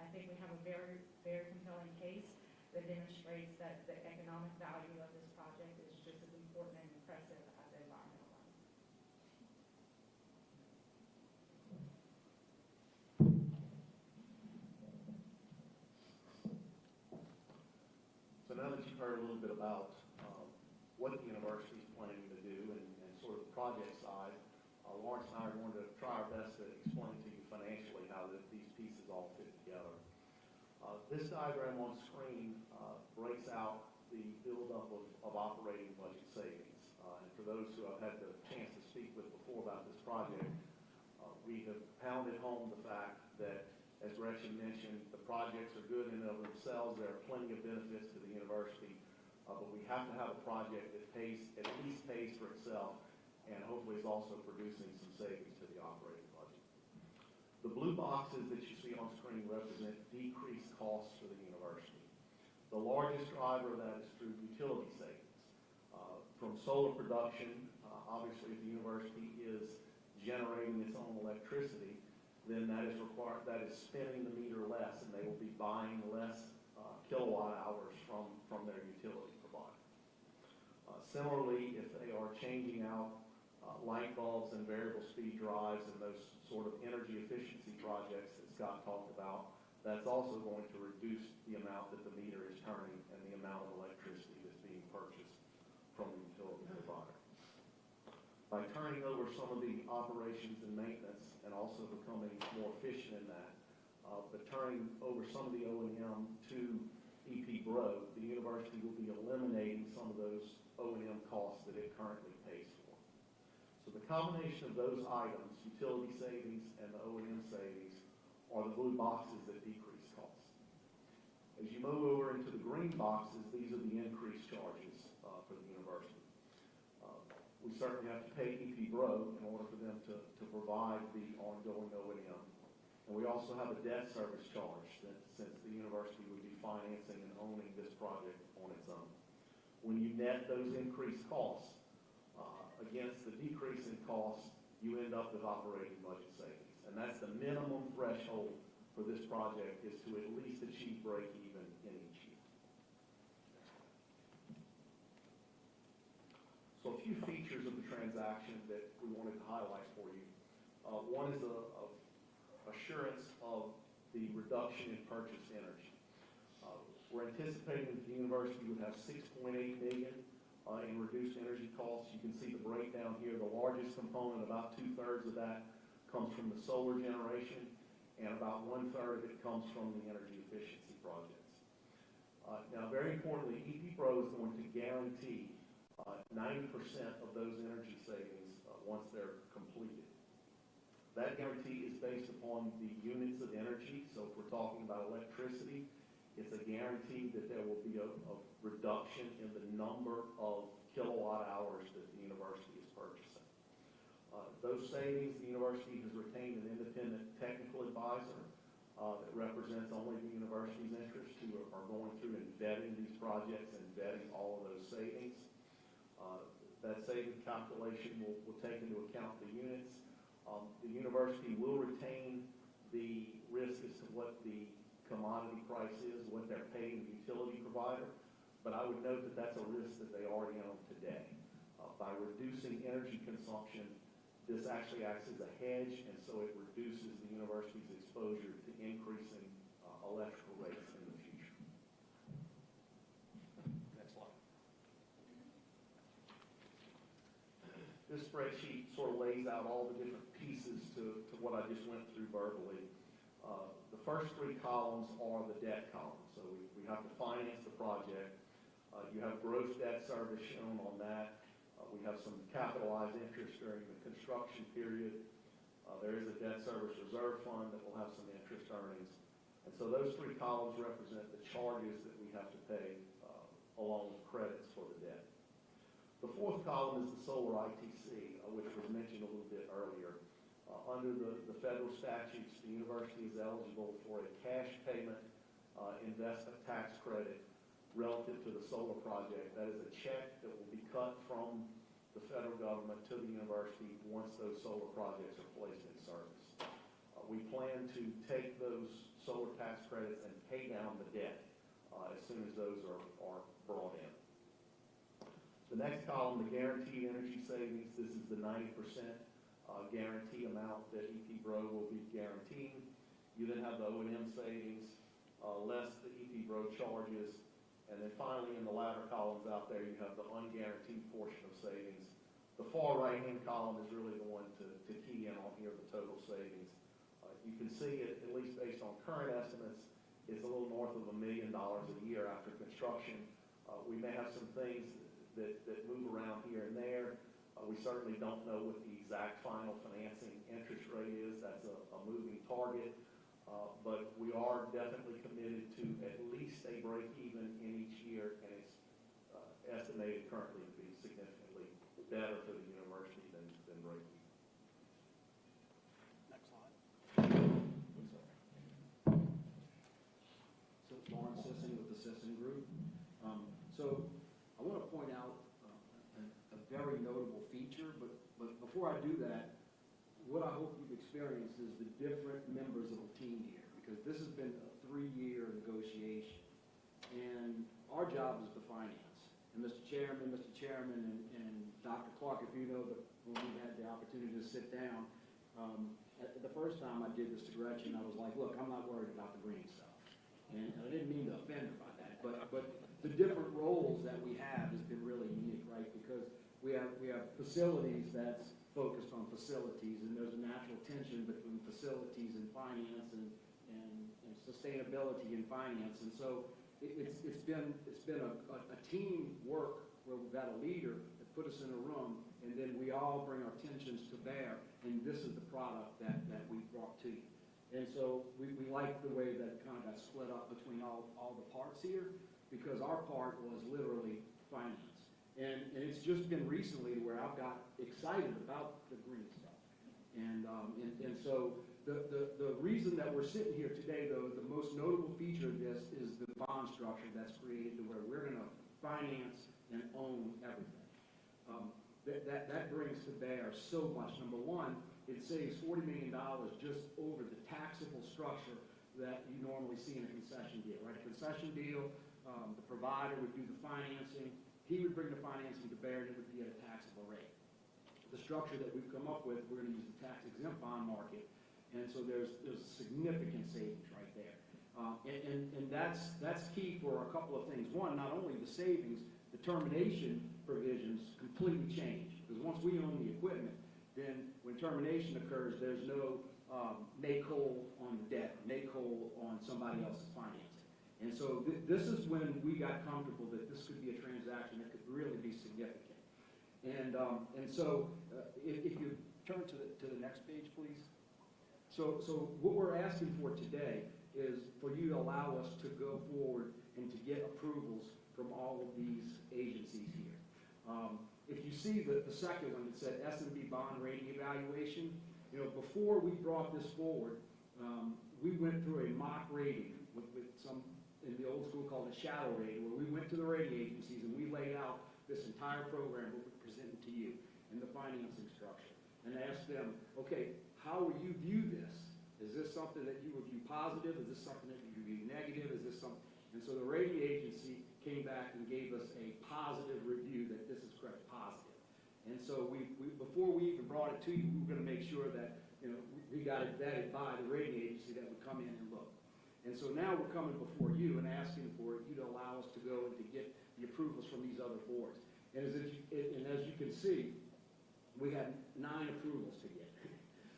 I think we have a very, very compelling case that demonstrates that the economic value of this project is just as important and impressive as the environmental one. So now that you've heard a little bit about what the university is planning to do and sort of the project side, Lawrence and I are going to try our best to explain to you financially how these pieces all fit together. This diagram on screen breaks out the buildup of operating budget savings in for those who I've had the chance to speak with before about this project, we have pounded home the fact that, as Gretchen mentioned, the projects are good in and of themselves. There are plenty of benefits to the university, but we have to have a project that at least pays for itself, and hopefully is also producing some savings to the operating budget. The blue boxes that you see on screen represent decreased costs for the university. The largest driver of that is through utility savings. From solar production, obviously if the university is generating its own electricity, then that is spinning the meter less, and they will be buying less kilowatt hours from their utility provider. Similarly, if they are changing out light bulbs and variable speed drives and those sort of energy efficiency projects that Scott talked about, that's also going to reduce the amount that the meter is turning and the amount of electricity that's being purchased from the utility provider. By turning over some of the operations and maintenance and also becoming more efficient in that, but turning over some of the O&M to EP Bro, the university will be eliminating some of those O&M costs that it currently pays for. So the combination of those items, utility savings and the O&M savings, are the blue boxes that decrease costs. As you move over into the green boxes, these are the increased charges for the university. We certainly have to pay EP Bro in order for them to provide the ongoing O&M. And we also have a debt service charge that, since the university would be financing and owning this project on its own. When you net those increased costs against the decrease in costs, you end up with operating budget savings. And that's the minimum threshold for this project, is to at least achieve break even in each year. So a few features of the transaction that we wanted to highlight for you. One is a assurance of the reduction in purchased energy. We're anticipating that the university would have $6.8 million in reduced energy costs. You can see the breakdown here. The largest component, about 2/3 of that, comes from the solar generation, and about 1/3 of it comes from the energy efficiency projects. Now, very importantly, EP Bro is going to guarantee 90% of those energy savings once they're completed. That guarantee is based upon the units of energy. So if we're talking about electricity, it's a guarantee that there will be a reduction in the number of kilowatt hours that the university is purchasing. Those savings, the university has retained an independent technical advisor that represents only the university's interests, who are going through and vetting these projects and vetting all of those savings. That savings calculation will take into account the units. The university will retain the risk as to what the commodity price is, what they're paying the utility provider, but I would note that that's a risk that they already own today. By reducing energy consumption, this actually acts as a hedge, and so it reduces the university's exposure to increasing electrical rates in the future. Next slide. This spreadsheet sort of lays out all the different pieces to what I just went through verbally. The first three columns are the debt columns. So we have to finance the project. You have gross debt service shown on that. We have some capitalized interest during the construction period. There is a debt service reserve fund that will have some interest earnings. And so those three columns represent the charges that we have to pay along with credits for the debt. The fourth column is the solar ITC, which was mentioned a little bit earlier. Under the federal statutes, the university is eligible for a cash payment investment tax credit relative to the solar project. That is a check that will be cut from the federal government to the university once those solar projects are placed in service. We plan to take those solar tax credits and pay down the debt as soon as those are brought in. The next column, the guaranteed energy savings, this is the 90% guarantee amount that EP Bro will be guaranteeing. You then have the O&M savings, less the EP Bro charges, and then finally in the latter columns out there you have the unguaranteed portion of savings. The far right-hand column is really the one to key in on here, the total savings. You can see it, at least based on current estimates, is a little north of $1 million a year after construction. We may have some things that move around here and there. We certainly don't know what the exact final financing interest rate is. That's a moving target. But we are definitely committed to at least a break even in each year, and it's estimated currently to be significantly better for the university than break even. Next slide. So Lawrence Sisson with the Sisson Group. So I want to point out a very notable feature, but before I do that, what I hope you've experienced is the different members of the team here, because this has been a 3-year negotiation, and our job is the finance. And Mr. Chairman, and Dr. Clark, if you know that when we had the opportunity to sit down, the first time I did this to Gretchen, I was like, look, I'm not worried about the green stuff. And I didn't mean to offend her by that, but the different roles that we have has been really unique, right? Because we have facilities that's focused on facilities, and there's a natural tension between facilities and finance and sustainability and finance. And so it's been a team work where we've got a leader that put us in a room, and then we all bring our tensions to bear, and this is the product that we brought to you. And so we like the way that it kind of got split up between all the parts here, because our part was literally finance. And it's just been recently where I've got excited about the green stuff. And so the reason that we're sitting here today, though, the most notable feature of this is the bond structure that's created to where we're going to finance and own everything. That brings to bear so much. Number one, it saves $40 million just over the taxable structure that you normally see in a concession deal, right? A concession deal, the provider would do the financing, he would bring the financing to bear, and it would be at a taxable rate. The structure that we've come up with, we're going to use the tax-exempt bond market, and so there's significant savings right there. And that's key for a couple of things. One, not only the savings, the termination provisions completely change, because once we own the equipment, then when termination occurs, there's no make whole on the debt, make whole on somebody else's financing. And so this is when we got comfortable that this could be a transaction that could really be significant. And so if you turn to the next page, please. So what we're asking for today is for you to allow us to go forward and to get approvals from all of these agencies here. If you see the second one that said S&B bond rating evaluation, before we brought this forward, we went through a mock rating with some, in the old school called a shadow rating, where we went to the rating agencies and we laid out this entire program what we presented to you and the financing structure, and asked them, okay, how will you view this? Is this something that you would view positive? Is this something that you would view negative? Is this something? And so the rating agency came back and gave us a positive review that this is correct, positive. And so before we even brought it to you, we were going to make sure that we got it vetted by the rating agency that would come in and look. And so now we're coming before you and asking for you to allow us to go and to get the approvals from these other boards. And as you can see, we had 9 approvals to get.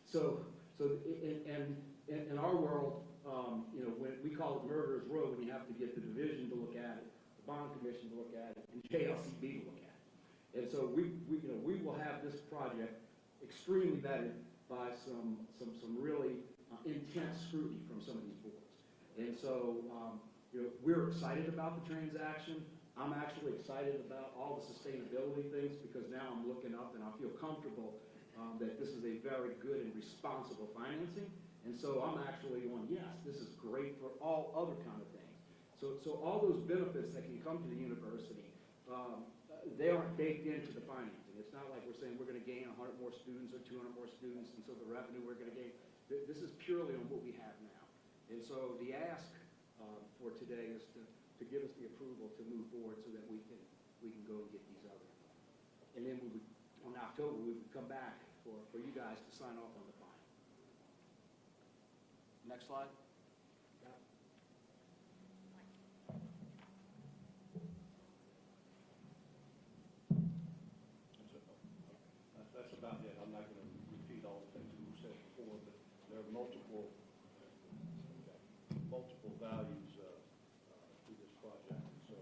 So in our world, when we call it murderer's row, when you have to get the division to look at it, the bond commission to look at it, and JLCB to look at it. And so we will have this project extremely vetted by some really intense scrutiny from some of these boards. And so, we're excited about the transaction. I'm actually excited about all the sustainability things, because now I'm looking up and I feel comfortable that this is a very good and responsible financing. And so I'm actually going, yes, this is great for all other kind of things. So all those benefits that can come to the university, they aren't baked into the financing. It's not like we're saying we're going to gain 100 more students or 200 more students, and so the revenue we're going to gain. This is purely on what we have now. And so the ask for today is to give us the approval to move forward so that we can go and get these other. And then on October, we would come back for you guys to sign off on the final. Next slide. That's about it. I'm not going to repeat all the things we've said before, but there are multiple values to this project. So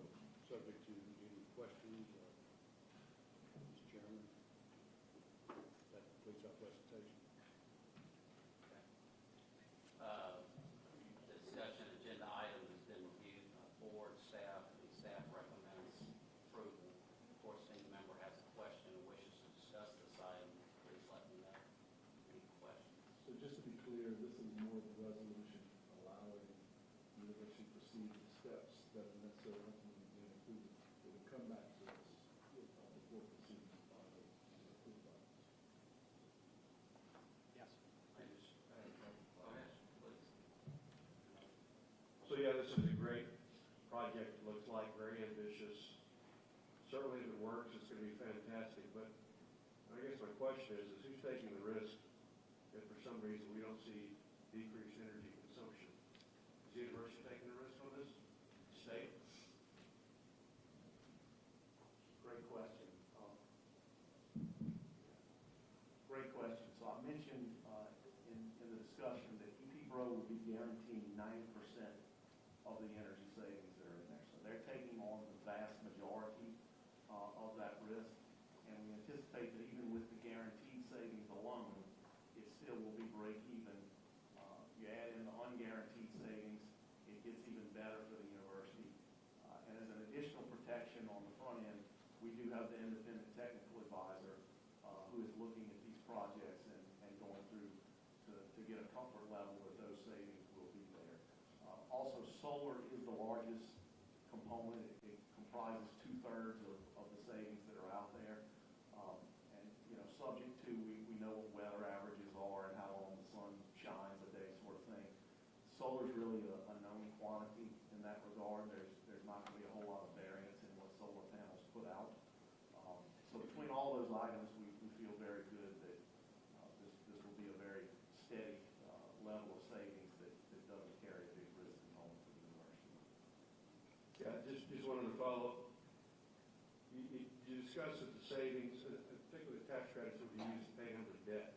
subject to any questions, here, this is more of a resolution allowing the university to proceed with steps that are necessary ultimately being included. It would come back to us before proceeding by the approved by us. Yes. So yeah, this is a great project. It looks like very ambitious. Certainly if it works, it's going to be fantastic. But I guess my question is who's taking the risk if for some reason we don't see decreased energy consumption? Is the university taking the risk on this? State? Great question. Great question. So I mentioned in the discussion that EP-Bro will be guaranteeing 90% of the energy savings that are in there. So they're taking on the vast majority of that risk. And we anticipate that even with the guaranteed savings alone, it still will be break even. You add in the unguaranteed savings, it gets even better for the university. And as an additional protection on the front end, we do have the independent technical advisor who is looking at these projects and going through to get a comfort level that those savings will be there. Also, solar is the largest component. It comprises 2/3 of the savings that are out there. And, subject to, we know what weather averages are and how long the sun shines a day sort of thing. Solar is really a known quantity in that regard. There's not going to be a whole lot of variance in what solar panels put out. So between all those items, we feel very good that this will be a very steady level of savings that doesn't carry a big risk component for the university. Yeah, just wanted to follow up. You discussed that the savings, particularly the tax credits, will be used to pay down the debt.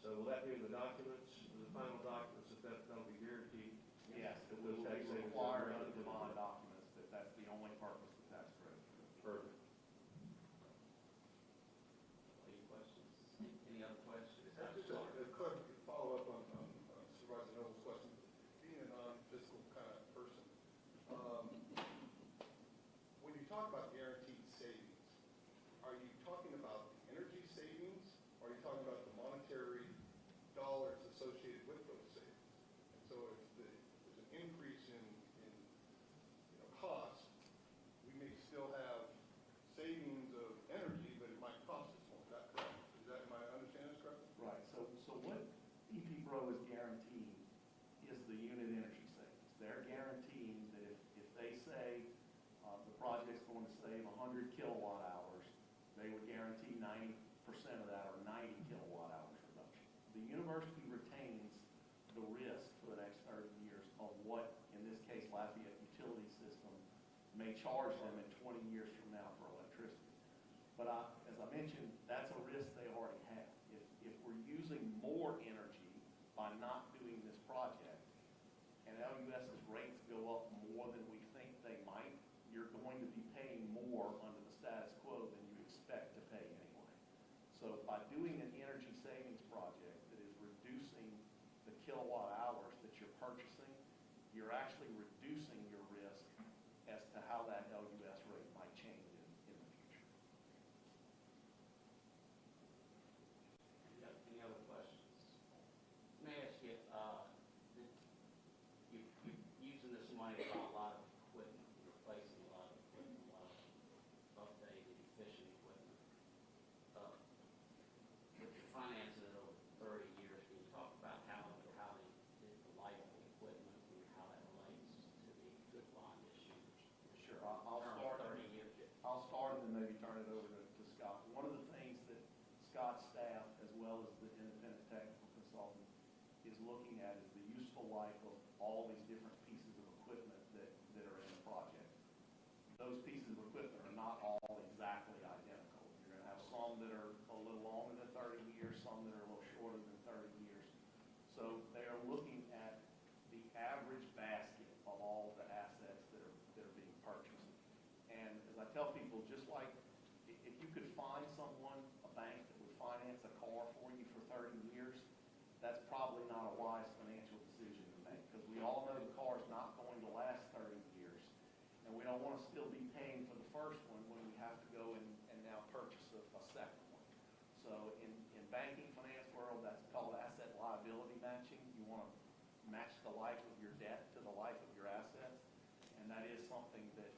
So will that be in the documents, the final documents, that'll be guaranteed? Yes, it Those will tax be savings required are under the bond documents that that's the only purpose the tax credit. Perfect. Any questions? Any other questions? Just a quick follow-up on Supervisor Noble's question. Being a non-fiscal kind of person, when you talk about guaranteed savings, are you talking about the energy savings, or are you talking about the monetary dollars associated with those savings? And so if there's an increase in cost, we may still have savings of energy, but it might cost us more. Is that correct? Am I understanding this correctly? Right. So what EP-Bro is guaranteeing is the unit energy savings. They're guaranteeing that if they say the project's going to save 100 kilowatt hours, they would guarantee 90% of that, or 90 kilowatt hours reduction. The university retains the risk for the next 30 years of what, in this case, Lafayette Utility System may charge them in 20 years from now for electricity. But as I mentioned, that's a risk they already have. If we're using more energy by not doing this project, and LUS's rates go up more than we think they might, you're going to be paying more under the status quo than you expect to pay anyway. So by doing an energy savings project that is reducing the kilowatt hours that you're purchasing, you're actually reducing your risk as to how that LUS rate might change in the future. Any other questions? May I ask you, you're using this money to buy a lot of equipment, you're replacing a lot of equipment, a lot of updated, efficient equipment. With your financing it over 30 years, can you talk about how the life of the equipment and how that relates to the bond issue? Sure. I'll start. 30 years. I'll start and then maybe turn it over to Scott. One of the things that Scott's staff, as well as the independent technical consultant, is looking at is the useful life of all these different pieces of equipment that are in the project. Those pieces of equipment are not all exactly identical. You're going to have some that are a little longer than 30 years, some that are a little shorter than 30 years. So they are looking at the average basket of all the assets that are being purchased. And as I tell people, just like if you could find someone, a bank that would finance a car for you for 30 years, that's probably not a wise financial decision to make, because we all know the car is not going to last 30 years. And we don't want to still be paying for the first one when we have to go and now purchase a second one. So in banking finance world, that's called asset liability matching. and that is something that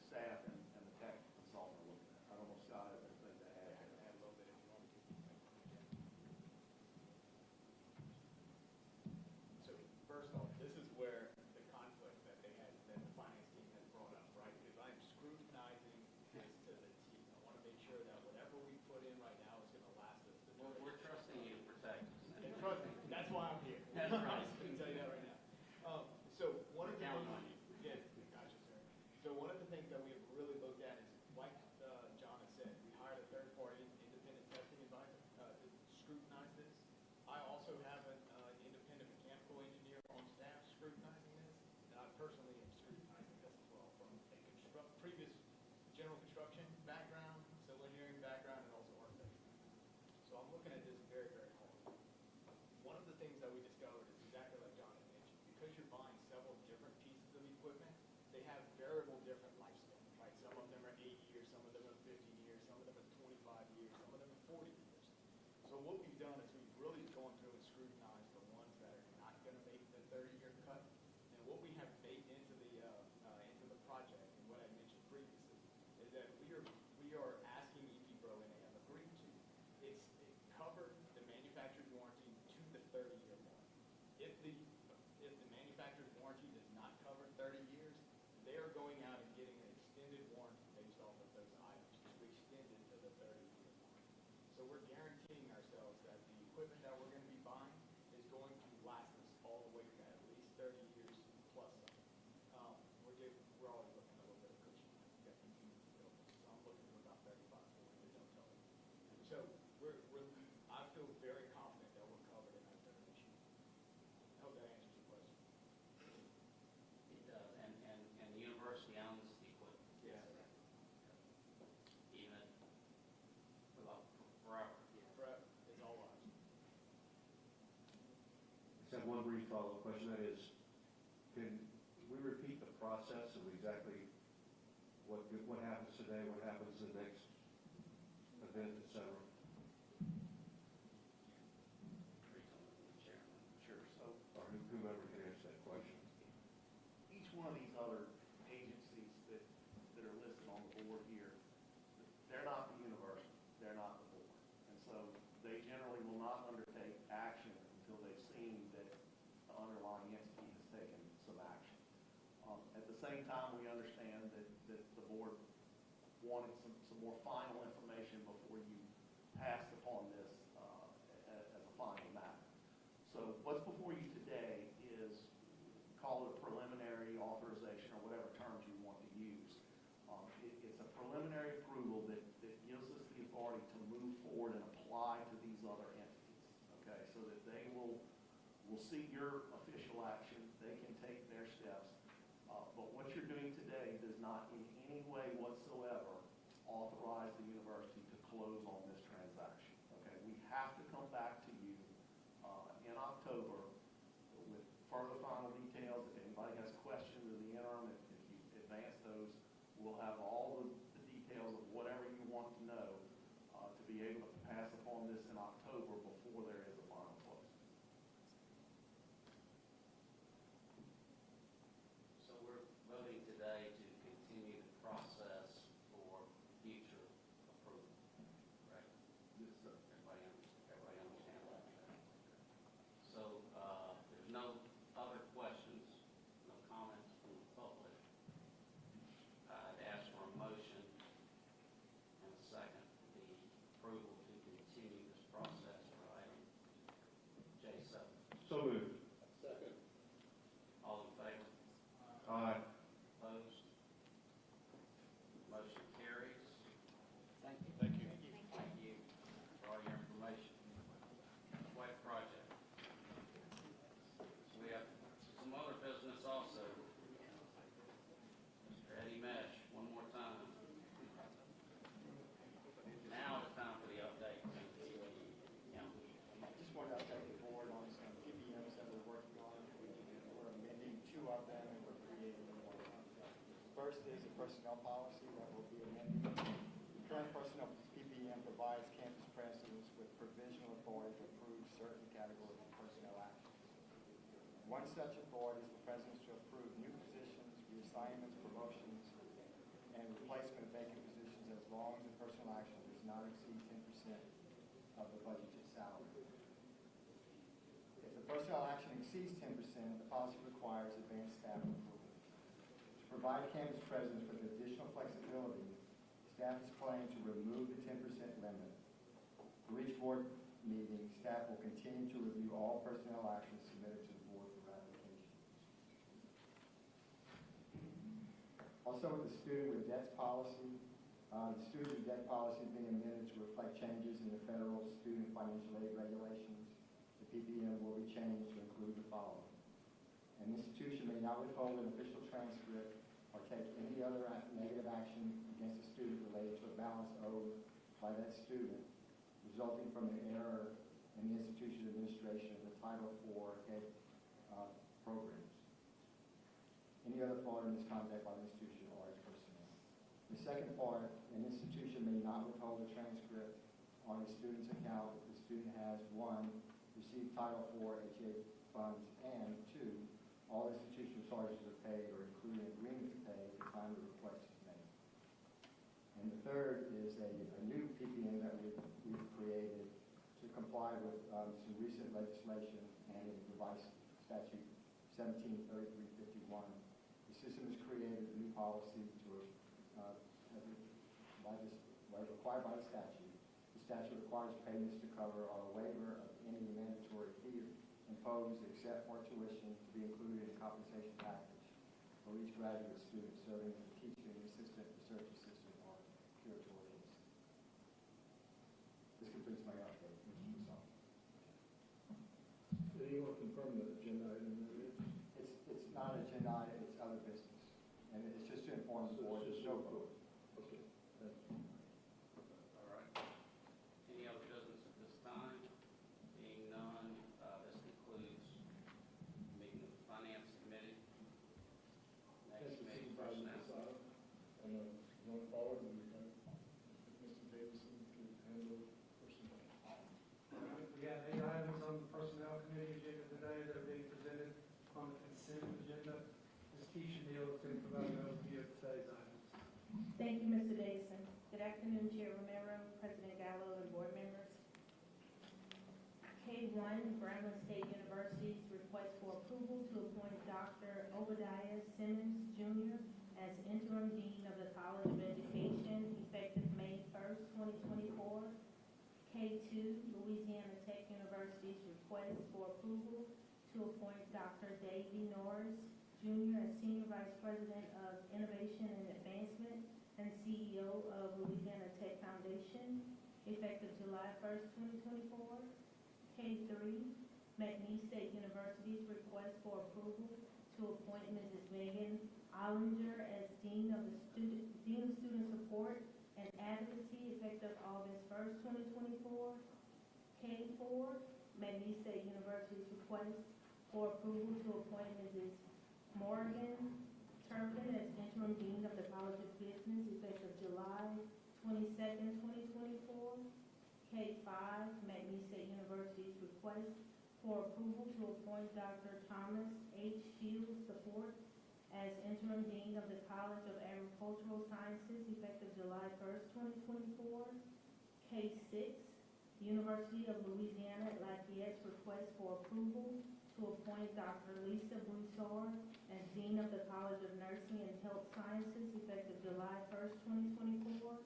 staff and the tech consultant are looking at. I don't know if Scott has anything to add. I can add a little bit if you want me to. So first off, this is where the conflict that they had, that the finance team has brought up, right? Because I'm scrutinizing this to the T. I want to make sure that whatever we put in right now is going to last us the duration. We're trusting you to protect us. And trust me, that's why I'm here. That's right. I can tell you that right now. So one of the Count things, on you. yeah, gotcha, sir. So one of the things that we have really looked at is, like John has said, we hired a third-party independent testing advisor to scrutinize this. I also have an independent mechanical engineer on staff scrutinizing this, and I personally am scrutinizing this as well from a previous general construction background, civil engineering background, and also architecture background. So I'm looking at this very, very hard. One of the things that we discovered is exactly like John had mentioned, because you're buying several different pieces of equipment, they have variable different lifespans, right? Some of them are 8 years, some of them are 15 years, some of them are 25 years, some of them are 40 years. So what we've done is we've really gone through and scrutinized the ones that are not going to make the 30-year cut. And what we have baked into the project, and what I mentioned previously, is that we are asking EP Pro, and they have agreed to, it cover the manufacturer's warranty to the 30-year mark. If the manufacturer's warranty does not cover 30 years, they are going out and getting an extended warranty based off of those items to extend it to the 30-year mark. So we're guaranteeing ourselves that the equipment that we're going to be buying is going to last us all the way to at least 30 years plus some. We're always looking at a little bit of cushion. We got some huge buildings, so I'm looking for about 35, 40 that don't tell me. So I feel very confident that we're covered in that third issue. I hope that answers your question. It does, and the university owns the equipment. Yes. Even forever. Forever. It's all ours. Just have one brief follow-up question, that is, can we repeat the process of exactly what happens today, what happens the next event, et cetera? Sure. So Or whomever can answer that question. each one of these other agencies that are listed on the board here, they're not the university, they're not the board. And so they generally will not undertake action until they've seen that the underlying entity has taken some action. At the same time, we understand that the board wanted some more final information before you passed upon this as a final matter. So what's before you today is, call it a preliminary authorization or whatever terms you want to use. It's a preliminary approval that gives us the authority to move forward and apply to these other entities, okay? So that they will see your official action, they can take their steps. But what you're doing today does not in any way whatsoever authorize the university to close on this transaction, okay? We have to come back to you in October with further final details. If anybody has questions in the interim, if you advance those, we'll have all the details of whatever you want to know to be able to pass upon this in October before there is a final close. So we're voting today to continue the process for future approval, right? Yes, sir. Everybody understand that? So there's no other questions, no comments from the public. I'd ask for a motion and a second for the approval to continue this process for item J7. So moved. Second. All in favor? Aye. Opposed? Motion carries. Thank you. Thank you. Thank you for all your information. Quite a project. We have some other business also. Mr. Eddie Mesh, one more time. Now it's time for the update. I just wanted to update the board on some PPMs that we're working on. We're amending 2 of them, and we're creating 1. First is a personnel policy that will be amended. The current personnel PPM provides campus presidents with provisional authority to approve certain categories of personnel actions. One such authority is for presidents to approve new positions, the assignments, promotions, and replacement of vacant positions as long as the personnel action does not exceed 10% of the budgeted salary. If the personnel action exceeds 10%, the policy requires advanced staff approval. To provide campus presidents with additional flexibility, staff is planning to remove the 10% limit. For each board meeting, staff will continue to review all personnel actions submitted to the board for ratification. Also, with the student with debts policy, the student with debt policy is being amended to reflect changes in the federal student financial aid regulations. The PPM will be changed to include the following. An institution may not withhold an official transcript or take any other negative action against a student related to a balance owed by that student resulting from an error in the institution administration of the Title IV head programs. Any other fault in misconduct by the institution or its personnel. The second part, an institution may not withhold a transcript on a student's account if the student has, 1, received Title IV HA funds, and 2, all institutional charges are paid or including agreement to pay at the time the request is made. And the third is a new PPM that we've created to comply with some recent legislation and a revised statute 173351. The system has created a new policy required by the statute. The statute requires payments to cover or a waiver of any mandatory fee imposed except for tuition to be included in a compensation package for each graduate student serving as a teaching assistant, research assistant, or curatorial assistant. This completes my update, Mr. Masson. Do you want to confirm the agenda item that is? It's not an agenda item, it's other business. And it's just to inform the board, there's no vote. Okay, thank you. All right. Any other business at this time? Being none, this concludes the meeting of the Finance Committee. Next meeting, personnel. And going forward, we have Mr. Davidson to handle personnel. We have 8 items on the Personnel Committee agenda today that are being presented on the consent agenda. Ms. Keisha Neal is going to provide an overview of today's items. Thank you, Mr. Davidson. Good afternoon, Chair Romero, President Gallo, and board members. K1, Grambling State University's request for approval to appoint Dr. Obadiah Simmons, Jr. as interim dean of the College of Education effective May 1st, 2024. K2, Louisiana Tech University's request for approval to appoint Dr. Davey Norris, Jr. as Senior Vice President of Innovation and Advancement and CEO of Louisiana Tech Foundation, effective July 1st, 2024. K3, McNeese State University's request for approval to appoint Mrs. Megan Ollinger as Dean of Student Support and Advocacy, effective August 1st, 2024. K4, McNeese State University's request for approval to appoint Mrs. Morgan Turpin as Interim Dean of the College of Business, effective July 22nd, 2024. K5, McNeese State University's request for approval to appoint Dr. Thomas H. Shields IV as Interim Dean of the College of Agricultural Sciences, effective July 1st, 2024. K6, University of Louisiana at Lafayette's request for approval to appoint Dr. Lisa Broussard as Dean of the College of Nursing and Health Sciences, effective July 1st, 2024.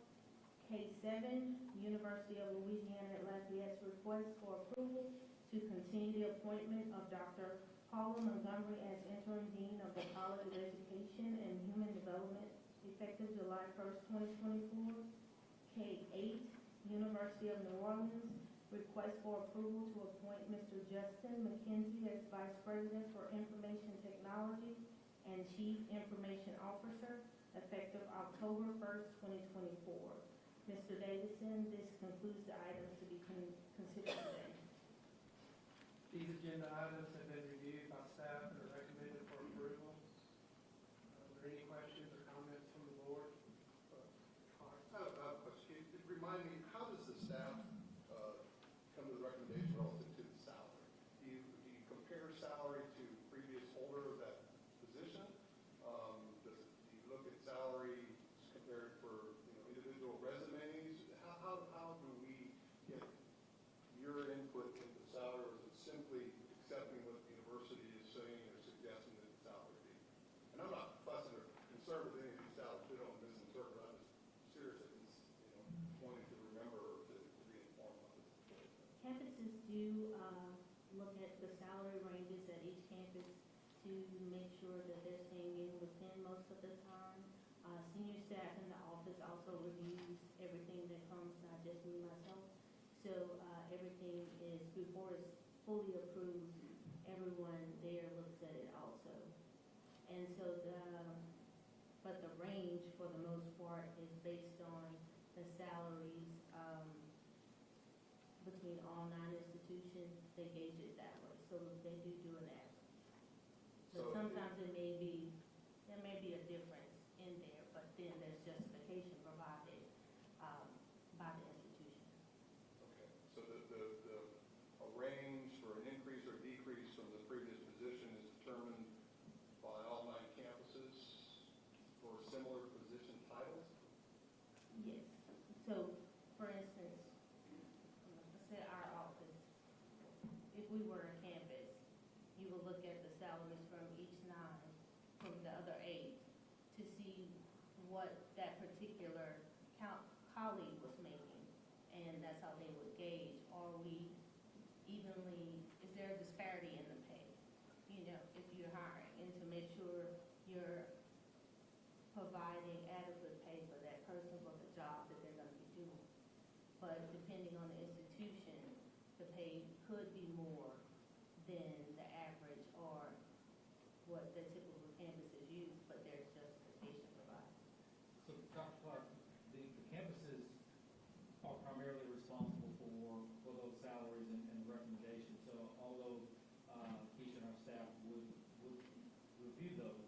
K7, University of Louisiana at Lafayette's request for approval to continue the appointment of Dr. Paula Montgomery as Interim Dean of the College of Education and Human Development, effective July 1st, 2024. K8, University of New Orleans, request for approval to appoint Mr. Justin McKenzie as Vice President for Information Technology and Chief Information Officer, effective October 1st, 2024. Mr. Davidson, this concludes the items to be considered today. These agenda items have been reviewed by staff and are recommended for approval. Are there any questions or comments from the board? I have a question. Remind me, how does the staff come to the recommendation relative to the salary? Do you compare salary to previous holder of that position? do look at the salary ranges at each campus to make sure that they're staying in within most of the time. Senior staff in the office also reviews everything that comes, not just me, myself. So everything is, before it's fully approved, everyone there looks at it also. And so but the range for the most part is based on the salaries between all 9 institutions. They gauge it that way, so they do an average. But sometimes there may be a difference in there, but then there's justification provided by the institution. Okay, so a range for an increase or decrease from the previous position is determined by all 9 campuses for similar position titles? Yes. So, for instance, let's say our office, if we were a campus, you would look at the salaries from each 9, from the other 8, to see what that particular colleague was making, and that's how they would gauge, are we evenly, is there a disparity in the pay, if you're hiring, and to make sure you're providing adequate pay for that person for the job that they're going to be doing. But depending on the institution, the pay could be more than the average or what the typical campuses use, but there's justification provided. So, Dr. Clark, the campuses are primarily responsible for those salaries and recommendations. So although Keisha and our staff would review those,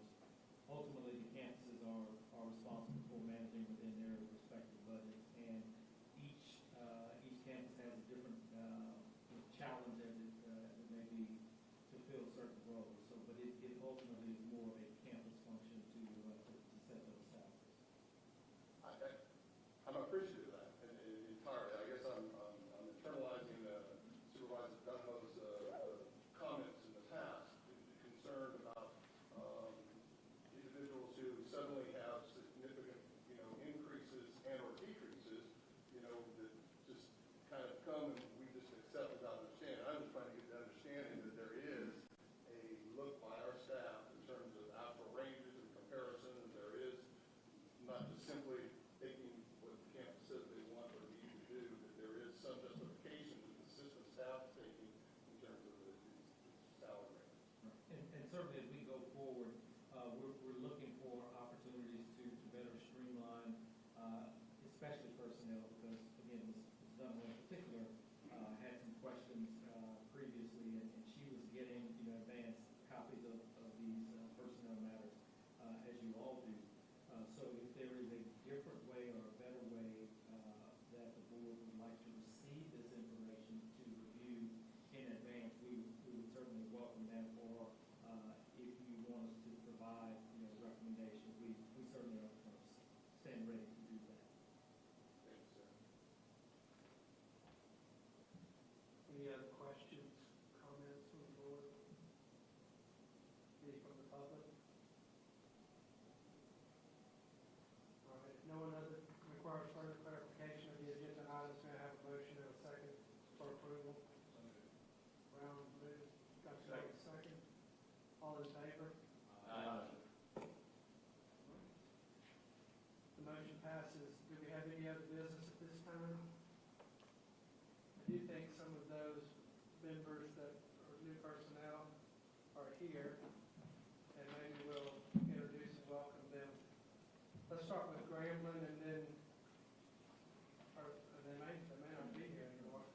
ultimately the campuses are responsible for managing within their respective budgets. And each campus has a different challenge as it may be to fill certain roles. So, but it ultimately is more of a campus function to set those salaries. I'm appreciative of that entirely. I guess I'm internalizing Supervisor Dunlow's comments in the past, concerned about individuals who suddenly have significant, increases and or decreases, that just kind of come and we just accept without understanding. I'm just trying to get the understanding that there is a look by our staff in terms of actual ranges and comparison, and there is not just simply taking what the campus says they want or need to do, that there is some justification that the system staff is taking in terms of the salary range. And certainly as we go forward, we're looking for opportunities to better streamline, especially personnel, because again, Ms. Dunlop in particular had some questions previously, and she was getting advanced copies of these personnel matters, as you all do. So if there is a different way or a better way that the board would like to receive this information to review in advance, we would certainly welcome that. Or if you want us to provide recommendations, we certainly stand ready to do that. Thank you, sir. Any other questions, comments from the board? Any from the public? All right, if no one other requires further clarification of the agenda items, may I have a motion and a second for approval? Brown moves, got a second. All in favor? The motion passes. Do we have any other business at this time? I do think some of those members that are new personnel are here, and maybe we'll introduce and welcome them. Let's start with Grambling, and then they may not be here anymore.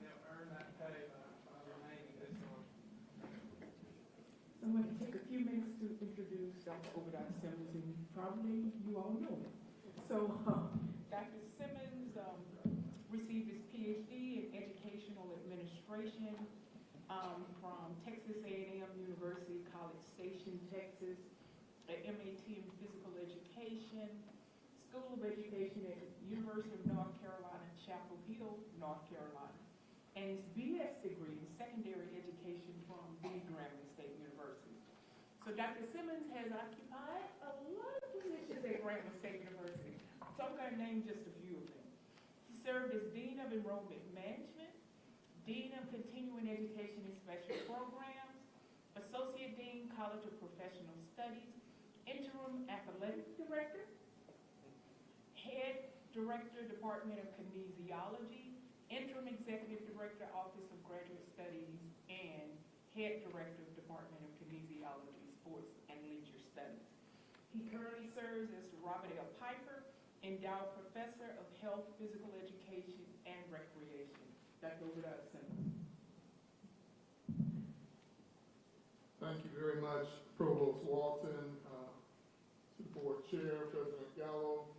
They'll earn that pay by remaining this long. I'm going to take a few minutes to introduce Dr. Obadiah Simmons, and probably you all know him. So Dr. Simmons received his PhD in Educational Administration from Texas A&M University, College Station, Texas, an MAT in Physical Education, School of Education at University of North Carolina, Chapel Hill, North Carolina, and his BS degree in Secondary Education from the Grambling State University. So Dr. Simmons has occupied a lot of positions at Grambling State University. So I'm going to name just a few of them. He served as Dean of Enrollment Management, Dean of Continuing Education and Special Programs, Associate Dean, College of Professional Studies, Interim Athletic Director, Head Director, Department of Kinesiology, Interim Executive Director, Office of Graduate Studies, and Head Director, Department of Kinesiology, Sports and Leisure Studies. He currently serves as Robert L. Piper, Endowed Professor of Health, Physical Education, and Recreation. Dr. Obadiah Simmons. Thank you very much, Provost Walton, to the board chair, President Gallo.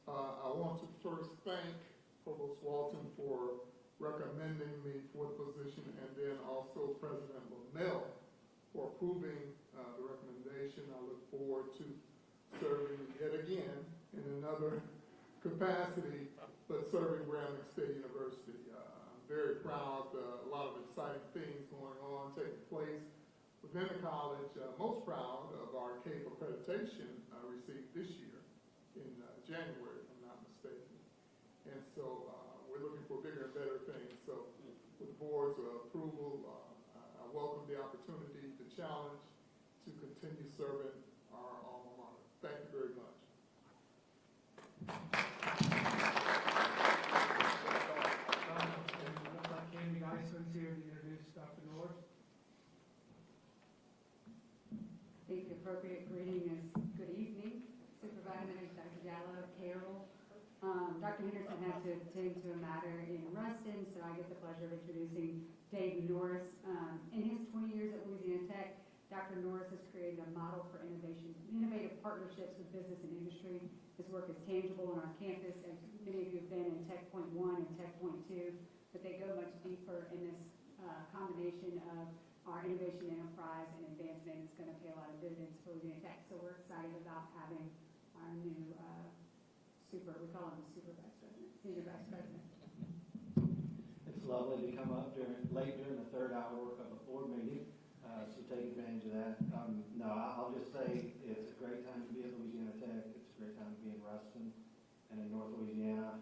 I want to first thank Provost Walton for recommending me for the position, and then also President Lamel for approving the recommendation. I look forward to serving yet again in another capacity, but serving Grambling State University. I'm very proud, a lot of exciting things going on, taking place within the college. Most proud of our CAPE accreditation received this year in January, if I'm not mistaken. And so we're looking for bigger and better things. So with the board's approval, I welcome the opportunity, the challenge to continue serving our alma mater. Thank you very much. Looks like Candy Iceland's here to introduce Dr. Norris. I think the appropriate greeting is good evening, Supervisors, Dr. Gallo, Carol. Dr. Henderson had to attend to a matter in Ruston, so I get the pleasure of introducing Dave Norris. In his 20 years at Louisiana Tech, Dr. Norris has created a model for innovative partnerships with business and industry. His work is tangible on our campus, and many of you have been in Tech Point 1 and Tech Point 2, but they go much deeper in this combination of our innovation enterprise and advancement is going to pay a lot of dividends for Louisiana Tech. So we're excited about having our new we call him the Super Vice President, Senior Vice President. It's lovely to come up late during the third hour of a board meeting, so take advantage of that. No, I'll just say it's a great time to be at Louisiana Tech. It's a great time to be in Ruston and in North Louisiana.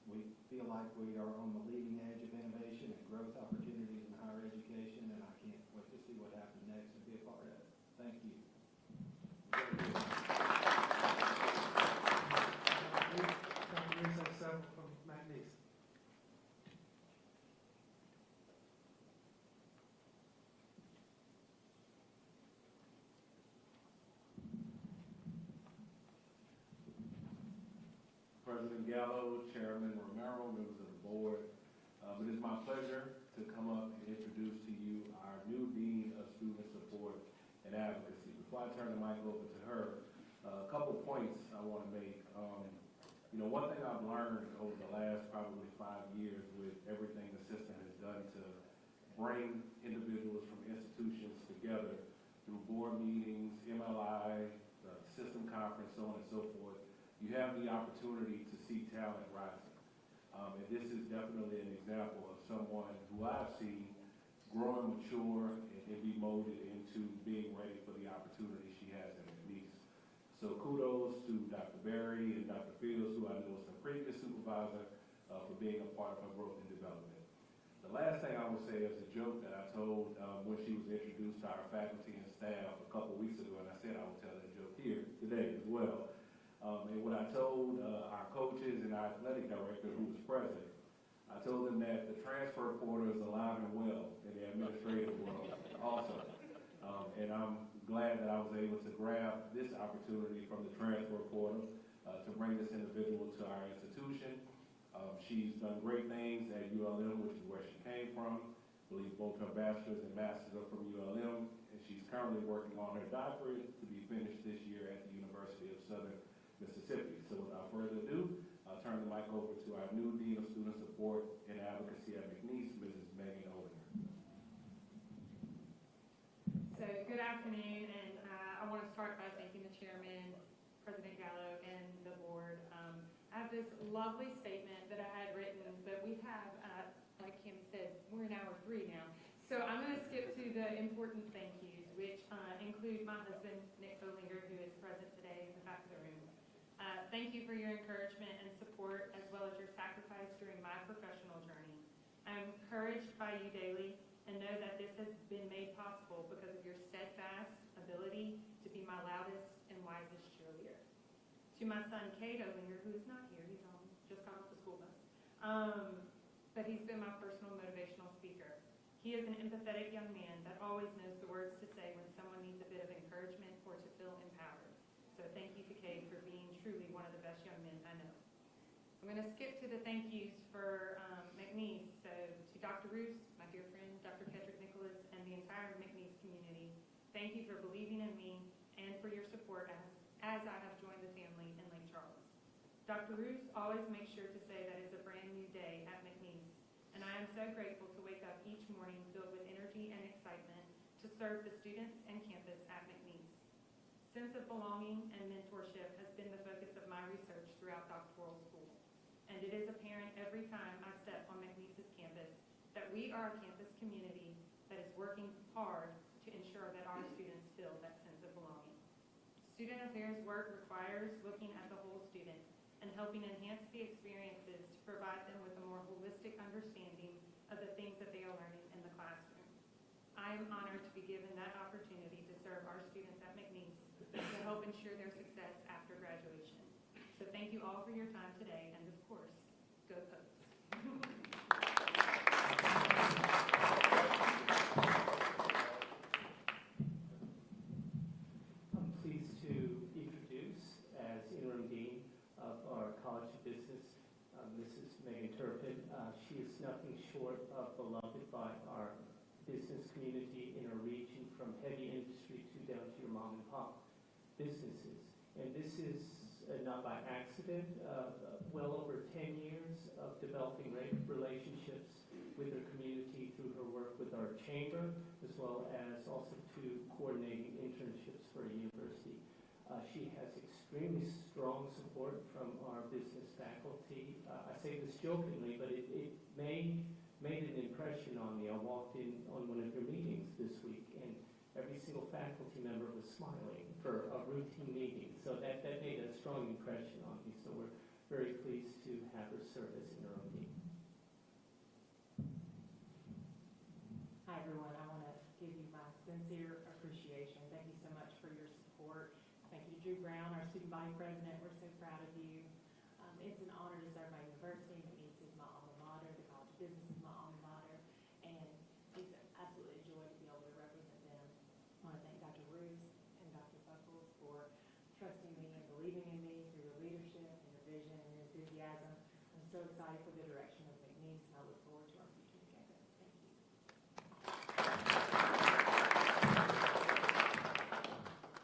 We feel like we are on the leading edge of innovation and growth opportunities in higher education, and I can't wait to see what happens next and be a part of it. Thank you. President Gallo, Chairman Romero, members of the board. It is my pleasure to come up and introduce to you our new Dean of Student Support and Advocacy. Before I turn the mic over to her, a couple points I want to make. One thing I've learned over the last probably 5 years with everything the system has done to bring individuals from institutions together through board meetings, MLI, system conference, so on and so forth, you have the opportunity to see talent rising. And this is definitely an example of someone who I've seen grow and mature and be molded into being ready for the opportunity she has in McNeese. So kudos to Dr. Berry and Dr. Fields, who I know is the previous supervisor, for being a part of her growth and development. The last thing I will say is a joke that I told when she was introduced to our faculty and staff a couple weeks ago, and I said I would tell that joke here today as well. And what I told our coaches and our athletic director, who was present, I told them that the transfer portal is alive and well in the administrative world also. And I'm glad that I was able to grab this opportunity from the transfer portal to bring this individual to our institution. She's done great things at ULM, which is where she came from. I believe both her bachelor's and master's are from ULM, and she's currently working on her doctorate to be finished this year at the University of Southern Mississippi. So without further ado, I'll turn the mic over to our new Dean of Student Support and Advocacy at McNeese, Mrs. Megan Odener. So good afternoon, and I want to start by thanking the chairman, President Gallo, and the board. I have this lovely statement that I had written, but we have, like Kim said, we're in hour 3 now. So I'm going to skip to the important thank yous, which include my husband, Nick Bolinger, who is present today in the back of the room. Thank you for your encouragement and support, as well as your sacrifice during my professional journey. I'm encouraged by you daily and know that this has been made possible because of your steadfast ability to be my loudest and wisest cheerleader. To my son, Cade Olinger, who is not here, he's just got off the school bus, but he's been my personal motivational speaker. He is an empathetic young man that always knows the words to say when someone needs a bit of encouragement or to feel empowered. So thank you to Cade for being truly one of the best young men I know. I'm going to skip to the thank yous for McNeese. So to Dr. Roos, my dear friend, Dr. Nicholls, and the entire McNeese community, thank you for believing in me and for your support as I have joined the family in Lake Charles. Dr. Roos always makes sure to say that it's a brand new day at McNeese, and I am so grateful to wake up each morning filled with energy and excitement to serve the students and campus at McNeese. Sense of belonging and mentorship has been the focus of my research throughout doctoral school, and it is apparent every time I step on McNeese's campus that we are a campus community that is working hard to ensure that our students feel that sense of belonging. Student affairs work requires looking at the whole student and helping enhance the experiences to provide them with a more holistic understanding of the things that they are learning in the classroom. I am honored to be given that opportunity to serve our students at McNeese to help ensure their success after graduation. So thank you all for your time today, and of course, go Pokes. I'm pleased to introduce, as interim dean of our College of Business, Mrs. Megan Turpin. She is nothing short of beloved by our business community in our region, from heavy industry to down to your mom and pop businesses. And this is not by accident. Well over 10 years of developing relationships with her community through her work with our chamber, as well as also to coordinating internships for a university. She has extremely strong support from our business faculty. I say this jokingly, but it made an impression on me. I walked in on one of your meetings this week, and every single faculty member was smiling for a routine meeting. So that made a strong impression on me. So we're very pleased to have her serve as interim dean. Hi, everyone. I want to give you my sincere appreciation. Thank you so much for your support. Thank you to Drew Brown, our student body president. We're so proud of you. It's an honor to serve my university. McNeese is my alma mater. The College of Business is my alma mater. And it's absolutely a joy to be able to represent them. I want to thank Dr. Roos and Dr. Buckles for trusting me and believing in me through your leadership and your vision and your enthusiasm. I'm so excited for the direction of McNeese, and I look forward to our future together. Thank you.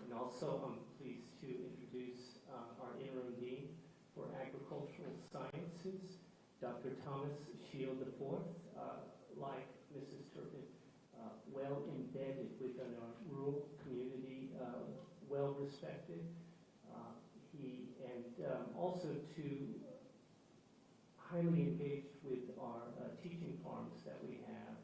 And also, I'm pleased to introduce our interim dean for agricultural sciences, Dr. Thomas Shield IV. Like Mrs. Turpin, well embedded within our rural community, well respected. Also to highly engaged with our teaching farms that we have.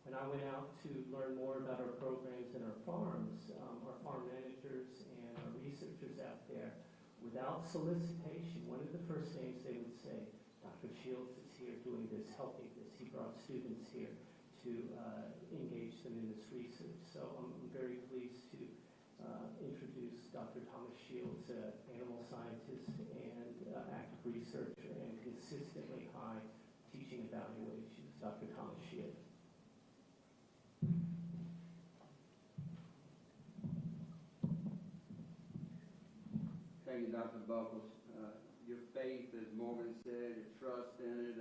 When I went out to learn more about our programs and our farms, our farm managers and our researchers out there, without solicitation, one of the first things they would say, Dr. Shields is here doing this, helping this. He brought students here to engage them in this research. So I'm very pleased to introduce Dr. Thomas Shields, animal scientist and active researcher, and consistently high teaching evaluations. Dr. Thomas Shields. Thank you, Dr. Buckles. Your faith, as Morgan said, your trust in it,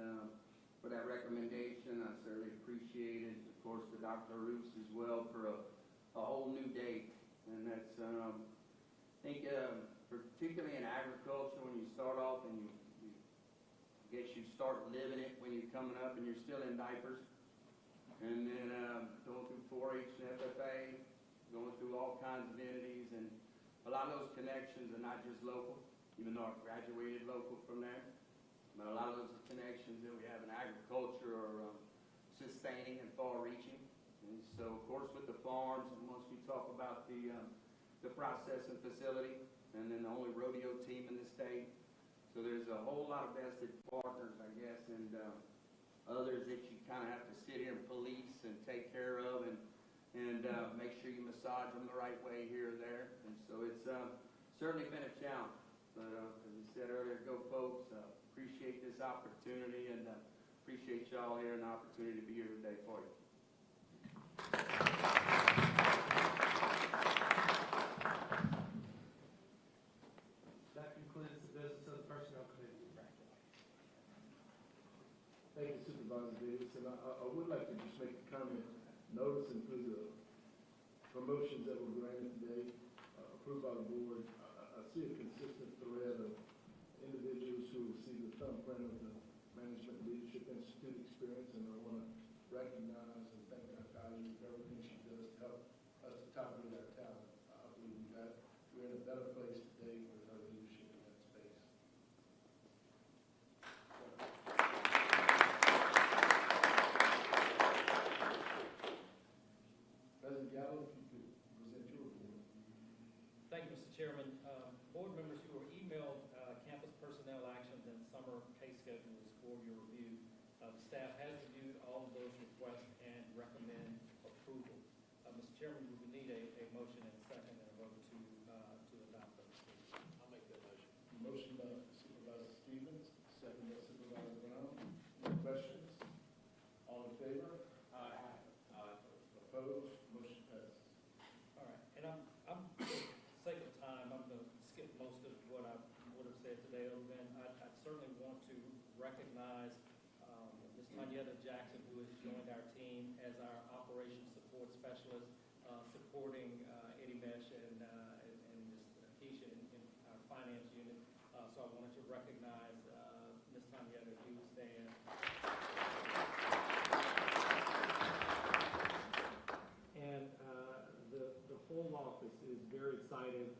for that recommendation, I certainly appreciate it. Of course, to Dr. Roos as well for a whole new date. And that's, I think, particularly in agriculture, when you start off and I guess you start living it when you're coming up and you're still in diapers. And then going through 4-H and FFA, going through all kinds of entities, and a lot of those connections are not just local, even though I graduated local from there. But a lot of those connections that we have in agriculture are sustaining and far-reaching. And so, of course, with the farms, and once we talk about the processing facility, and then the only rodeo team in the state. So there's a whole lot of vested partners, I guess, and others that you kind of have to sit here and police and take care of and make sure you massage them the right way here or there. And so it's certainly been a challenge. But as I said earlier, go folks. Appreciate this opportunity and appreciate y'all here and the opportunity to be here today for you. That concludes the business of the Personnel Committee. Thank you, Supervisor Davis, and I would like to just make a comment, noticing through the promotions that were granted today, approved by the board. I see a consistent thread of individuals who receive the thumbprint of the Management Leadership Institute experience, and I want to recognize and thank our colleague for everything she does to help us to top-grade our talent. I believe we're in a better place today with her leadership in that space. President Gallo, if you could present your report. Thank you, Mr. Chairman. Board members, who were emailed campus personnel actions and summer pay schedules for your review. The staff has reviewed all of those requests and recommend approval. Mr. Chairman, we would need a motion and a second and a vote to adopt those. I'll make that motion. Motion by Supervisor Stevens, second by Supervisor Brown. Any questions? All in favor? Aye. Opposed? Motion passes. All right, and I'm for the sake of time, I'm going to skip most of what I would have said today, other than I certainly want to recognize Ms. Tanyetta Jackson, who has joined our team as our operations support specialist, supporting Eddie Mesh and Ms. Keisha in our finance unit. So I wanted to recognize Ms. Tanyetta, if you would stand. And the whole office is very excited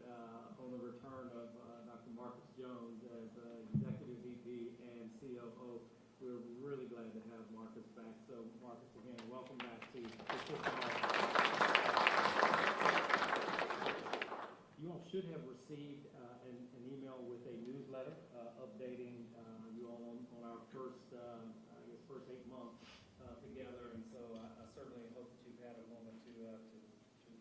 on the return of Dr. Marcus Jones as Executive VP and COO. We're really glad to have Marcus back. So Marcus, again, welcome back to the system office. You all should have received an email with a newsletter updating you all on our first 8 months together. And so I certainly hope that you've had a moment to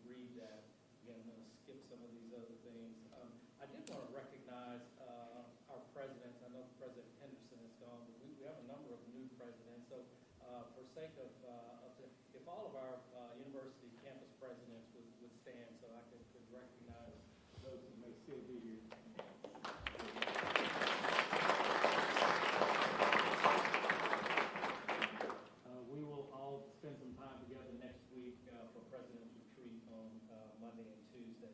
read that. Again, I'm going to skip some of these other things. I did want to recognize our presidents. I know President Henderson is gone, but we have a number of new presidents. So for sake of if all of our university campus presidents would stand, so I could recognize those who may still be here. We will all spend some time together next week for President's Retreat on Monday and Tuesday.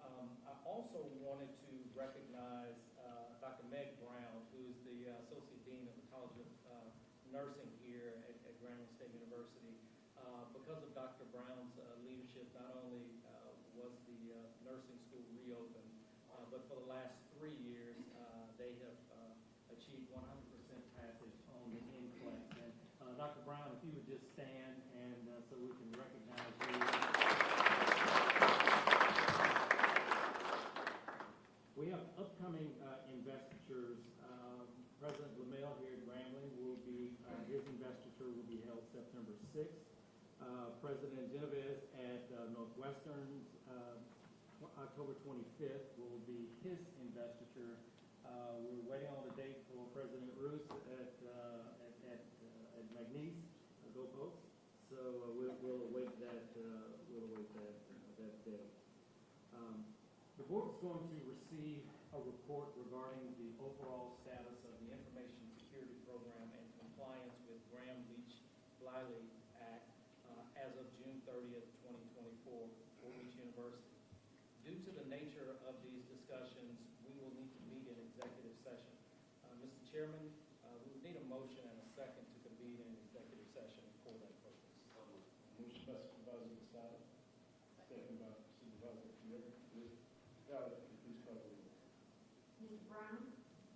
I also wanted to recognize Dr. Meg Brown, who is the Associate Dean of the College of Nursing here at Grambling State University. Because of Dr. Brown's leadership, not only was the nursing school reopened, but for the last 3 years, they have achieved 100% passage on the NCLEX. And Dr. Brown, if you would just stand and so we can recognize you. We have upcoming investitures. President Lamel here at Grambling will be, his investiture will be held September 6th. President Genovese at Northwestern's October 25th will be his investiture. We're waiting on the date for President Roos at McNeese, Go Folks. So we'll await that day. The board is going to receive a report regarding the overall status of the Information Security Program and compliance with Graham-Leach-Bliley Act as of June 30th, 2024 for each university. Due to the nature of these discussions, we will need to meet in executive session. Mr. Chairman, we would need a motion and a second to convene an executive session for that purpose. Motion by Supervisor Masada, second by Supervisor Committee. Got it. Please call the roll. Mr. Brown?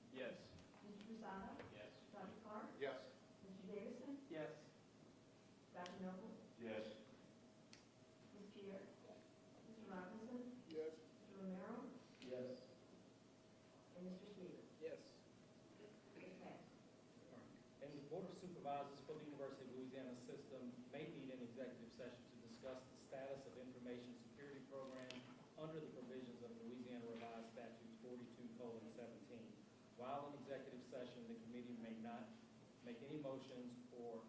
Yes. Mr. Posada? Yes. Dr. Clark? Yes. Mr. Davidson? Yes. Dr. Noble? Yes. Supervisors for the University of Louisiana system may need an executive session to discuss the status of information security program under the provisions of Louisiana Revised Statutes 42:17. While in executive session, the committee may not make any motions or